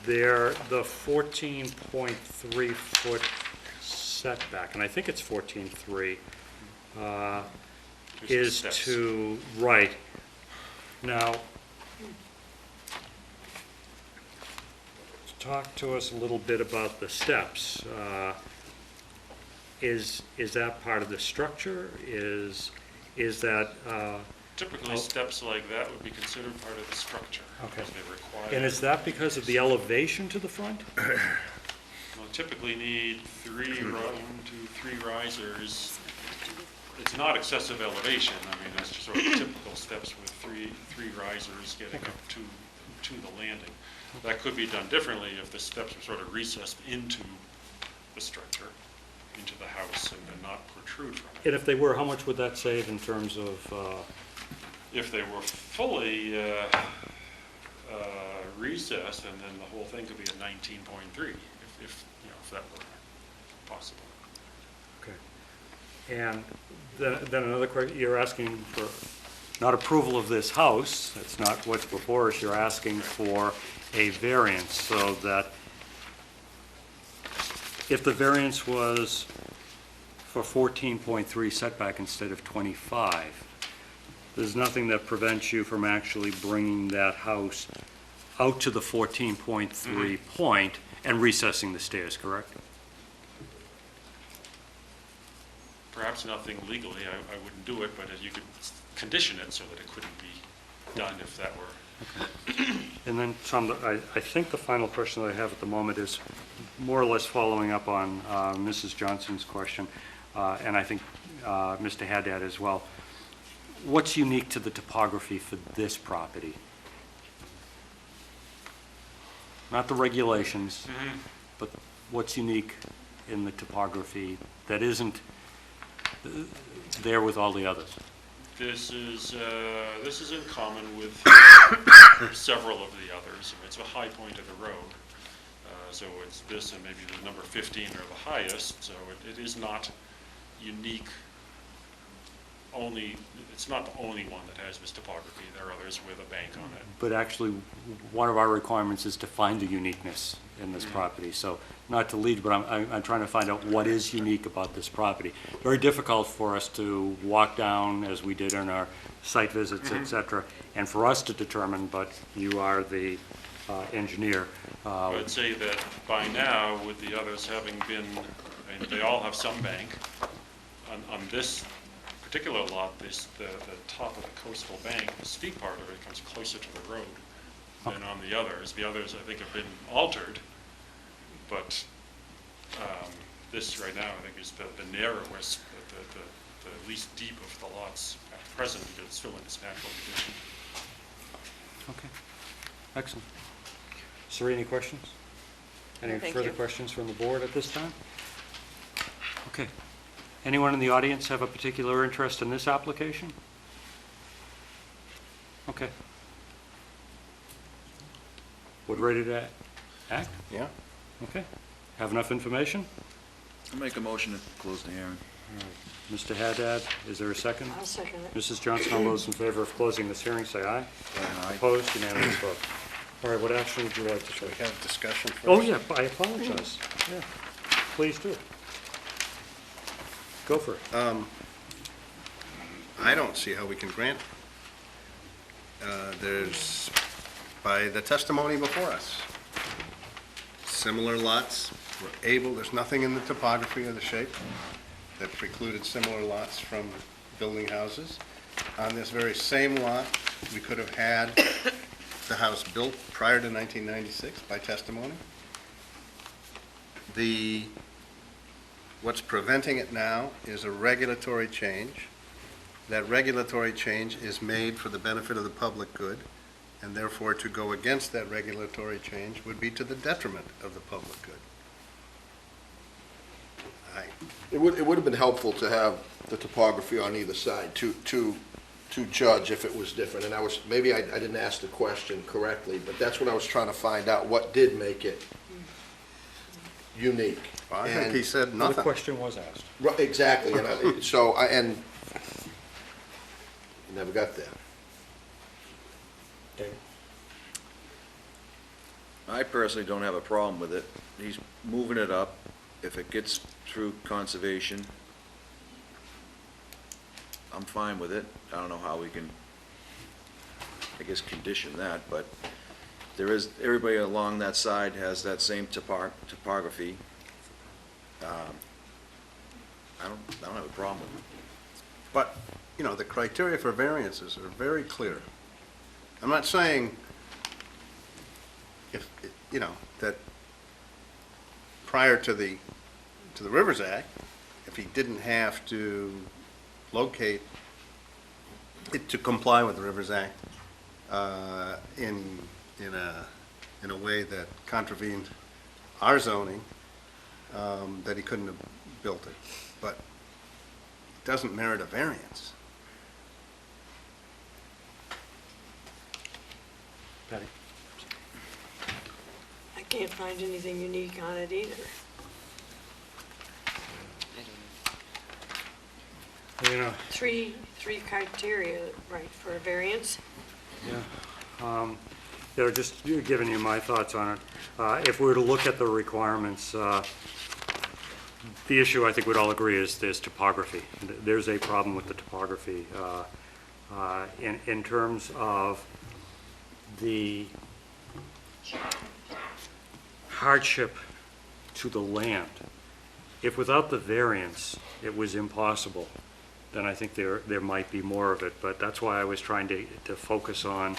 there, the 14.3 foot setback, and I think it's 14.3, is steps. to, right. Now, talk to us a little bit about the steps. Is that part of the structure? Is that, Typically, steps like that would be considered part of the structure. Okay. Because they require... and is that because of the elevation to the front? Well, typically need three risers. It's not excessive elevation. I mean, that's just sort of typical steps with three risers getting up to the landing. That could be done differently if the steps are sort of recessed into the structure, into the house, and not protrude from it. And if they were, how much would that save in terms of, If they were fully recessed, and then the whole thing could be at 19.3, if that were possible. okay. And then another question, you're asking for not approval of this house, that's not what's before us, you're asking for a variance, so that if the variance was for 14.3 setback instead of 25, there's nothing that prevents you from actually bringing that house out to the 14.3 point and recessing the stairs, correct? Perhaps nothing legally, I wouldn't do it, but you could condition it so that it couldn't be done if that were... And then, Tom, I think the final question that I have at the moment is more or less following up on Mrs. Johnson's question, and I think Mr. Haddad as well. What's unique to the topography for this property? Not the regulations, but what's unique in the topography that isn't there with all the others? This is in common with several of the others. It's a high point of the road, so it's this and maybe the number 15 are the highest, so it is not unique. It's not the only one that has this topography. There are others with a bank on it. But actually, one of our requirements is to find the uniqueness in this property. So, not to lead, but I'm trying to find out what is unique about this property. Very difficult for us to walk down, as we did in our site visits, et cetera, and for us to determine, but you are the engineer. I would say that by now, with the others having been, and they all have some bank, on this particular lot, the top of the coastal bank, the steep part of it comes closer to the road than on the others. The others, I think, have been altered, but this right now, I think, is the narrowest, the least deep of the lots at present, because it's still in its natural condition. Okay, excellent. Sir, any questions? Any Thank further you. questions from the board at this time? Okay. Anyone in the audience have a particular interest in this application? Okay. Would ready to act? Yeah. Okay. Have enough information? I'll make a motion to close the hearing. Mr. Haddad, is there a second? I'll second it. Mrs. Johnson, all those in favor of closing this hearing, say aye. Aye. Opposed, unanimous vote. All right, what action would you like to Should take? we have discussion first? Oh, yeah, I apologize. Yeah, please do. Go for it. I don't see how we can grant. There's, by the testimony before us, similar lots were able, there's nothing in the topography or the shape that precluded similar lots from building houses. On this very same lot, we could have had the house built prior to 1996 by testimony. What's preventing it now is a regulatory change. That regulatory change is made for the benefit of the public good, and therefore to go against that regulatory change would be to the detriment of the public good. It would have been helpful to have the topography on either side to judge if it was different. And maybe I didn't ask the question correctly, but that's what I was trying to find out, what did make it unique. Well, I think he said nothing. The question was asked. Right, exactly, and never got there. David? I personally don't have a problem with it. He's moving it up. If it gets through conservation, I'm fine with it. I don't know how we can, I guess, condition that, but everybody along that side has that same topography. I don't have a problem with it. But, the criteria for variances are very clear. I'm not saying that prior to the Rivers Act, if he didn't have to locate it to comply with the Rivers Act in a way that contravened our zoning, that he couldn't have built it. But it doesn't merit a variance. Patty? I can't find anything unique on it either. Three criteria, right, for a variance? Yeah. Just giving you my thoughts on it. If we were to look at the requirements, the issue I think we'd all agree is there's topography. There's a problem with the topography. In terms of the hardship to the land, if without the variance it was impossible, then I think there might be more of it. But that's why I was trying to focus on,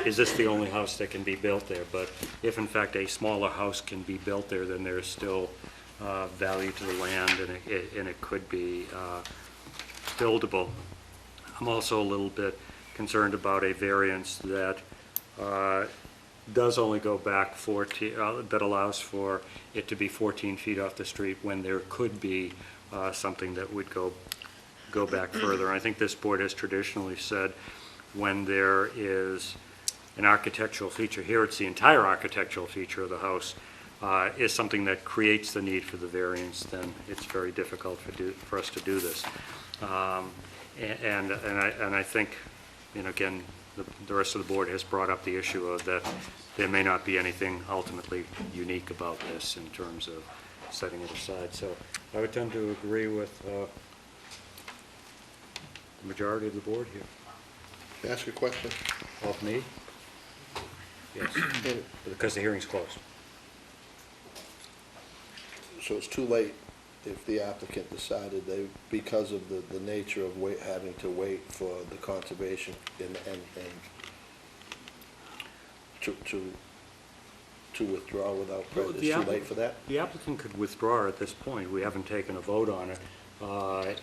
is this the only house that can be built there? But if in fact a smaller house can be built there, then there's still value to the land, and it could be buildable. I'm also a little bit concerned about a variance that does only go back 14, that allows for it to be 14 feet off the street when there could be something that would go back further. I think this board has traditionally said when there is an architectural feature, here it's the entire architectural feature of the house, is something that creates the need for the variance, then it's very difficult for us to do this. And I think, again, the rest of the board has brought up the issue of that there may not be anything ultimately unique about this in terms of setting it aside. So I would tend to agree with the majority of the board here. Can I ask you a question? Of me? Yes, because the hearing's closed. So it's too late if the applicant decided because of the nature of having to wait for the conservation and to withdraw without prejudice. Too late for that? The applicant could withdraw at this point. We haven't taken a vote on it.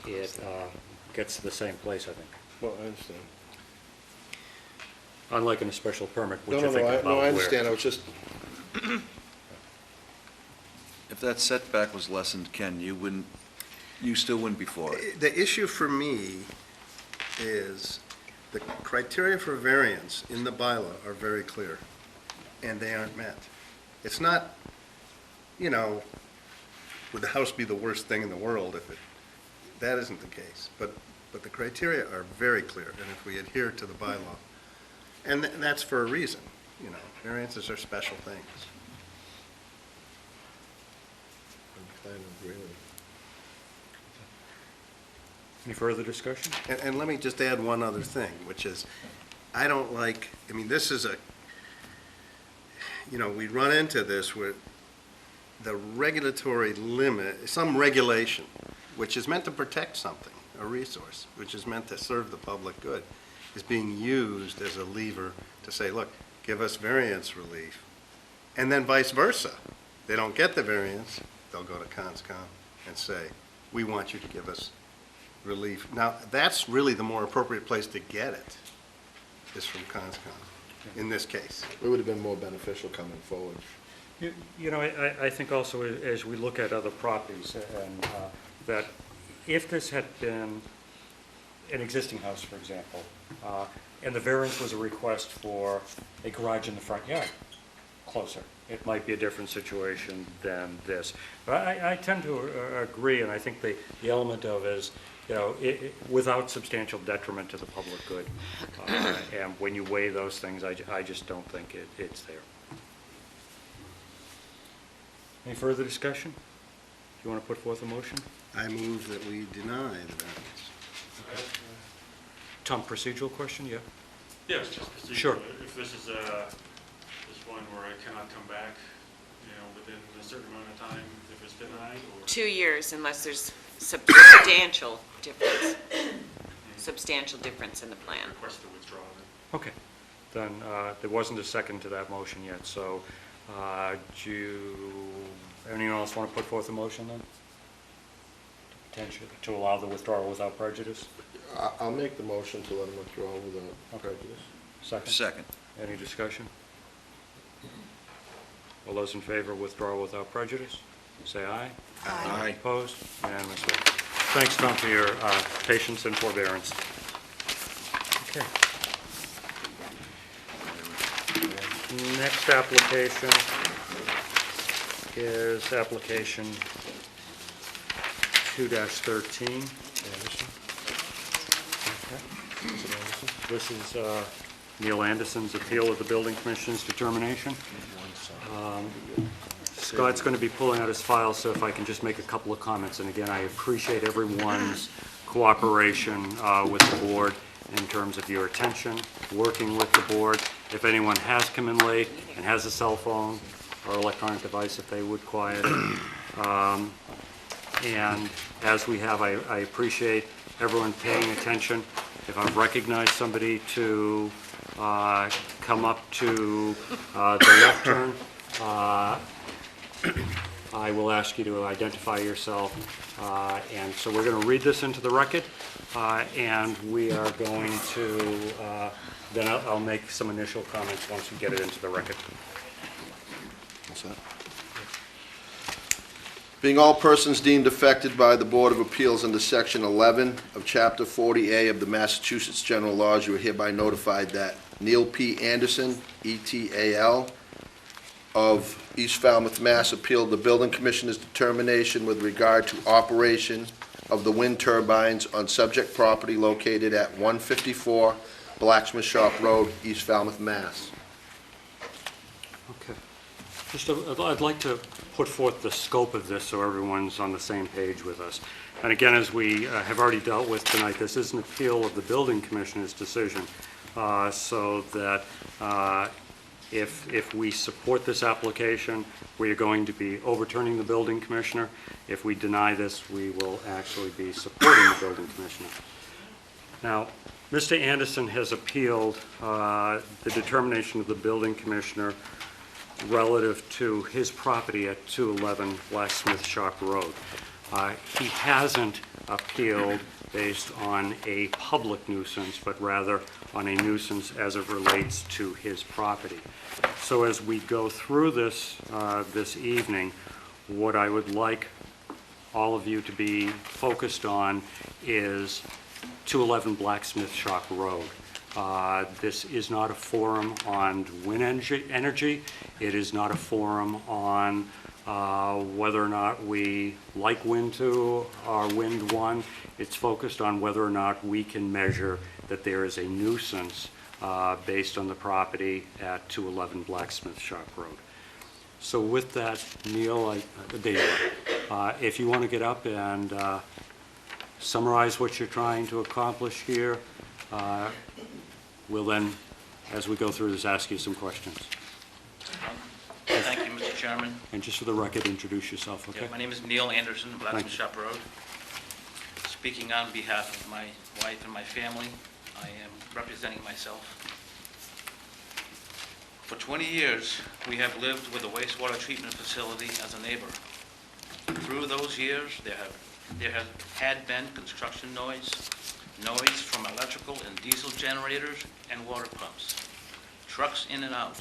It gets to the same place, I think. Well, I understand. Unlike in a special permit, which No, I think about I understand. I was just... If that setback was lessened, Ken, you still wouldn't be for it. The issue for me is the criteria for variance in the bylaw are very clear, and they aren't met. It's not, would the house be the worst thing in the world if that isn't the case. But the criteria are very clear, and if we adhere to the bylaw, and that's for a reason, variances are special things. I agree with you. Any further discussion? And let me just add one other thing, which is, I don't like, this is we run into this with the regulatory limit, some regulation, which is meant to protect something, a resource, which is meant to serve the public good. is being used as a lever to say, look, give us variance relief, and then vice versa. They don't get the variance, they'll go to CONSCOM and say, we want you to give us relief. Now, that's really the more appropriate place to get it, is from CONSCOM, in this case. It would have been more beneficial coming forward. You know, I think also as we look at other properties, and that if this had been an existing house, for example, and the variance was a request for a garage in the front yard, closer, it might be a different situation than this. But I tend to agree, and I think the element of is, you know, without substantial detriment to the public good. And when you weigh those things, I just don't think it's there. Any further discussion? Do you want to put forth a motion? I move that we deny the variance. Tom, procedural question, yeah? Yes, just procedural. Sure. If this is one where I cannot come back, you know, within a certain amount of time, if it's denied, or? 2 years unless there's substantial difference, substantial difference in the plan. Request to withdraw then. Okay. Then there wasn't a second to that motion yet, so anyone else want to put forth a motion then? Potentially to allow the withdrawal without prejudice? I'll make the motion to let them withdraw without prejudice. Second? Second. Any discussion? All those in favor of withdrawal without prejudice, say aye. Aye. Opposed? Unanimous vote. Thanks, Tom, for your patience and forbearance. Okay. Next application is application 2-13. This is Neil Anderson's appeal of the Building Commission's determination. Scott's going to be pulling out his file, so if I can just make a couple of comments. And again, I appreciate everyone's cooperation with the board in terms of your attention, working with the board. If anyone has come in late and has a cell phone or electronic device, if they would quiet it. And as we have, I appreciate everyone paying attention. If I've recognized somebody to come up to the left turn, I will ask you to identify yourself. And so we're going to read this into the record, and we are going to, then I'll make some initial comments once we get it into the record. What's that? Being all persons deemed affected by the Board of Appeals under Section 11 of Chapter 40A of the Massachusetts General Laws, you are hereby notified that Neil P. Anderson, ETAL, of East Falmouth, Mass., appealed the Building Commissioner's determination with regard to operation of the wind turbines on subject property located at 154 Blacksmith Shop Road, East Falmouth, Mass. Okay. Just, I'd like to put forth the scope of this so everyone's on the same page with us. And again, as we have already dealt with tonight, this is an appeal of the Building Commissioner's decision, so that if we support this application, we are going to be overturning the Building Commissioner. If we deny this, we will actually be supporting the Building Commissioner. Now, Mr. Anderson has appealed the determination of the Building Commissioner relative to his property at 211 Blacksmith Shop Road. He hasn't appealed based on a public nuisance, but rather on a nuisance as it relates to his property. So as we go through this this evening, what I would like all of you to be focused on is 211 Blacksmith Shop Road. This is not a forum on wind energy. It is not a forum on whether or not we like Wind 2 or Wind 1. It's focused on whether or not we can measure that there is a nuisance based on the property at 211 Blacksmith Shop Road. So with that, Neil, if you want to get up and summarize what you're trying to accomplish here, we'll then, as we go through this, ask you some questions. Thank you, Mr. Chairman. And just for the record, introduce yourself, okay? Yeah, my name is Neil Anderson, Blacksmith Shop Road. Speaking on behalf of my wife and my family, I am representing myself. For 20 years, we have lived with a wastewater treatment facility as a neighbor. Through those years, there had been construction noise from electrical and diesel generators and water pumps, trucks in and out.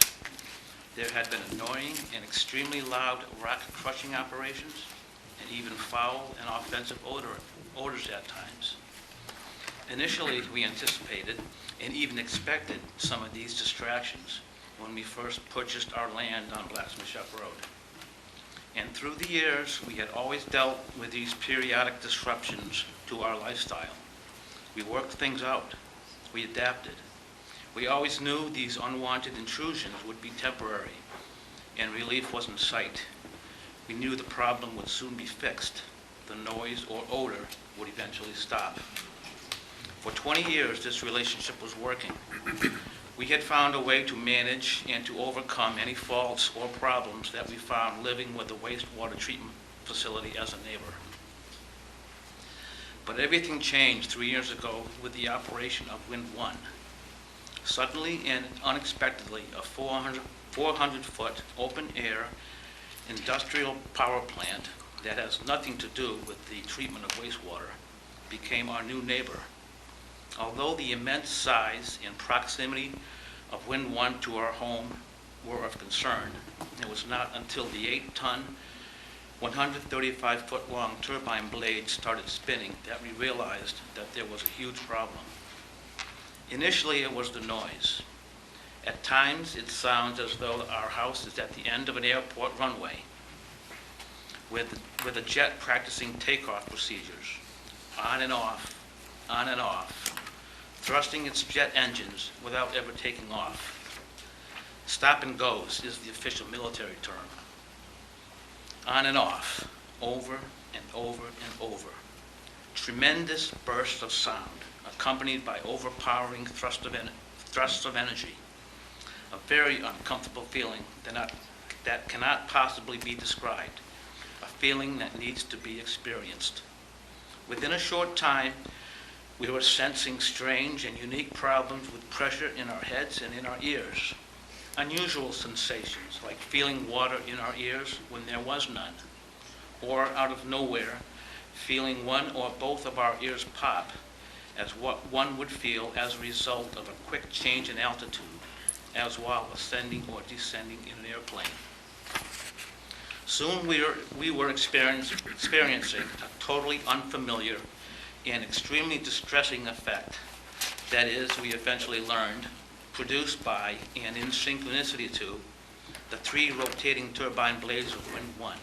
There had been annoying and extremely loud rock crushing operations, and even foul and offensive odors at times. Initially, we anticipated and even expected some of these distractions when we first purchased our land on Blacksmith Road. And through the years, we had always dealt with these periodic disruptions to our lifestyle. We worked things out. We adapted. We always knew these unwanted intrusions would be temporary, and relief was in sight. We knew the problem would soon be fixed. The noise or odor would eventually stop. For 20 years, this relationship was working. We had found a way to manage and to overcome any faults or problems that we found living with the wastewater treatment facility as a neighbor. But everything changed 3 years ago with the operation of Wind 1. Suddenly and unexpectedly, a 400-foot open-air industrial power plant that has nothing to do with the treatment of wastewater became our new neighbor. Although the immense size and proximity of Wind 1 to our home were of concern, it was not until the 8-ton, 135-foot-long turbine blades started spinning that we realized that there was a huge problem. Initially, it was the noise. At times, it sounds as though our house is at the end of an airport runway, with a jet practicing takeoff procedures, on and off, thrusting its jet engines without ever taking off. Stop and goes is the official military term. On and off, over and over and over. Tremendous bursts of sound, accompanied by overpowering thrusts of energy. A very uncomfortable feeling that cannot possibly be described. A feeling that needs to be experienced. Within a short time, we were sensing strange and unique problems with pressure in our heads and in our ears. Unusual sensations, like feeling water in our ears when there was none, or out of nowhere, feeling one or both of our ears pop, as what one would feel as a result of a quick change in altitude, as while ascending or descending in an airplane. Soon we were experiencing a totally unfamiliar and extremely distressing effect. That is, we eventually learned, produced by and in synchronicity to the 3 rotating turbine blades of Wind 1.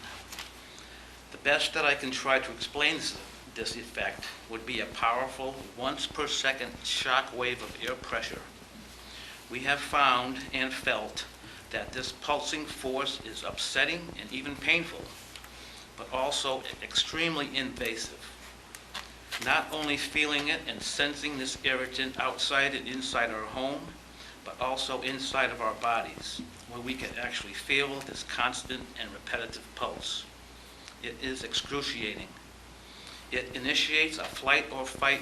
The best that I can try to explain this effect would be a powerful, once-per-second shock wave of air pressure. We have found and felt that this pulsing force is upsetting and even painful, but also extremely invasive. Not only feeling it and sensing this irritant outside and inside our home, but also inside of our bodies, where we can actually feel this constant and repetitive pulse. It is excruciating. It initiates a fight or flight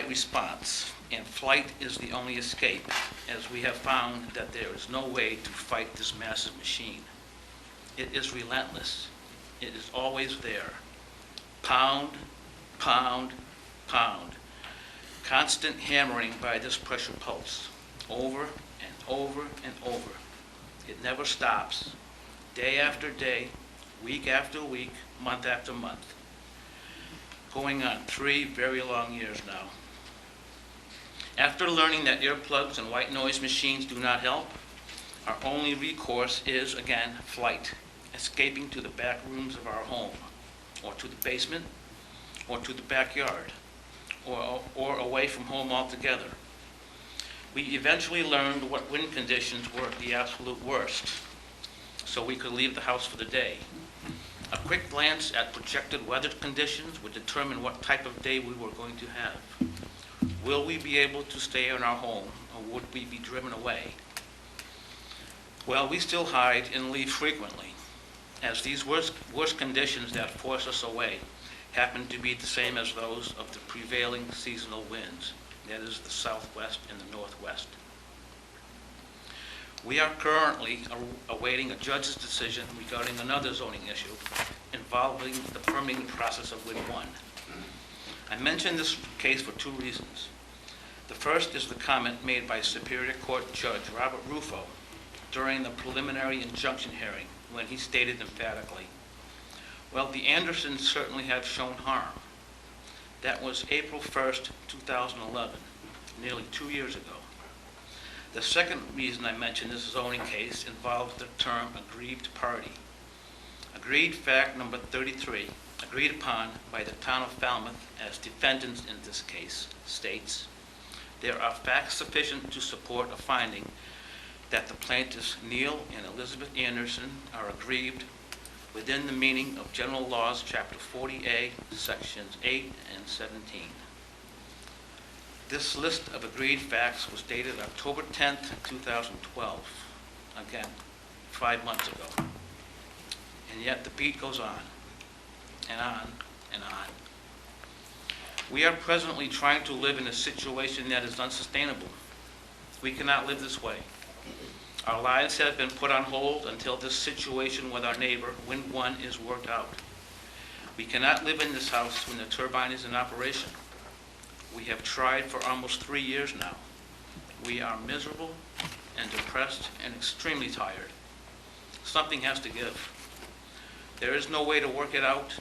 response, and flight is the only escape, as we have found that there is no way to fight this massive machine. It is relentless. It is always there. Pound, pound, pound. Constant hammering by this pressure pulse, over and over and over. It never stops, day after day, week after week, month after month. Going on 3 very long years now. After learning that earplugs and white noise machines do not help, our only recourse is, again, flight, escaping to the back rooms of our home, or to the basement, or to the backyard, or away from home altogether. We eventually learned what wind conditions were the absolute worst, so we could leave the house for the day. A quick glance at projected weather conditions would determine what type of day we were going to have. Will we be able to stay in our home, or would we be driven away? Well, we still hide and leave frequently, as these worst conditions that force us away happen to be the same as those of the prevailing seasonal winds, that is the southwest and the northwest. We are currently awaiting a judge's decision regarding another zoning issue involving the permitting process of Win 1. I mention this case for two reasons. The first is the comment made by Superior Court Judge Robert Rufo during the preliminary injunction hearing when he stated emphatically, "Well, the Andersons certainly have shown harm." That was April 1st, 2011, nearly 2 years ago. The second reason I mention this zoning case involves the term aggrieved party. Agreed fact number 33, agreed upon by the town of Falmouth as defendants in this case, states, "There are facts sufficient to support a finding that the plaintiffs Neil and Elizabeth Anderson are aggrieved within the meaning of General Laws, Chapter 40A, Sections 8 and 17. This list of agreed facts was dated October 10th, 2012, again, 5 months ago. And yet the beat goes on, and on, and on. We are presently trying to live in a situation that is unsustainable. We cannot live this way. Our lives have been put on hold until this situation with our neighbor, Win 1, is worked out. We cannot live in this house when the turbine is in operation. We have tried for almost 3 years now. We are miserable and depressed and extremely tired. Something has to give. There is no way to work it out,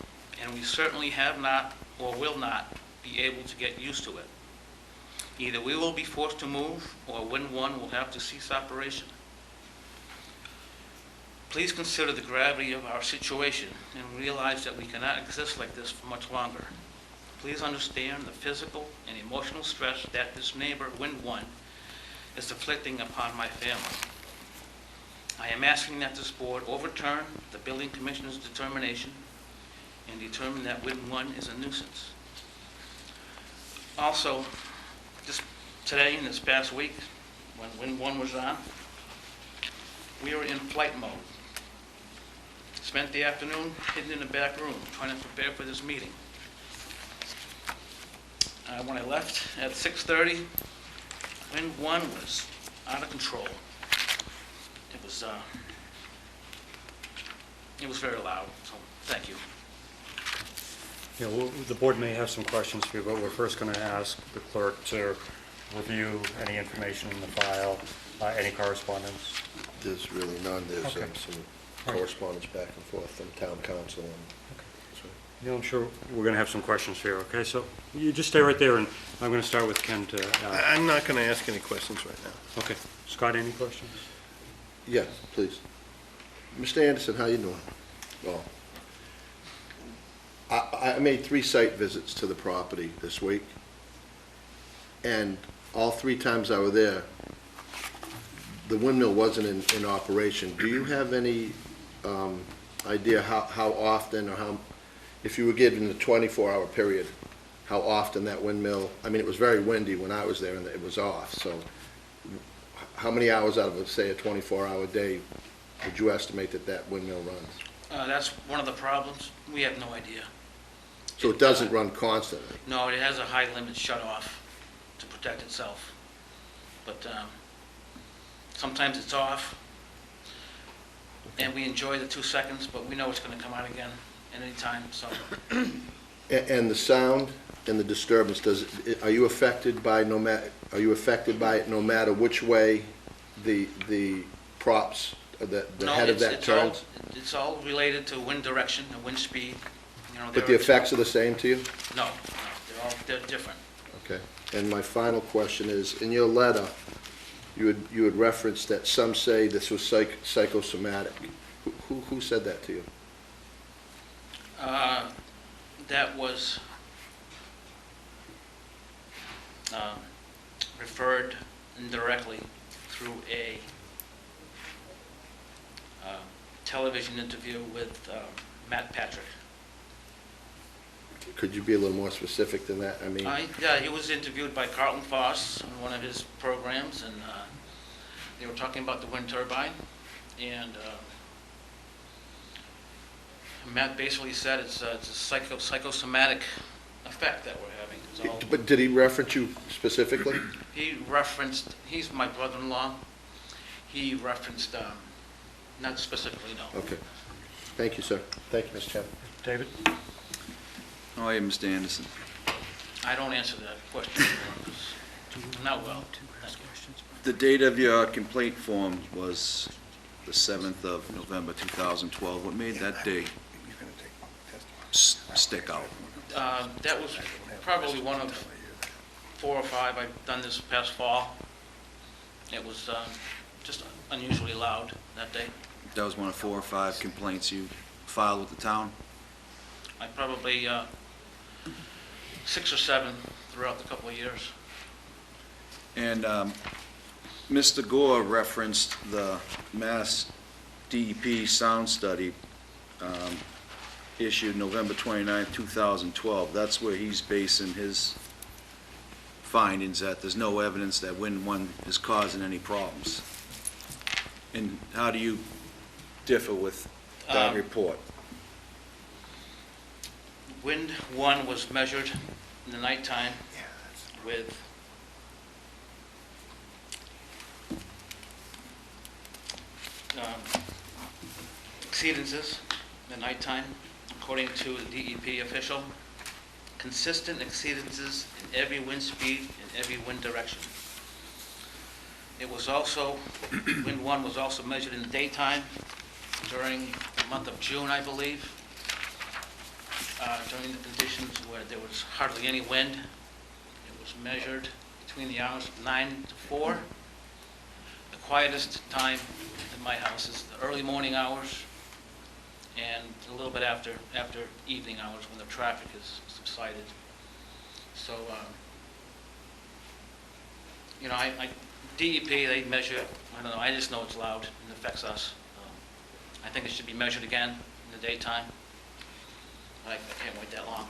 and we certainly have not or will not be able to get used to it. Either we will be forced to move, or Win 1 will have to cease operation. Please consider the gravity of our situation and realize that we cannot exist like this for much longer. Please understand the physical and emotional stress that this neighbor, Win 1, is inflicting upon my family. I am asking that this board overturn the building commissioner's determination and determine that Win 1 is a nuisance. Also, today and this past week, when Win 1 was on, we were in flight mode. Spent the afternoon hidden in the back room trying to prepare for this meeting. When I left at 6:30, Win 1 was out of control. It was very loud, so thank you. Yeah, well, the board may have some questions for you, but we're first going to ask the clerk to review any information in the file, any correspondence. There's really none. There's Okay. some correspondence back and forth from town council. Yeah, I'm sure we're going to have some questions here, okay? So you just stay right there, and I'm going to start with Ken to... I'm not going to ask any questions right now. Okay. Scott, any questions? Yes, please. Mr. Anderson, how you doing? Well, I made 3 site visits to the property this week, and all 3 times I was there, the windmill wasn't in operation. Do you have any idea how often, or how, if you were given a 24-hour period, how often that windmill, I mean, it was very windy when I was there and it was off, so how many hours out of, say, a 24-hour day would you estimate that windmill runs? That's one of the problems. We have no idea. So it doesn't run constantly? No, it has a high limit shut off to protect itself. But sometimes it's off, and we enjoy the 2 seconds, but we know it's going to come out again at any time, so. And the sound and the disturbance, are you affected by it no matter which way the props, the head of that turns? It's all related to wind direction and wind speed. But the effects are the same to you? No, they're different. Okay. And my final question is, in your letter, you had referenced that some say this was psychosomatic. Who said that to you? That was referred indirectly through a television interview with Matt Patrick. Could you be a little more specific than that? I mean, yeah, he was interviewed by Carlton Foss on one of his programs, and they were talking about the wind turbine, and Matt basically said it's a psychosomatic effect that we're having. It's all- But did he reference you specifically? He referenced, he's my brother-in-law. He referenced, not specifically, no. Okay. Thank you, sir. Thank you, Mr. Chairman. David? Oh, yeah, Mr. Anderson. I don't answer that question anymore, 'cause not well. The date of your complaint form was the 7th of November 2012. What made that date stick out? That was probably one of 4 or 5 I've done this past fall. It was just unusually loud that day. That was one of 4 or 5 complaints you filed with the town? I probably 6 or 7 throughout the couple of years. And Mr. Gore referenced the Mass DEP sound study issued November 29, 2012. That's where he's basing his findings, that there's no evidence that Wind 1 is causing any problems. And how do you differ with that report? Wind 1 was measured in the nighttime with exceedances in the nighttime, according to the DEP official, consistent exceedances in every wind speed and every wind direction. It was also, Wind 1 was also measured in the daytime during the month of June, I believe, during the conditions where there was hardly any wind. It was measured between the hours of 9 to 4. The quietest time in my house is the early morning hours and a little bit after evening hours when the traffic is subsided. So, you know, DEP, they measure, I don't know, I just know it's loud and it affects us. I think it should be measured again in the daytime. I can't wait that long.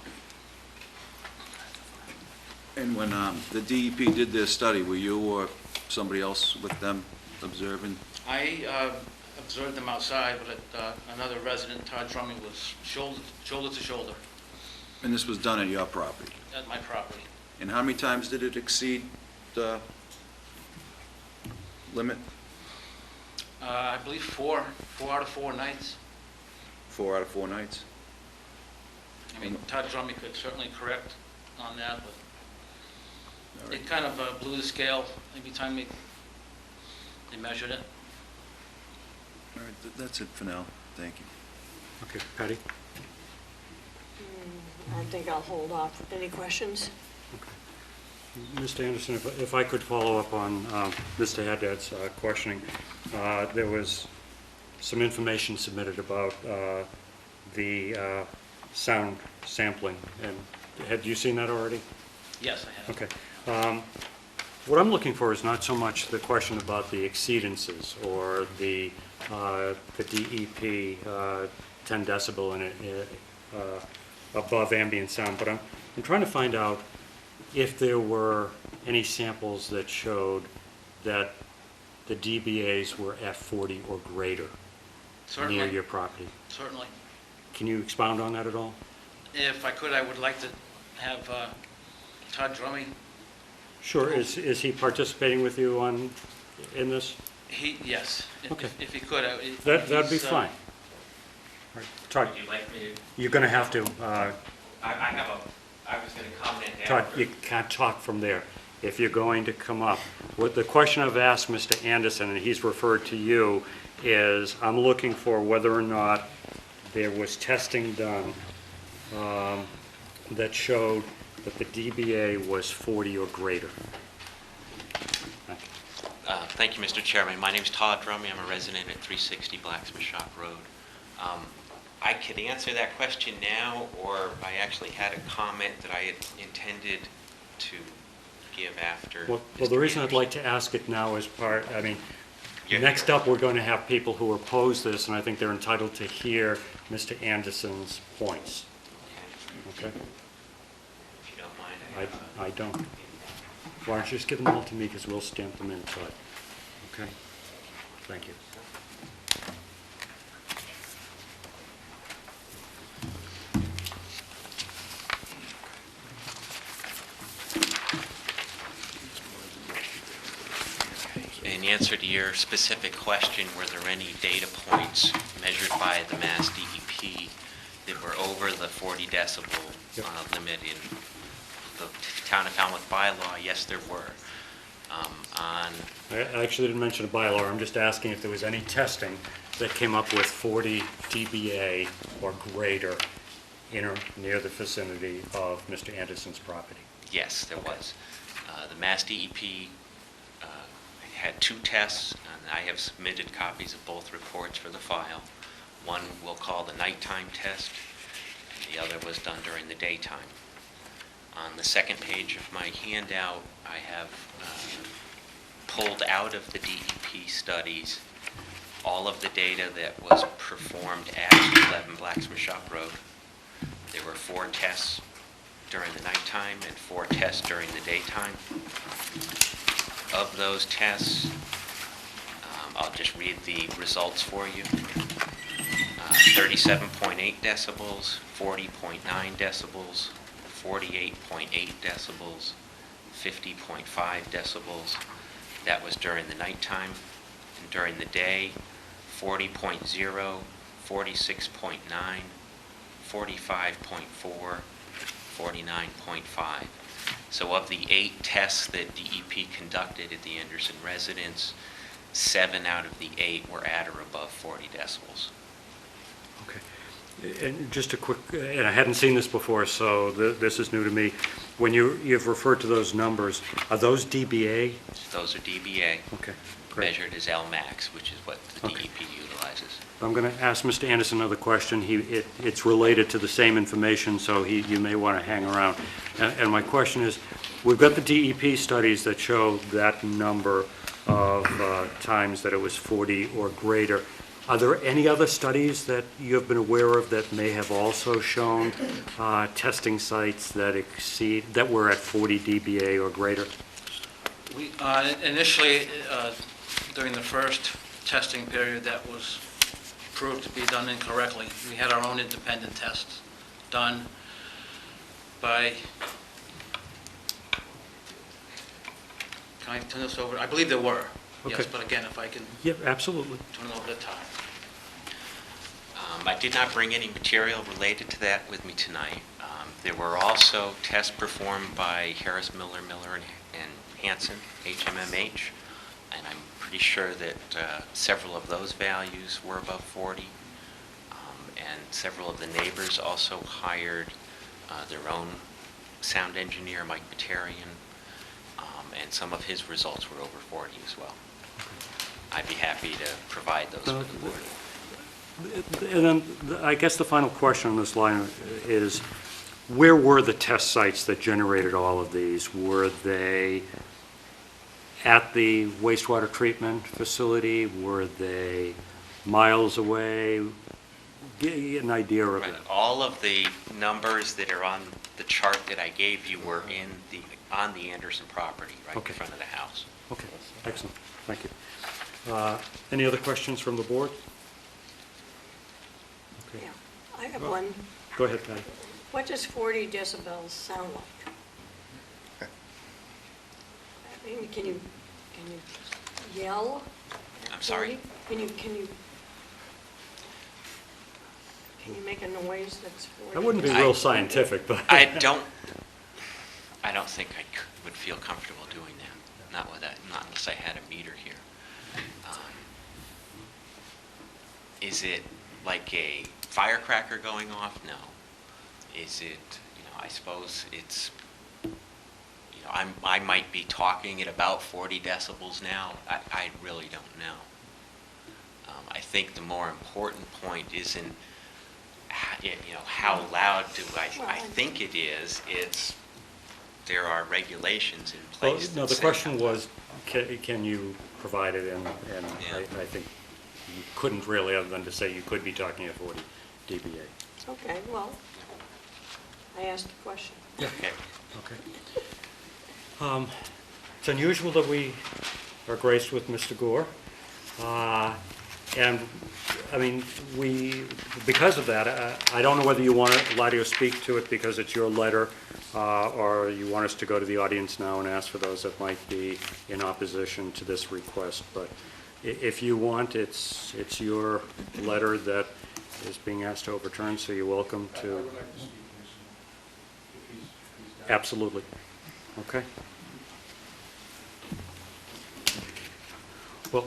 And when the DEP did their study, were you or somebody else with them observing? I observed them outside, but another resident, Todd Drumming, was shoulder to shoulder And this was done at your property? at my property. And how many times did it exceed the limit? I believe 4 out of 4 nights. 4 out of 4 nights? I mean, Todd Drumming could certainly correct on that, but it kind of blew the scale every time they measured it. All right, that's it for now. Thank you. Okay, Patty? I think I'll hold off. Any questions? Mr. Anderson, if I could follow up on Mr. Haddad's questioning. There was some information submitted about the sound sampling, and had you seen that already? Yes, I have. Okay. What I'm looking for is not so much the question about the exceedances or the DEP 10 decibel and above ambient sound, but I'm trying to find out if there were any samples that showed that the DBAs were F40 or greater Certainly. near your property. Certainly. Can you expound on that at all? If I could, I would like to have Todd Drumming. Sure. Is he participating with you in this? Yes. Okay. If he could. That'd be fine. All right. Todd, Would you like me to? you're going to have to. I was going to comment Todd, after. you can't talk from there. If you're going to come up, what the question I've asked Mr. Anderson, and he's referred to you, is I'm looking for whether or not there was testing done that showed that the DBA was 40 or greater. Thank you, Mr. Chairman. My name's Todd Drumming. I'm a resident at 360 Blacksmith Shop Road. I could answer that question now, or I actually had a comment that I had intended to give after. Well, the reason I'd like to ask it now is next up, we're going to have people who oppose this, and I think they're entitled to hear Mr. Anderson's points. Okay? If you don't mind. I don't. Why don't you just give them all to me, because we'll stamp them inside. Okay? Thank you. answer to your specific question, were there any data points measured by the Mass DEP that were over the 40 decibel limit in the Town of Falmouth bylaw? Yes, there were. I actually didn't mention a bylaw. I'm just asking if there was any testing that came up with 40 dBA or greater in or near the vicinity of Mr. Anderson's property. Yes, there was. The Mass DEP had 2 tests, and I have submitted copies of both reports for the file. One we'll call the nighttime test, and the other was done during the daytime. On the second page of my handout, I have pulled out of the DEP studies all of the data that was performed at 11 Blacksmith Shop Road. There were 4 tests during the nighttime and 4 tests during the daytime. Of those tests, I'll just read the results for you. 37.8 decibels, 40.9 decibels, 48.8 decibels, 50.5 decibels. That was during the nighttime. And during the day, 40.0, 46.9, 45.4, 49.5. So of the 8 tests that DEP conducted at the Anderson residence, 7 out of the 8 were at or above 40 decibels. Okay. And just a quick, and I hadn't seen this before, so this is new to me. When you've referred to those numbers, are those dBA? Those are dBA. Okay, great. Measured as Lmax, which is what the DEP utilizes. I'm going to ask Mr. Anderson another question. It's related to the same information, so you may want to hang around. And my question is, we've got the DEP studies that show that number of times that it was 40 or greater. Are there any other studies that you have been aware of that may have also shown testing sites that were at 40 dBA or greater? We, initially, during the first testing period that was proved to be done incorrectly, we had our own independent tests done by, can I turn this over? I believe there were, yes, Okay. but again, if I can Yeah, absolutely. turn it over to Todd. I did not bring any material related to that with me tonight. There were also tests performed by Harris, Miller, and Hanson, HMMH, and I'm pretty sure that several of those values were above 40. And several of the neighbors also hired their own sound engineer, Mike Batarian, and some of his results were over 40 as well. I'd be happy to provide those to the board. And then I guess the final question on this line is, where were the test sites that generated all of these? Were they at the wastewater treatment facility? Were they miles away? Get an idea of it. All of the numbers that are on the chart that I gave you were on the Anderson property, right in front of the house. Okay, excellent. Thank you. Any other questions from the board? Okay. Yeah, I have one. Go ahead, Patty. What does 40 decibels sound like? I mean, can you yell? I'm sorry? Can you make a noise that's 40? That wouldn't be real scientific, but. I don't think I would feel comfortable doing that. Not unless I had a meter here. Is it like a firecracker going off? No. Is it, I suppose it's, I might be talking at about 40 decibels now. I really don't know. I think the more important point isn't, how loud do I think it is. It's, there are regulations in place. No, the question was, can you provide it, and I think you couldn't really, other than to say you could be talking at 40 dBA. Okay, well, I asked a question. Okay. It's unusual that we are graced with Mr. Gore. And, I mean, because of that, I don't know whether you want to, Eladio, speak to it because it's your letter or you want us to go to the audience now and ask for those that might be in opposition to this request. But if you want, it's your letter that is being asked to overturn, so you're welcome to. Absolutely. Okay. Well,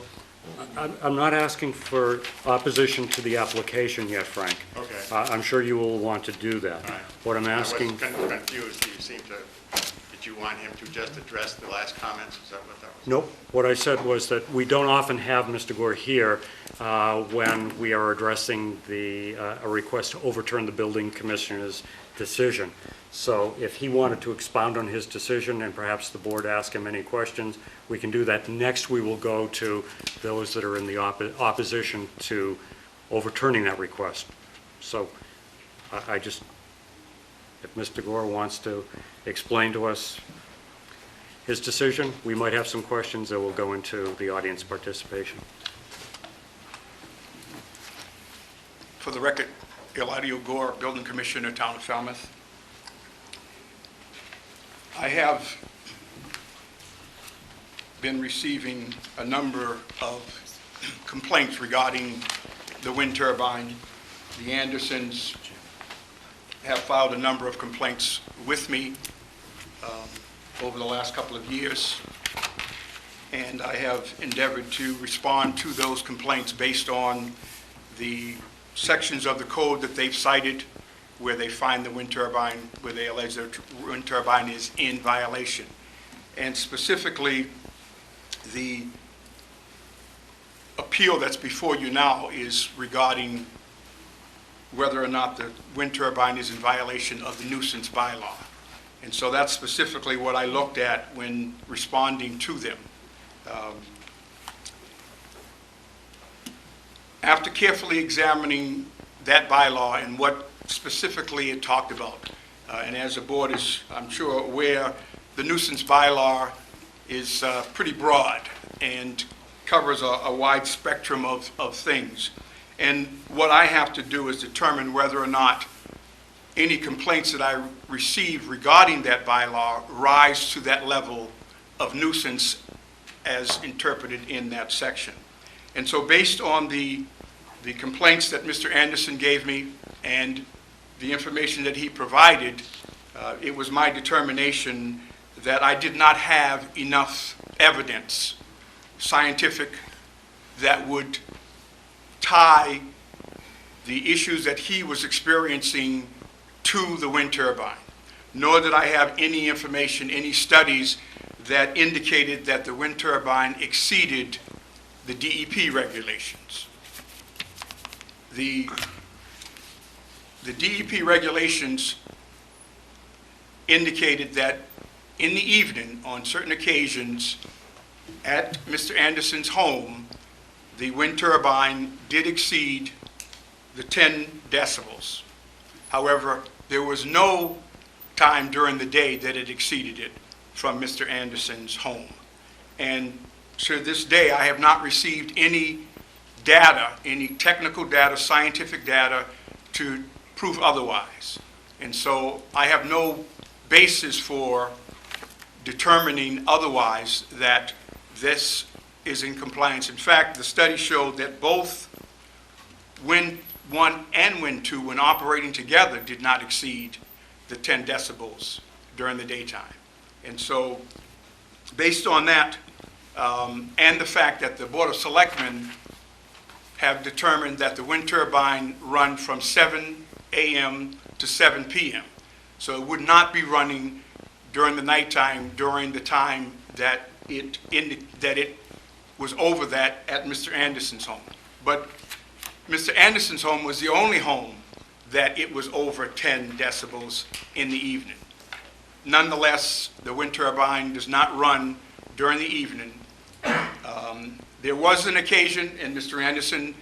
I'm not asking for opposition to the application yet, Frank. Okay. I'm sure you will want to do that. All right. What I'm asking. I was kind of confused. You seem to, did you want him to just address the last comments? Is that what that was? Nope. What I said was that we don't often have Mr. Gore here when we are addressing a request to overturn the building commissioner's decision. So if he wanted to expound on his decision and perhaps the board ask him any questions, we can do that. Next, we will go to those that are in the opposition to overturning that request. So if Mr. Gore wants to explain to us his decision, we might have some questions that will go into the audience participation. For the record, Eladio Gore, Building Commissioner, Town of Falmouth. I have been receiving a number of complaints regarding the wind turbine. The Andersons have filed a number of complaints with me over the last couple of years, and I have endeavored to respond to those complaints based on the sections of the code that they've cited where they find the wind turbine, where they allege the wind turbine is in violation. And specifically, the appeal that's before you now is regarding whether or not the wind turbine is in violation of the nuisance bylaw. And so that's specifically what I looked at when responding to them. After carefully examining that bylaw and what specifically it talked about, and as the board is, I'm sure, aware, the nuisance bylaw is pretty broad and covers a wide spectrum of things. And what I have to do is determine whether or not any complaints that I receive regarding that bylaw rise to that level of nuisance as interpreted in that section. And so based on the complaints that Mr. Anderson gave me and the information that he provided, it was my determination that I did not have enough evidence, scientific, that would tie the issues that he was experiencing to the wind turbine, nor did I have any information, any studies that indicated that the wind turbine exceeded the DEP regulations. The DEP regulations indicated that in the evening, on certain occasions, at Mr. Anderson's home, the wind turbine did exceed the 10 decibels. However, there was no time during the day that it exceeded it from Mr. Anderson's home. And to this day, I have not received any data, any technical data, scientific data to prove otherwise. And so I have no basis for determining otherwise that this is in compliance. In fact, the study showed that both Wind 1 and Wind 2, when operating together, did not exceed the 10 decibels during the daytime. And so based on that, and the fact that the Board of Selectmen have determined that the wind turbine run from 7 a.m. to 7 p.m. So it would not be running during the nighttime, during the time that it was over that at Mr. Anderson's home. But Mr. Anderson's home was the only home that it was over 10 decibels in the evening. Nonetheless, the wind turbine does not run during the evening. There was an occasion, and Mr. Anderson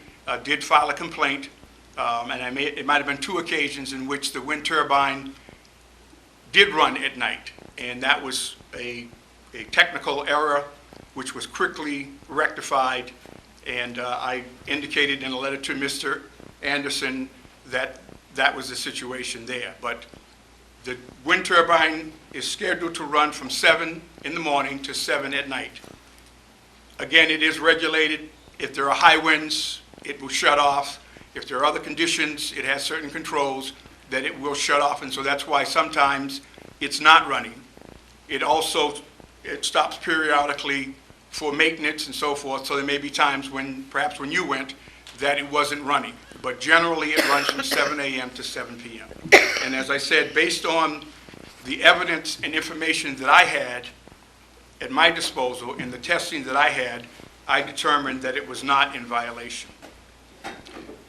did file a complaint, and it might have been 2 occasions in which the wind turbine did run at night, and that was a technical error which was quickly rectified, and I indicated in a letter to Mr. Anderson that that was the situation there. But The wind turbine is scheduled to run from 7 in the morning to 7 at night. Again, it is regulated. If there are high winds, it will shut off. If there are other conditions, it has certain controls that it will shut off, and so that's why sometimes it's not running. It stops periodically for maintenance and so forth, so there may be times when, perhaps when you went, that it wasn't running. But generally, it runs from 7 a.m. to 7 p.m. And as I said, based on the evidence and information that I had at my disposal and the testing that I had, I determined that it was not in violation.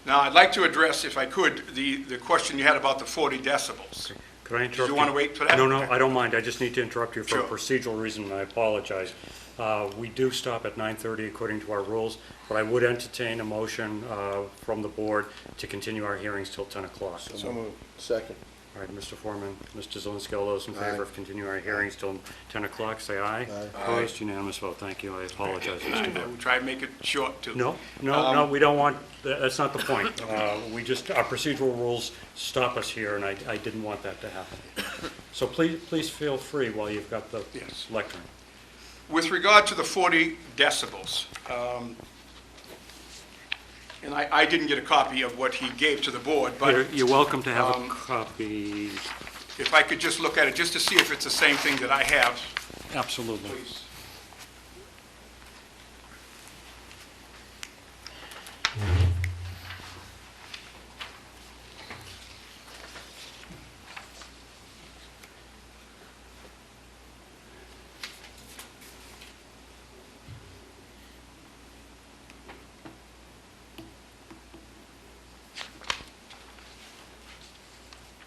Now, I'd like to address, if I could, the question you had about the 40 decibels. Could I interrupt Do you want to wait for that? No, I don't mind. I just need to interrupt you for Sure. a procedural reason, and I apologize. We do stop at 9:30 according to our rules, but I would entertain a motion from the board to continue our hearings till 10 o'clock. So moved. Second. All right, Mr. Foreman, Mr. Zelinski, all those in favor of continuing our hearings till 10 o'clock, say aye. Opposed, unanimous vote. Thank you. I apologize, Mr. I Burke. will try and make it short, too. No, we don't want, that's not the point. Our procedural rules stop us here, and I didn't want that to happen. So please feel free while you've got the lectern. With regard to the 40 decibels, and I didn't get a copy of what he gave to the board, but You're welcome to have a copy. if I could just look at it, just to see if it's the same thing that I have, Absolutely. please.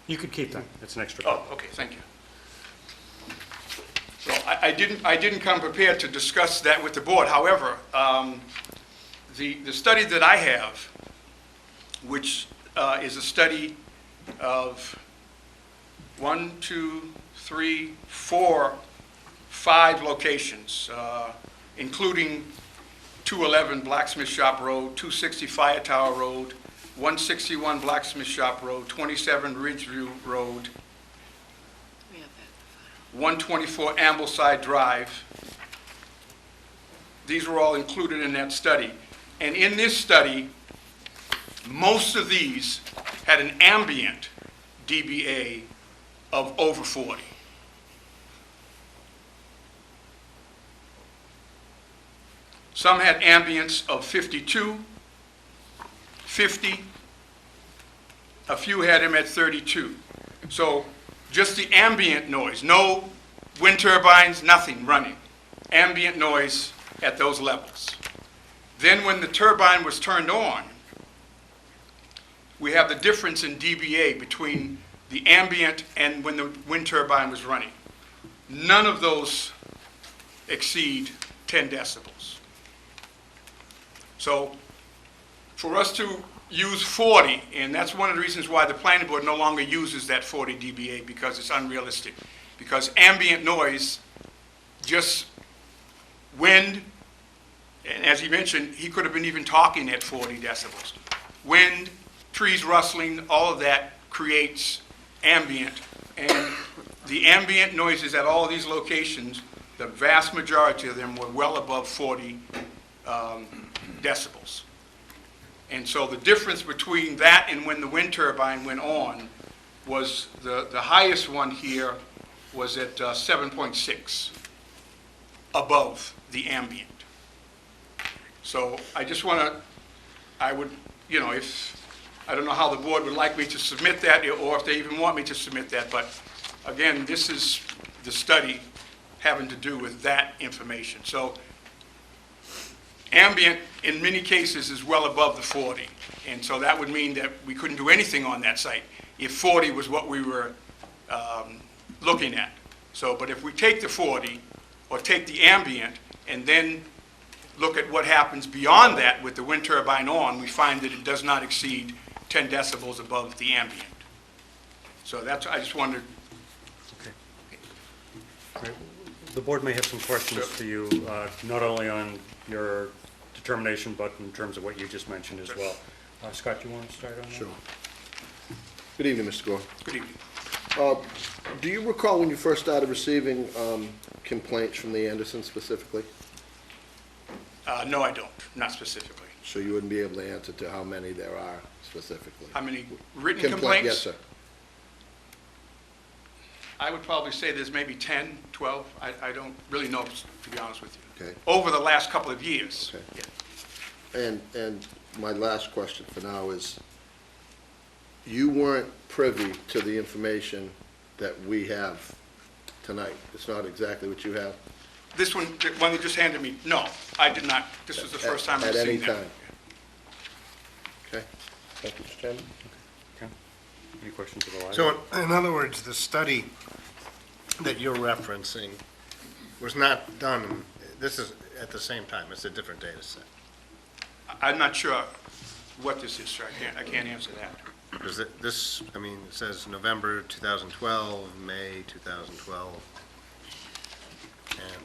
You could keep that. It's an extra Oh, copy. okay, thank you. So I didn't come prepared to discuss that with the board. However, the study that I have, which is a study of 1, 2, 3, 4, 5 locations, including 211 Blacksmith Shop Road, 260 Fire Tower Road, 161 Blacksmith Shop Road, 27 Ridgeview Road, 124 Ambleside Drive. These were all included in that study. And in this study, most of these had an ambient dBA of over 40. Some had ambience of 52, 50, a few had them at 32. So just the ambient noise, no wind turbines, nothing running. Ambient noise at those levels. Then when the turbine was turned on, we have the difference in dBA between the ambient and when the wind turbine was running. None of those exceed 10 decibels. So for us to use 40, and that's one of the reasons why the planning board no longer uses that 40 dBA, because it's unrealistic. Because ambient noise, just wind, and as he mentioned, he could have been even talking at 40 decibels. Wind, trees rustling, all of that creates ambient. And the ambient noises at all of these locations, the vast majority of them were well above 40 decibels. And so the difference between that and when the wind turbine went on was the highest one here was at 7.6 above the ambient. So I just want to, I would, you know, if, I don't know how the board would like me to submit that or if they even want me to submit that, but again, this is the study having to do with that information. So ambient, in many cases, is well above the 40. And so that would mean that we couldn't do anything on that site if 40 was what we were looking at. So, but if we take the 40 or take the ambient and then look at what happens beyond that with the wind turbine on, we find that it does not exceed 10 decibels above the ambient. So that's, I just wondered. Okay. Right. The board may have some questions for you, not only on your determination, but in terms of what you just mentioned as well. Scott, you want to start on that? Sure. Good evening, Mr. Gore. Good evening. Do you recall when you first started receiving complaints from the Andersons specifically? No, I don't, not specifically. So you wouldn't be able to answer to how many there are specifically? How many written complaints? Yes, sir. I would probably say there's maybe 10, 12. I don't really know, to be honest with you. Okay. Over the last couple of years. Okay. Yeah. And my last question for now is, you weren't privy to the information that we have tonight. It's not exactly what you have? This one, the one you just handed me, no, I did not. This was the first time I've seen that. At any time? Okay. Thank you, Mr. Chairman. Okay. Any questions of the library? So in other words, the study that you're referencing was not done, this is at the same time, it's a different data set. I'm not sure what this is, sir. I can't answer that. Because this, I mean, it says November 2012, May 2012, and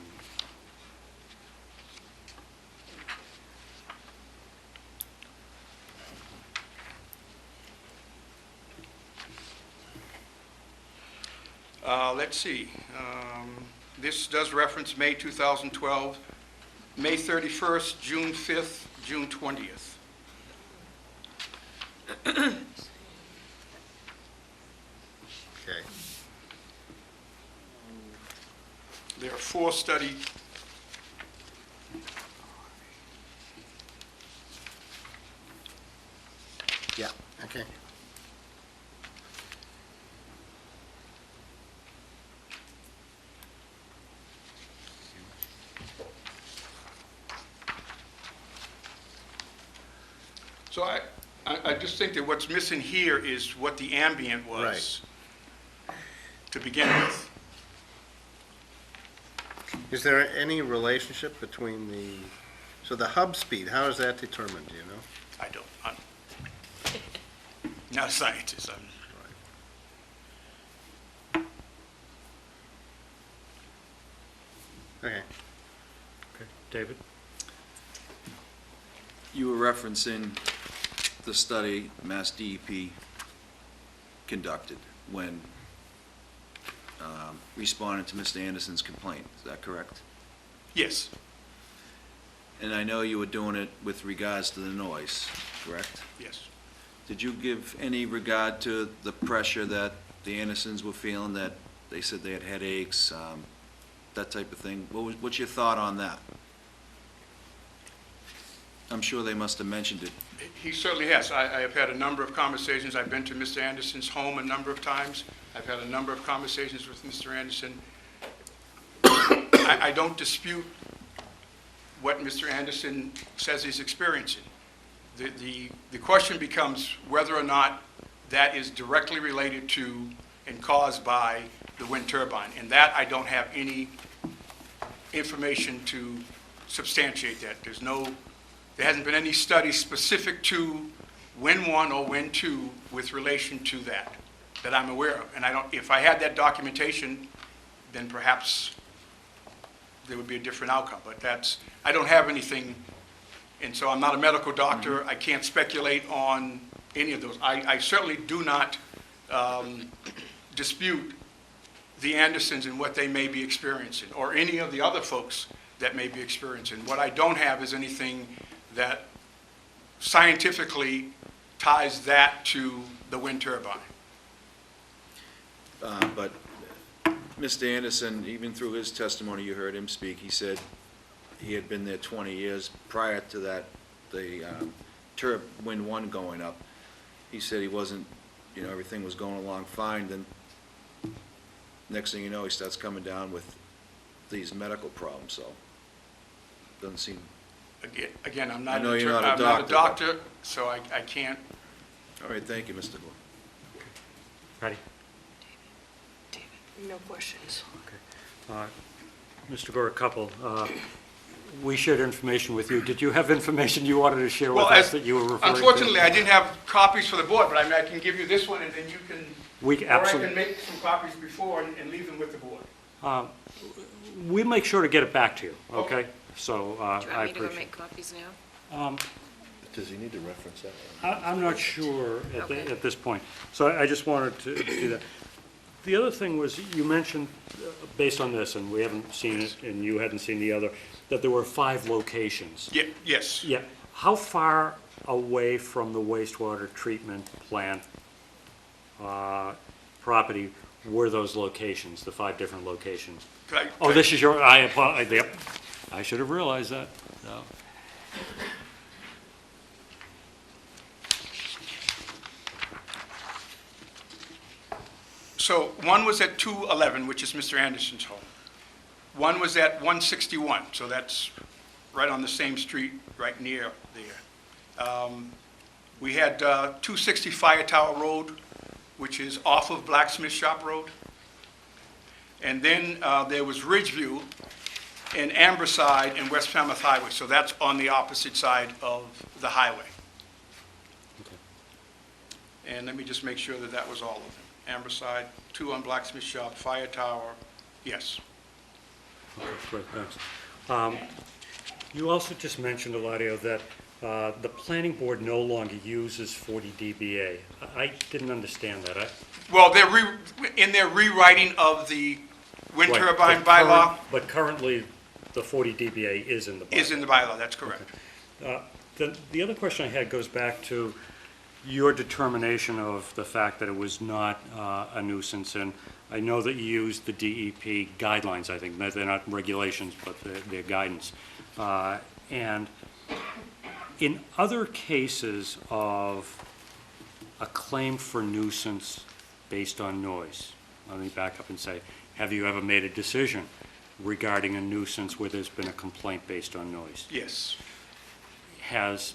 let's see. This does reference May 2012, May 31st, June 5th, June 20th. okay. There are 4 studies. Yeah, okay. So I just think that what's missing here is what the ambient was to begin with. Is there any relationship between so the hub speed, how is that determined, do you know? I don't. I'm not a scientist. Okay. Okay. David? You were referencing the study Mass DEP conducted when responding to Mr. Anderson's complaint. Is that correct? Yes. And I know you were doing it with regards to the noise, correct? Yes. Did you give any regard to the pressure that the Andersons were feeling, that they said they had headaches, that type of thing? What's your thought on that? I'm sure they must have mentioned it. He certainly has. I have had a number of conversations. I've been to Mr. Anderson's home a number of times. I've had a number of conversations with Mr. Anderson. I don't dispute what Mr. Anderson says he's experiencing. The question becomes whether or not that is directly related to and caused by the wind turbine. And that I don't have any information to substantiate that. There hasn't been any study specific to Win 1 or Win 2 with relation to that I'm aware of. And if I had that documentation, then perhaps there would be a different outcome. But I don't have anything, and so I'm not a medical doctor. I can't speculate on any of those. I certainly do not dispute the Andersons and what they may be experiencing, or any of the other folks that may be experiencing. What I don't have is anything that scientifically ties that to the wind turbine. But Mr. Anderson, even through his testimony, you heard him speak, he said he had been there 20 years. Prior to that, the Wind 1 going up, he said he wasn't, everything was going along fine. Then next thing you know, he starts coming down with these medical problems, so doesn't seem... Again, I'm not, I know you're not a doctor, not a doctor, so I can't. All right, thank you, Mr. Gore. Patty? No questions. Okay. Mr. Gore, a couple. We shared information with you. Did you have information you wanted to share with us that you were referring to? Unfortunately, I didn't have copies for the board, but I can give you this one, and then you can... Or I can make some copies before and leave them with the board. We'll make sure to get it back to you, okay? So Do you I want me to go appreciate make copies now? Does he need to reference that? I'm not sure Okay. at this point. So I just wanted to do that. The other thing was, you mentioned, based on this, and we haven't seen it, and you hadn't seen the other, that there were 5 locations. Yes. Yeah. How far away from the wastewater treatment plant property were those locations, the 5 different locations? Oh, this is your, I apologize, yep. I should have realized that. No. So one was at 211, which is Mr. Anderson's home. One was at 161, so that's right on the same street, right near there. We had 260 Fire Tower Road, which is off of Blacksmith Shop Road. And then there was Ridgeview and Amberside and West Falmouth Highway, so that's on the opposite side of the highway. And let me just make sure that that was all of them. Amberside, 2 on Blacksmith Shop, Fire Tower, yes. Okay, great, thanks. You also just mentioned, Eladio, that the planning board no longer uses 40 dBA. I didn't understand that. Well, they're in their rewriting of the wind Right, turbine but bylaw. But currently, the 40 dBA is in the bylaw. Is in the bylaw, that's correct. The other question I had goes back to your determination of the fact that it was not a nuisance, and I know that you used the DEP guidelines, I think. They're not regulations, but they're guidance. And in other cases of a claim for nuisance based on noise, let me back up and say, have you ever made a decision regarding a nuisance where there's been a complaint based on noise? Yes. Has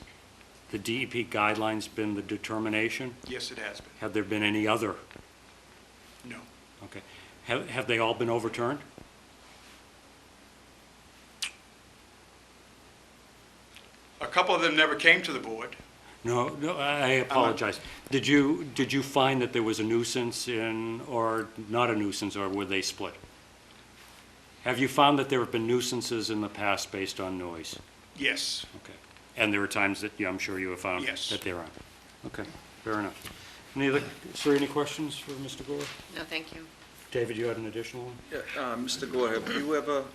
the DEP guidelines been the determination? Yes, it has been. Have there been any other? No. Okay. Have they all been overturned? A couple of them never came to the board. No, I apologize. Did you find that there was a nuisance or not a nuisance, or were they split? Have you found that there have been nuisances in the past based on noise? Yes. Okay. And there are times that I'm sure you have found that there aren't? Okay, fair enough. Sir, any questions for Mr. Gore? No, thank you. David, you had an additional one? Yeah, Mr. Gore, have you ever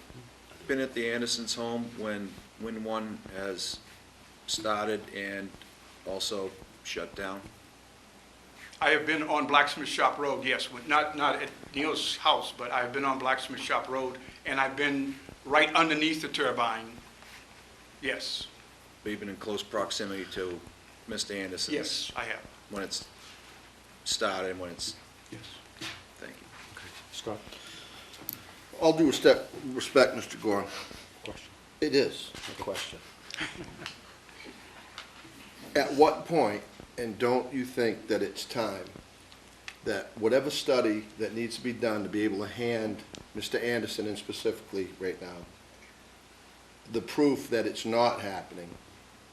been at the Andersons' home when one has started and also shut down? I have been on Blacksmith Shop Road, yes, not at Neil's house, but I've been on Blacksmith Shop Road, and I've been right underneath the turbine, yes. But you've been in close proximity to Mr. Anderson's? Yes, I have. When it's started and when it's... Yes. Thank you. Okay. Scott? All due respect, Mr. Gore. Question. It is a question. At what point, and don't you think that it's time that whatever study that needs to be done to be able to hand Mr. Anderson, and specifically right now, the proof that it's not happening,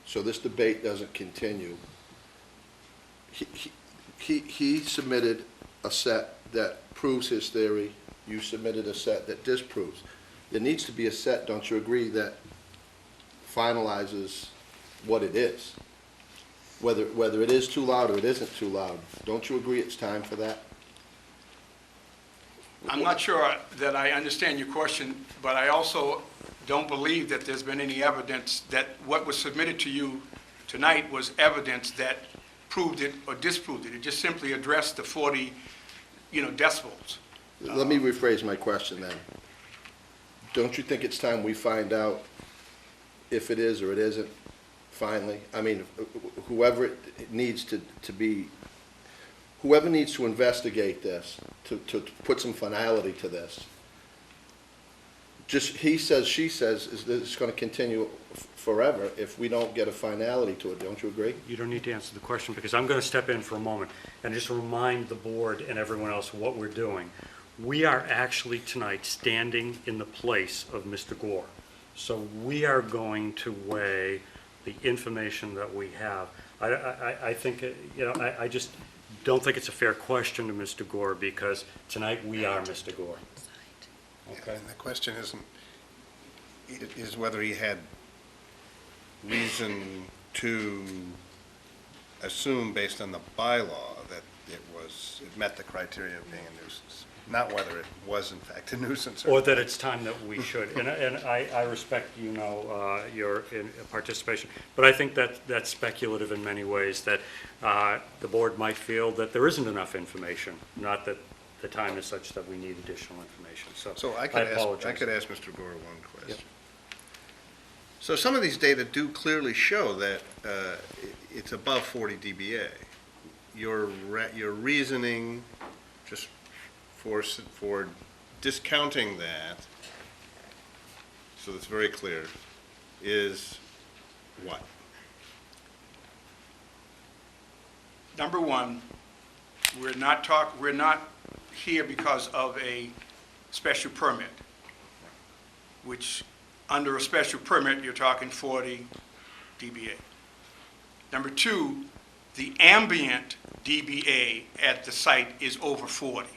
so this debate doesn't continue, he submitted a set that proves his theory, you submitted a set that disproves. There needs to be a set, don't you agree, that finalizes what it is? Whether it is too loud or it isn't too loud. Don't you agree it's time for that? I'm not sure that I understand your question, but I also don't believe that there's been any evidence that what was submitted to you tonight was evidence that proved it or disproved it. It just simply addressed the 40, decibels. Let me rephrase my question then. Don't you think it's time we find out if it is or it isn't, finally? I mean, whoever it needs to be, whoever needs to investigate this, to put some finality to this, just he says, she says, is this going to continue forever if we don't get a finality to it? Don't you agree? You don't need to answer the question, because I'm going to step in for a moment and just remind the board and everyone else what we're doing. We are actually tonight standing in the place of Mr. Gore. So we are going to weigh the information that we have. I think, I just don't think it's a fair question to Mr. Gore, because tonight we are Mr. Gore. Okay. The question is whether he had reason to assume, based on the bylaw, that it met the criteria of being a nuisance, not whether it was in fact a nuisance. Or that it's time that we should. And I respect, your participation, but I think that's speculative in many ways, that the board might feel that there isn't enough information, not that the time is such that we need additional information. So I apologize. could ask Mr. Gore one question. Yep. So some of these data do clearly show that it's above 40 dBA. Your reasoning, just for discounting that, so that's very clear, is what? Number one, we're not here because of a special permit, which under a special permit, you're talking 40 dBA. Number two, the ambient dBA at the site is over 40.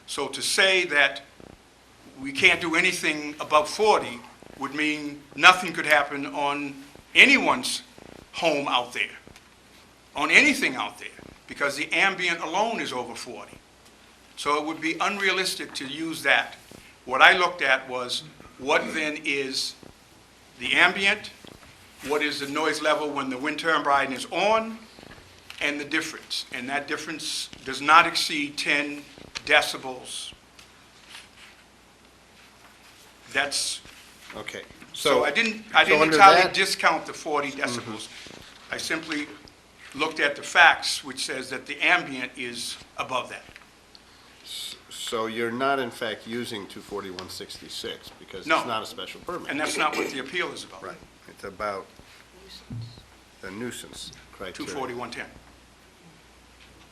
So to say that we can't do anything above 40 would mean nothing could happen on anyone's home out there, on anything out there, because the ambient alone is over 40. So it would be unrealistic to use that. What I looked at was what then is the ambient, what is the noise level when the wind turbine is on, and the difference. And that difference does not exceed 10 decibels. That's okay. So I didn't entirely discount the 40 decibels. I simply looked at the facts, which says that the ambient is above that. So you're not in fact using 24166 because No. it's not a special permit. And that's not what the appeal is about. Right. It's about the nuisance criteria. 24110.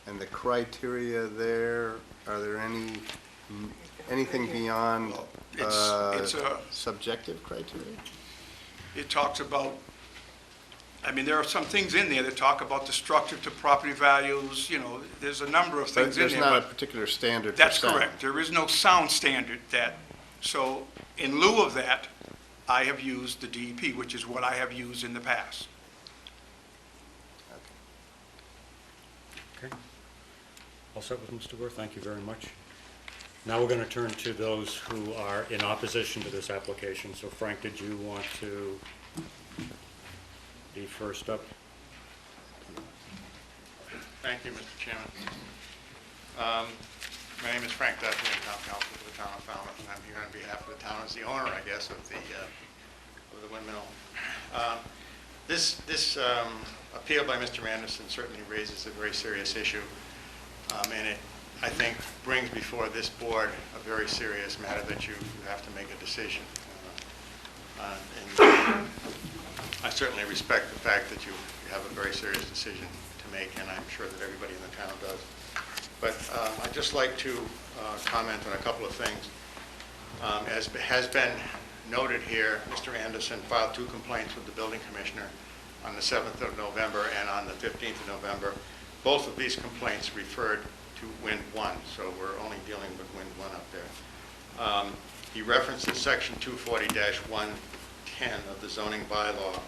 And the criteria there, are there anything beyond It's a subjective criteria? It talks about, there are some things in there that talk about destructive to property values, there's a number of things in there. There's not a particular standard for That's sound. correct. There is no sound standard so in lieu of that, I have used the DEP, which is what I have used in the past. Okay. All set with Mr. Gore? Thank you very much. Now we're going to turn to those who are in opposition to this application. So Frank, did you want to be first up? Thank you, Mr. Chairman. My name is Frank Duffy, I'm town council for the town of Falmouth, and I'm here on behalf of the town as the owner, I guess, of the windmill. This appeal by Mr. Anderson certainly raises a very serious issue, and it, I think, brings before this board a very serious matter that you have to make a decision. And I certainly respect the fact that you have a very serious decision to make, and I'm sure that everybody in the town does. But I'd just like to comment on a couple of things. As has been noted here, Mr. Anderson filed 2 complaints with the building commissioner on the 7th of November and on the 15th of November. Both of these complaints referred to Wind 1, so we're only dealing with Wind 1 up there. He references section 240-110 of the zoning bylaw,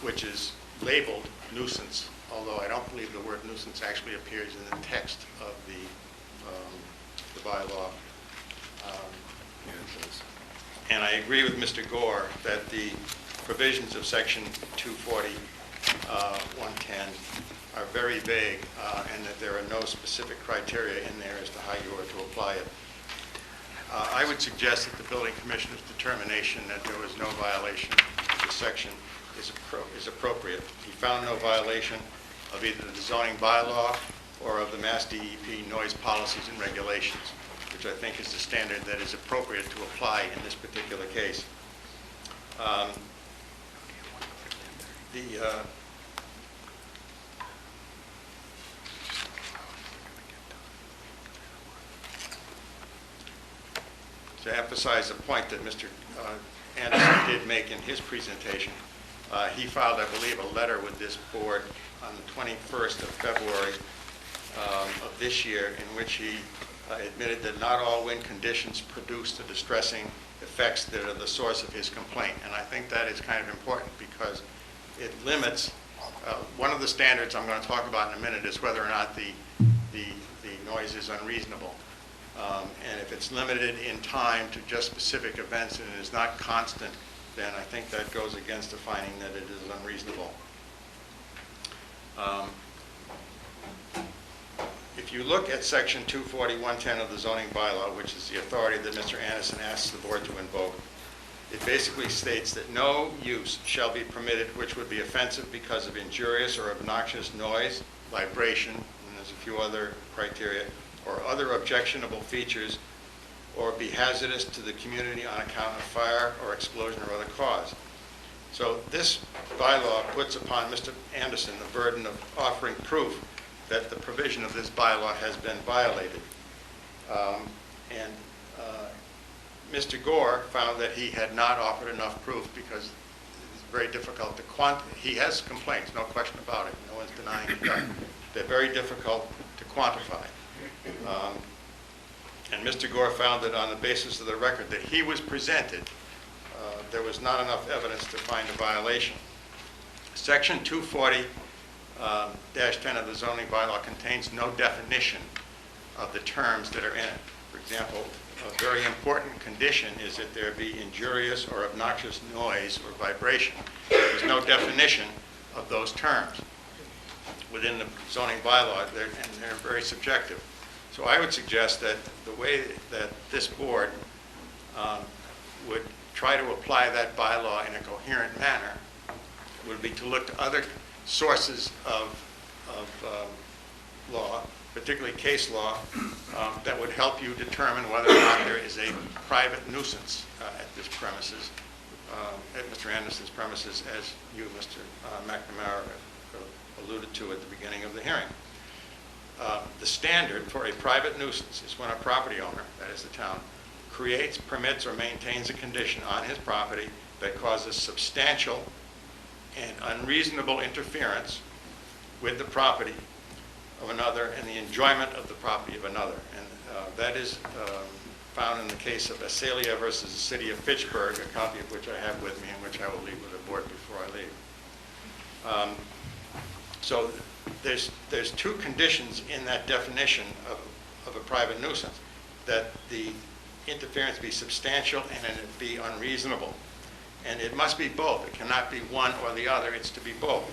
which is labeled nuisance, although I don't believe the word nuisance actually appears in the text of the bylaw. And I agree with Mr. Gore that the provisions of section 240-110 are very vague, and that there are no specific criteria in there as to how you are to apply it. I would suggest that the building commissioner's determination that there was no violation of the section is appropriate. He found no violation of either the zoning bylaw or of the Mass DEP noise policies and regulations, which I think is the standard that is appropriate to apply in this particular case. To emphasize the point that Mr. Anderson did make in his presentation, he filed, I believe, a letter with this board on the 21st of February of this year, in which he admitted that not all wind conditions produce the distressing effects that are the source of his complaint. And I think that is kind of important because it limits One of the standards I'm going to talk about in a minute is whether or not the noise is unreasonable. And if it's limited in time to just specific events and it is not constant, then I think that goes against the finding that it is unreasonable. If you look at section 240.110 of the zoning bylaw, which is the authority that Mr. Anderson asks the board to invoke, it basically states that no use shall be permitted which would be offensive because of injurious or obnoxious noise, vibration, and there's a few other criteria, or other objectionable features, or be hazardous to the community on account of fire or explosion or other cause. So this bylaw puts upon Mr. Anderson the burden of offering proof that the provision of this bylaw has been violated. Mr. Gore found that he had not offered enough proof because it's very difficult to he has complaints, no question about it. No one's denying it. They're very difficult to quantify. And Mr. Gore found that on the basis of the record that he was presented, there was not enough evidence to find a violation. Section 240-10 of the zoning bylaw contains no definition of the terms that are in it. For example, a very important condition is that there be injurious or obnoxious noise or vibration. There's no definition of those terms within the zoning bylaw, and they're very subjective. So I would suggest that the way that this board would try to apply that bylaw in a coherent manner would be to look to other sources of law, particularly case law, that would help you determine whether or not there is a private nuisance at this premises, at Mr. Anderson's premises, as you, Mr. McNamara, alluded to at the beginning of the hearing. The standard for a private nuisance is when a property owner, that is the town, creates, permits, or maintains a condition on his property that causes substantial and unreasonable interference with the property of another and the enjoyment of the property of another. And that is found in the case of Asalia versus the City of Fitchburg, a copy of which I have with me and which I will leave with the board before I leave. So there's two conditions in that definition of a private nuisance, that the interference be substantial and it be unreasonable. And it must be both. It cannot be one or the other. It's to be both.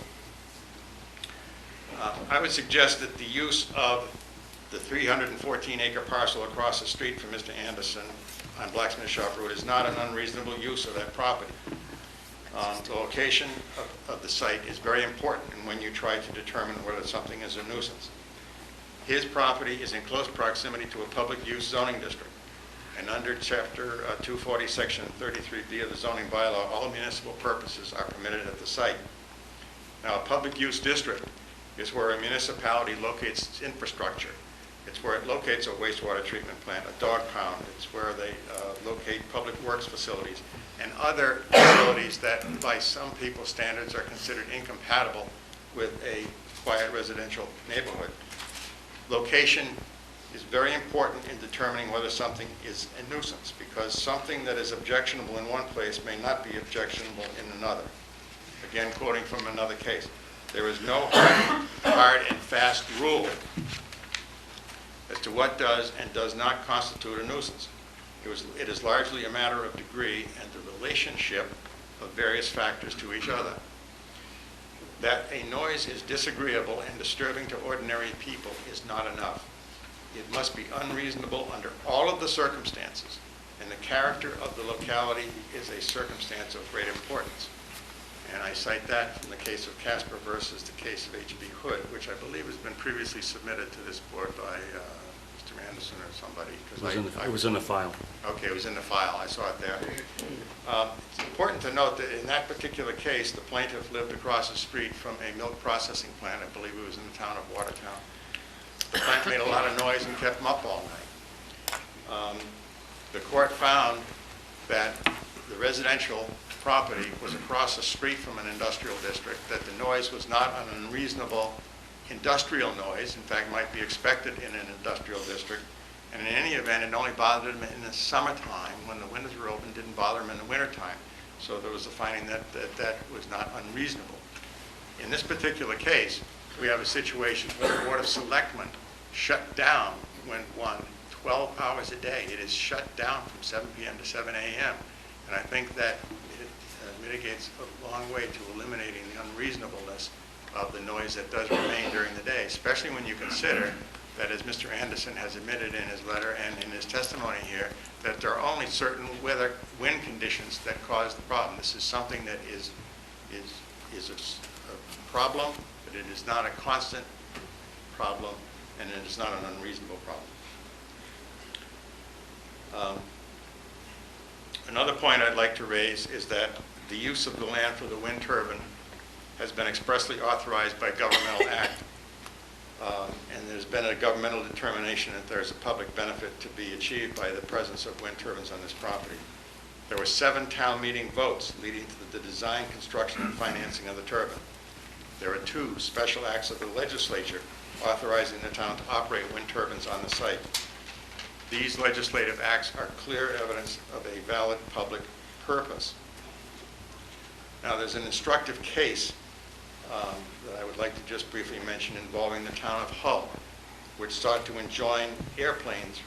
I would suggest that the use of the 314-acre parcel across the street from Mr. Anderson on Blacksmith Shop Road is not an unreasonable use of that property. The location of the site is very important when you try to determine whether something is a nuisance. His property is in close proximity to a public use zoning district. And under Chapter 240, Section 33B of the zoning bylaw, all municipal purposes are permitted at the site. Now, a public use district is where a municipality locates its infrastructure. It's where it locates a wastewater treatment plant, a dog pound. It's where they locate public works facilities and other facilities that, by some people's standards, are considered incompatible with a quiet residential neighborhood. Location is very important in determining whether something is a nuisance, because something that is objectionable in one place may not be objectionable in another. Again, quoting from another case, there is no hard and fast rule as to what does and does not constitute a nuisance. It is largely a matter of degree and the relationship of various factors to each other. That a noise is disagreeable and disturbing to ordinary people is not enough. It must be unreasonable under all of the circumstances, and the character of the locality is a circumstance of great importance. And I cite that from the case of Casper versus the case of H.B. Hood, which I believe has been previously submitted to this board by Mr. Anderson or somebody. It was in the file. Okay, it was in the file. I saw it there. It's important to note that in that particular case, the plaintiff lived across the street from a milk processing plant. I believe it was in the town of Watertown. The plant made a lot of noise and kept them up all night. The court found that the residential property was across the street from an industrial district, that the noise was not an unreasonable industrial noise, in fact might be expected in an industrial district, and in any event it only bothered them in the summertime when the windows were open, didn't bother them in the wintertime. So there was a finding that that was not unreasonable. In this particular case, we have a situation where the Board of Selectmen shut down when 12 hours a day. It is shut down from 7 p.m. to 7 a.m. And I think that it mitigates a long way to eliminating the unreasonableness of the noise that does remain during the day, especially when you consider that, as Mr. Anderson has admitted in his letter and in his testimony here, that there are only certain wind conditions that cause the problem. This is something that is a problem, but it is not a constant problem, and it is not an unreasonable problem. Another point I'd like to raise is that the use of the land for the wind turbine has been expressly authorized by governmental act. And there's been a governmental determination that there's a public benefit to be achieved by the presence of wind turbines on this property. There were 7 town meeting votes leading to the design, construction, and financing of the turbine. There are 2 special acts of the legislature authorizing the town to operate wind turbines on the site. These legislative acts are clear evidence of a valid public purpose. Now, there's an instructive case that I would like to just briefly mention involving the town of Hull, which sought to enjoin airplanes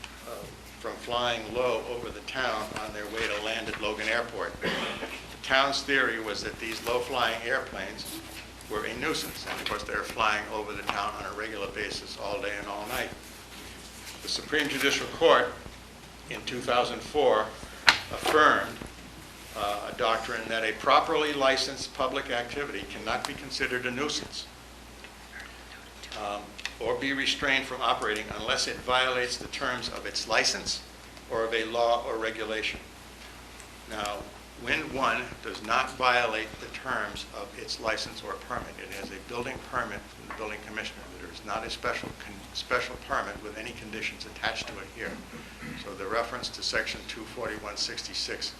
from flying low over the town on their way to land at Logan Airport. The town's theory was that these low-flying airplanes were a nuisance, and of course they were flying over the town on a regular basis all day and all night. The Supreme Judicial Court in 2004 affirmed a doctrine that a properly licensed public activity cannot be considered a nuisance or be restrained from operating unless it violates the terms of its license or of a law or regulation. Now, Wind 1 does not violate the terms of its license or permit. It has a building permit from the building commissioner. There is not a special permit with any conditions attached to it here. So the reference to section 24166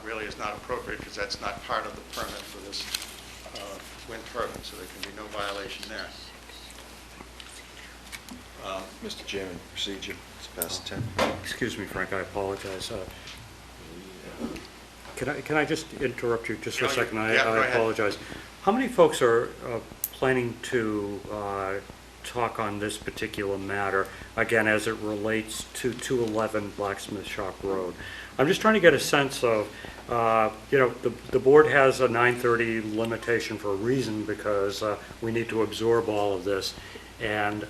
really is not appropriate, because that's not part of the permit for this wind turbine, so there can be no violation there. Mr. Chairman, procedure, it's past 10. Excuse me, Frank, I apologize. Can I just interrupt you just for a second? I apologize. How many folks are planning to talk on this particular matter, again, as it relates to 211 Blacksmith Shop Road? I'm just trying to get a sense of, the board has a 9:30 limitation for a reason, because we need to absorb all of this. And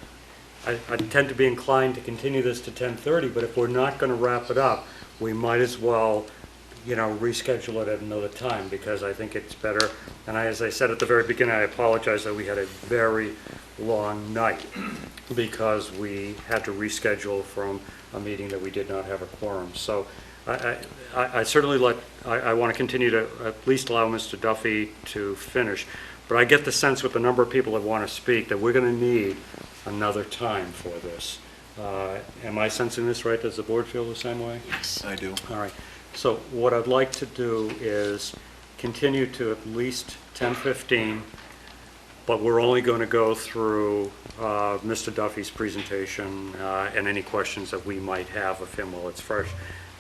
I tend to be inclined to continue this to 10:30, but if we're not going to wrap it up, we might as well, reschedule it at another time, because I think it's better. And as I said at the very beginning, I apologize that we had a very long night because we had to reschedule from a meeting that we did not have a quorum. So I certainly I want to continue to at least allow Mr. Duffy to finish, but I get the sense with the number of people that want to speak that we're going to need another time for this. Am I sensing this right? Does the board feel the same way? Yes. I do. All right. So what I'd like to do is continue to at least 10:15, but we're only going to go through Mr. Duffy's presentation and any questions that we might have of him while it's fresh.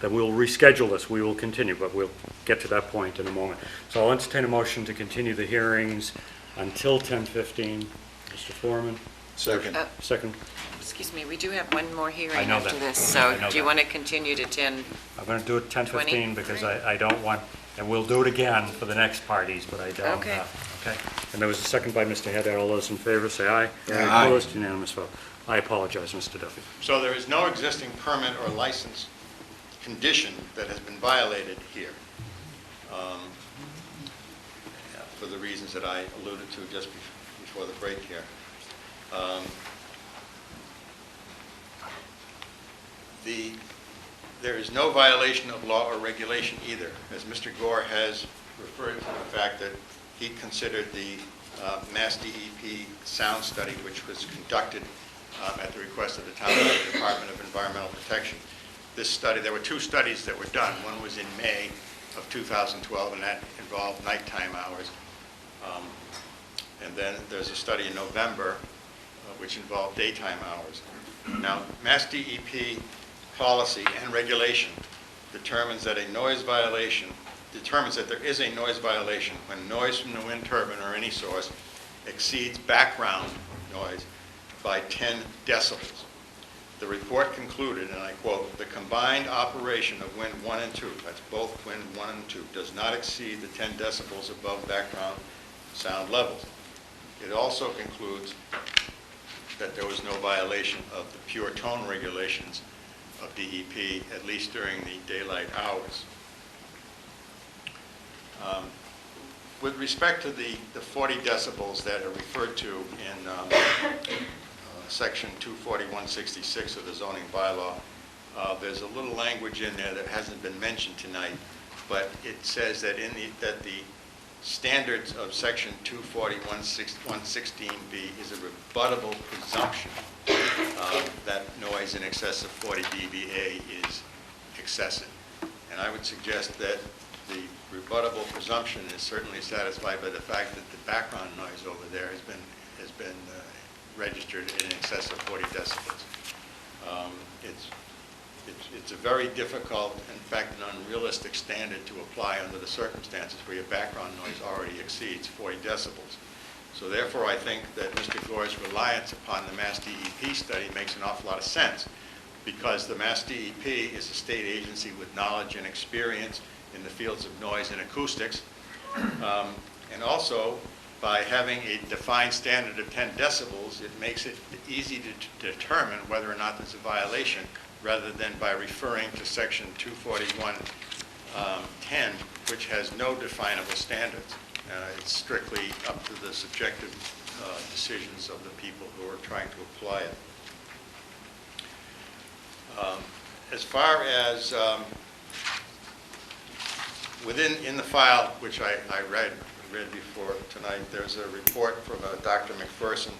Then we'll reschedule this. We will continue, but we'll get to that point in a moment. So I'll entertain a motion to continue the hearings until 10:15. Mr. Foreman? Second. Second. Excuse me, we do have one more hearing I know after that. this, so I know do you that. want to continue to 10? I'm going to do it 10:15 20? because I don't want, and we'll do it again for the next parties, but I don't. Okay. Okay. And there was a second by Mr. Haddad. All those in favor, say aye. Aye. Opposed, unanimous vote. I apologize, Mr. Duffy. So there is no existing permit or license condition that has been violated here, for the reasons that I alluded to just before the break here. There is no violation of law or regulation either, as Mr. Gore has referred to the fact that he considered the Mass DEP sound study, which was conducted at the request of the Town Department of Environmental Protection. This study, there were 2 studies that were done. One was in May of 2012, and that involved nighttime hours. And then there's a study in November, which involved daytime hours. Now, Mass DEP policy and regulation determines that there is a noise violation when noise from the wind turbine or any source exceeds background noise by 10 decibels. The report concluded, and I quote, "The combined operation of wind 1 and 2, that's both wind 1 and 2, does not exceed the 10 decibels above background sound levels." It also concludes that there was no violation of the pure tone regulations of DEP, at least during the daylight hours. With respect to the 40 decibels that are referred to in Section 24166 of the zoning bylaw, there's a little language in there that hasn't been mentioned tonight, but it says that that the standards of Section 24116B is a rebuttable presumption that noise in excess of 40 dBA is excessive. And I would suggest that the rebuttable presumption is certainly satisfied by the fact that the background noise over there has been registered in excess of 40 decibels. It's a very difficult, in fact, an unrealistic standard to apply under the circumstances where your background noise already exceeds 40 decibels. So therefore, I think that Mr. Gore's reliance upon the Mass DEP study makes an awful lot of sense, because the Mass DEP is a state agency with knowledge and experience in the fields of noise and acoustics. And also, by having a defined standard of 10 decibels, it makes it easy to determine whether or not there's a violation, rather than by referring to Section 24110, which has no definable standards. It's strictly up to the subjective decisions of the people who are trying to apply it. As far as in the file, which I read before tonight, there's a report from Dr. McPherson,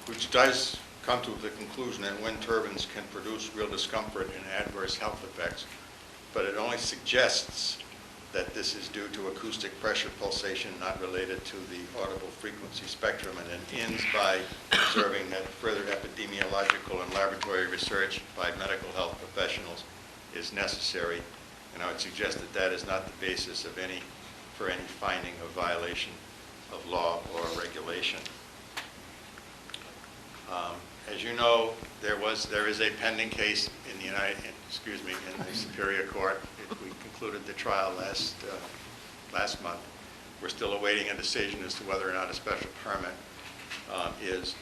which does come to the conclusion that wind turbines can produce real discomfort and adverse health effects, but it only suggests that this is due to acoustic pressure pulsation not related to the audible frequency spectrum, and then ends by observing that further epidemiological and laboratory research by medical health professionals is necessary, and I would suggest that that is not the basis for any finding of violation of law or regulation. As you know, there is a pending case in the Superior Court. We concluded the trial last month. We're still awaiting a decision as to whether or not a special permit is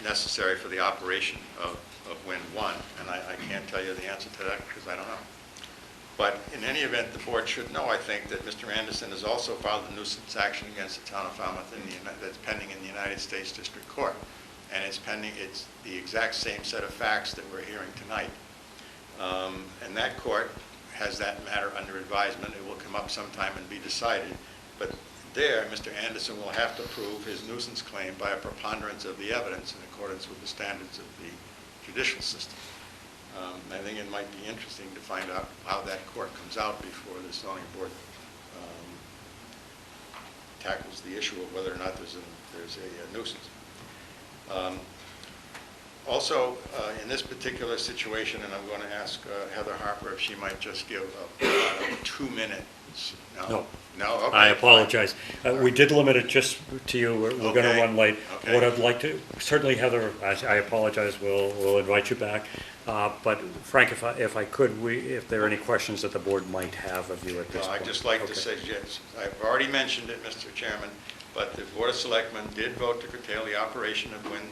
necessary for the operation of Wind 1, and I can't tell you the answer to that because I don't know. But in any event, the board should know, I think, that Mr. Anderson has also filed a nuisance action against the town of Falmouth that's pending in the United States District Court. And it's the exact same set of facts that we're hearing tonight. And that court has that matter under advisement. It will come up sometime and be decided. But there, Mr. Anderson will have to prove his nuisance claim by a preponderance of the evidence in accordance with the standards of the judicial system. I think it might be interesting to find out how that court comes out before the zoning board tackles the issue of whether or not there's a nuisance. Also, in this particular situation, and I'm going to ask Heather Harper if she might just give a 2 minutes. No. No? Okay. I apologize. We did limit it just to you. We're going to run late. Okay. What I'd like to, certainly Heather, I apologize, we'll invite you back. But Frank, if I could, if there are any questions that the board might have of you at this point. I'd just like to say, yes, I've already mentioned it, Mr. Chairman, but the Board of Selectmen did vote to curtail the operation of Wind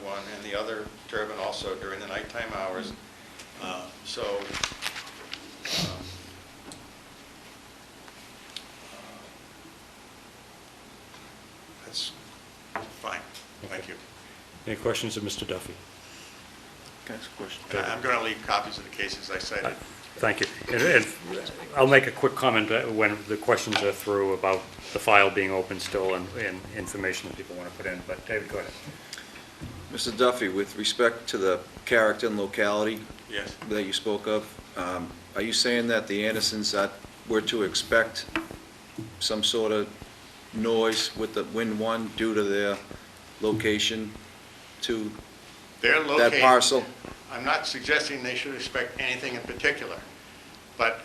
1 and the other turbine also during the nighttime hours. That's fine. Thank you. Any questions of Mr. Duffy? I'm going to leave copies of the cases I cited. Thank you. And I'll make a quick comment when the questions are through about the file being open still and information that people want to put in. But David, go ahead. Mr. Duffy, with respect to the character and locality Yes. that you spoke of, are you saying that the Andersons were to expect some sort of noise with the Wind 1 due to their location to that parcel? I'm not suggesting they should expect anything in particular, but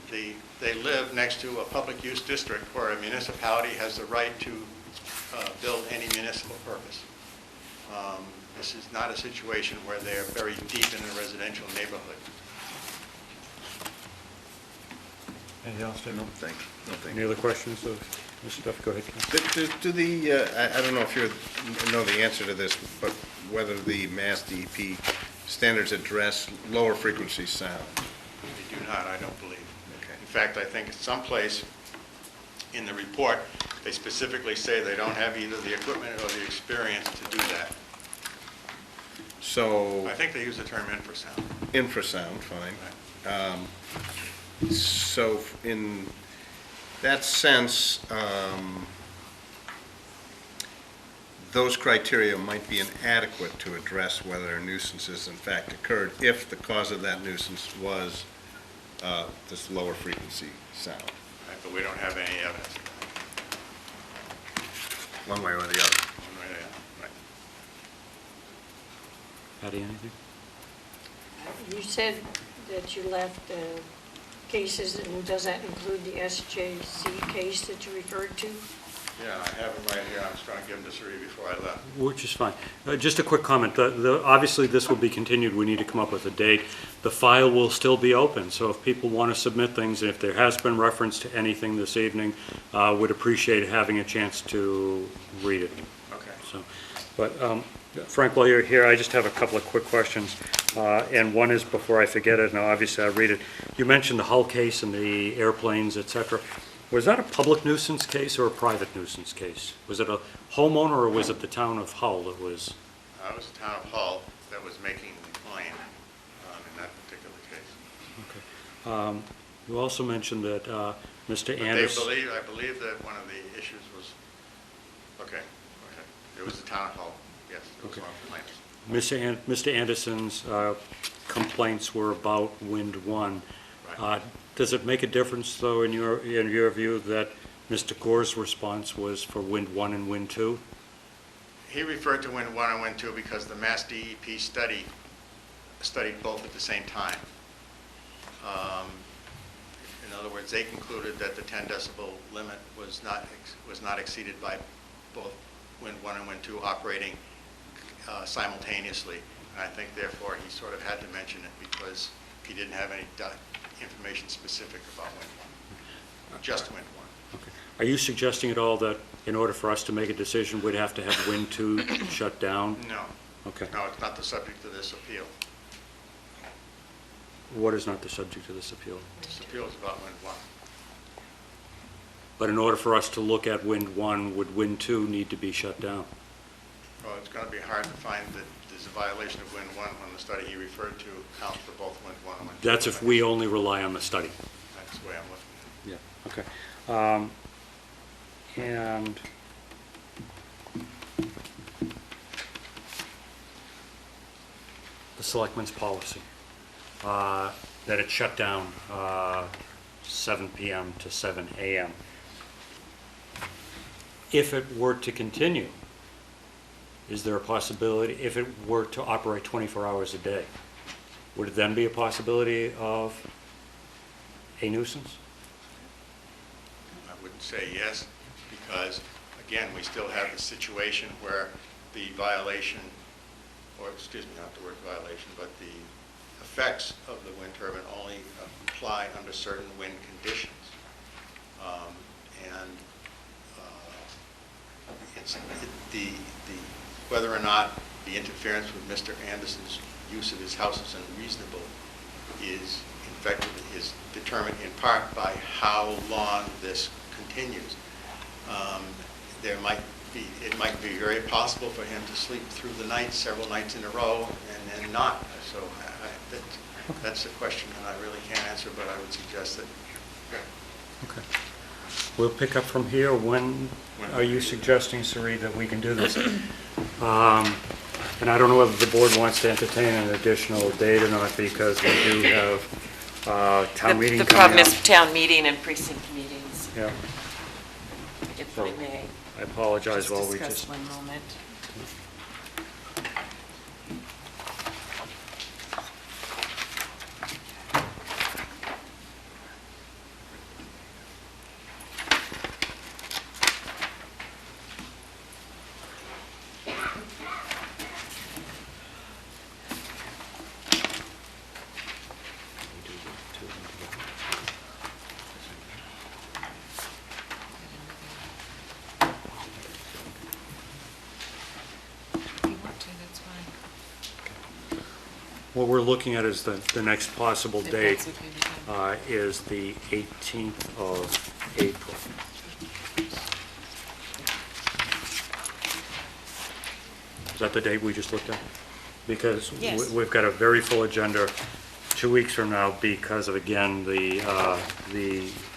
they live next to a public use district where a municipality has the right to build any municipal purpose. This is not a situation where they are very deep in a residential neighborhood. Anything else, David? No, thank you. Any other questions of Mr. Duff? Go ahead, Ken. Do the, I don't know if you know the answer to this, but whether the Mass DEP standards address lower frequency sound? They do not, I don't believe. Okay. In fact, I think someplace in the report, they specifically say they don't have either the equipment or the experience to do that. So... I think they use the term infrasound. Infrasound, fine. So in that sense, those criteria might be inadequate to address whether nuisances in fact occurred if the cause of that nuisance was this lower frequency sound. Right, but we don't have any evidence of that. One way or the other. One way or the other, right. Patty, anything? You said that you left cases, and does that include the SJC case that you referred to? Yeah, I have them right here. I was trying to give them to Sri before I left. Which is fine. Just a quick comment. Obviously, this will be continued. We need to come up with a date. The file will still be open, so if people want to submit things, and if there has been reference to anything this evening, would appreciate having a chance to read it. Okay. So, but Frank, while you're here, I just have a couple of quick questions. And one is, before I forget it, and obviously I'll read it. You mentioned the Hull case and the airplanes, et cetera. Was that a public nuisance case or a private nuisance case? Was it a homeowner or was it the town of Hull that was? It was the town of Hull that was making the claim in that particular case. Okay. You also mentioned that Mr. But Anderson. I believe that one of the issues was, okay. It was the town of Hull, yes. It was one of the plaintiffs. Mr. Anderson's complaints were about Wind 1. Right. Does it make a difference, though, in your view, that Mr. Gore's response was for Wind 1 and Wind 2? He referred to Wind 1 and Wind 2 because the Mass DEP studied both at the same time. In other words, they concluded that the 10 decibel limit was not exceeded by both Wind 1 and Wind 2 operating simultaneously. And I think, therefore, he sort of had to mention it because he didn't have any information specific about Wind 1, just Wind 1. Okay. Are you suggesting at all that in order for us to make a decision, we'd have to have Wind 2 shut down? No. Okay. No, it's not the subject of this appeal. What is not the subject of this appeal? This appeal is about Wind 1. But in order for us to look at Wind 1, would Wind 2 need to be shut down? Well, it's going to be hard to find that there's a violation of Wind 1 when the study he referred to counts for both Wind 1 and Wind 2. That's if we only rely on the study. That's the way I'm looking at it. Yeah, okay. And the selectmen's policy, that it shut down 7 p.m. to 7 a.m. If it were to continue, is there a possibility, if it were to operate 24 hours a day, would it then be a possibility of a nuisance? I wouldn't say yes, because, again, we still have the situation where the violation, or excuse me, not the word violation, but the effects of the wind turbine only apply under certain wind conditions. Whether or not the interference with Mr. Anderson's use of his house is unreasonable is determined in part by how long this continues. It might be very possible for him to sleep through the night, several nights in a row, and then not. So that's a question that I really can't answer, but I would suggest that. Okay. We'll pick up from here. When are you suggesting, Sari, that we can do this? And I don't know whether the board wants to entertain an additional date or not, because we do have town meeting coming up. The problem is town meeting and precinct meetings. Yeah. If I may. I apologize while we discuss one moment. What we're looking at is the next possible date is the 18th of April. Is that the date we just looked at? Because Yes. we've got a very full agenda 2 weeks from now because of, again, the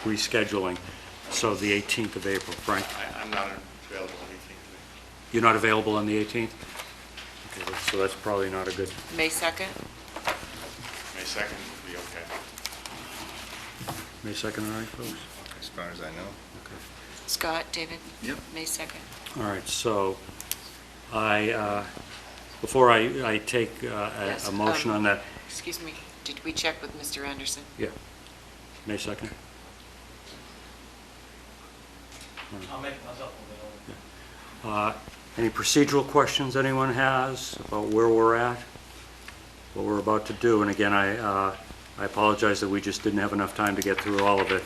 rescheduling. So the 18th of April. Frank? I'm not available on anything today. You're not available on the 18th? Okay, so that's probably not a good... May 2nd? May 2nd would be okay. May 2nd, all right, folks? As far as I know. Scott, David? Yep. May 2nd. All right, so before I take Yes, a motion on that, Excuse me, did we check with Mr. Anderson? yeah, May 2nd? I'll make myself available. Any procedural questions anyone has about where we're at, what we're about to do? And again, I apologize that we just didn't have enough time to get through all of it.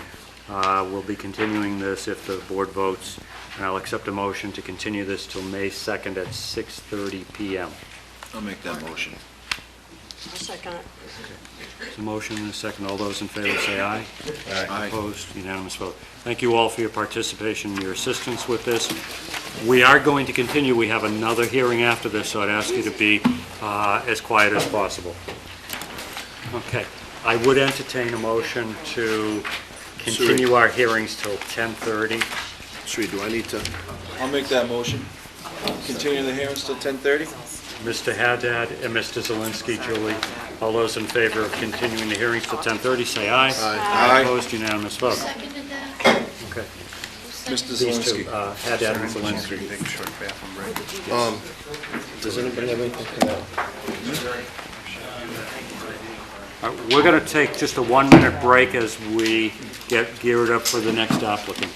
We'll be continuing this if the board votes, and I'll accept a motion to continue this till May 2nd at 6:30 PM. I'll make that motion. I'll second it. There's a motion and a second. All those in favor say aye. Aye. Opposed, unanimous vote. Thank you all for your participation and your assistance with this. We are going to continue. We have another hearing after this, so I'd ask you to be as quiet as possible. Okay. I would entertain a motion to continue our hearings till 10:30. Sri, do I need to? I'll make that motion. Continue the hearings till 10:30? Mr. Haddad and Mr. Zelinski, Julie, all those in favor of continuing the hearings till 10:30, say aye. Aye. Opposed, unanimous vote. Seconded that. Okay. Mr. These two, Zelinski. Haddad and Zelinski. Take a short bathroom break. Does anybody have anything for that? We're going to take just a 1-minute break as we get geared up for the next applicant.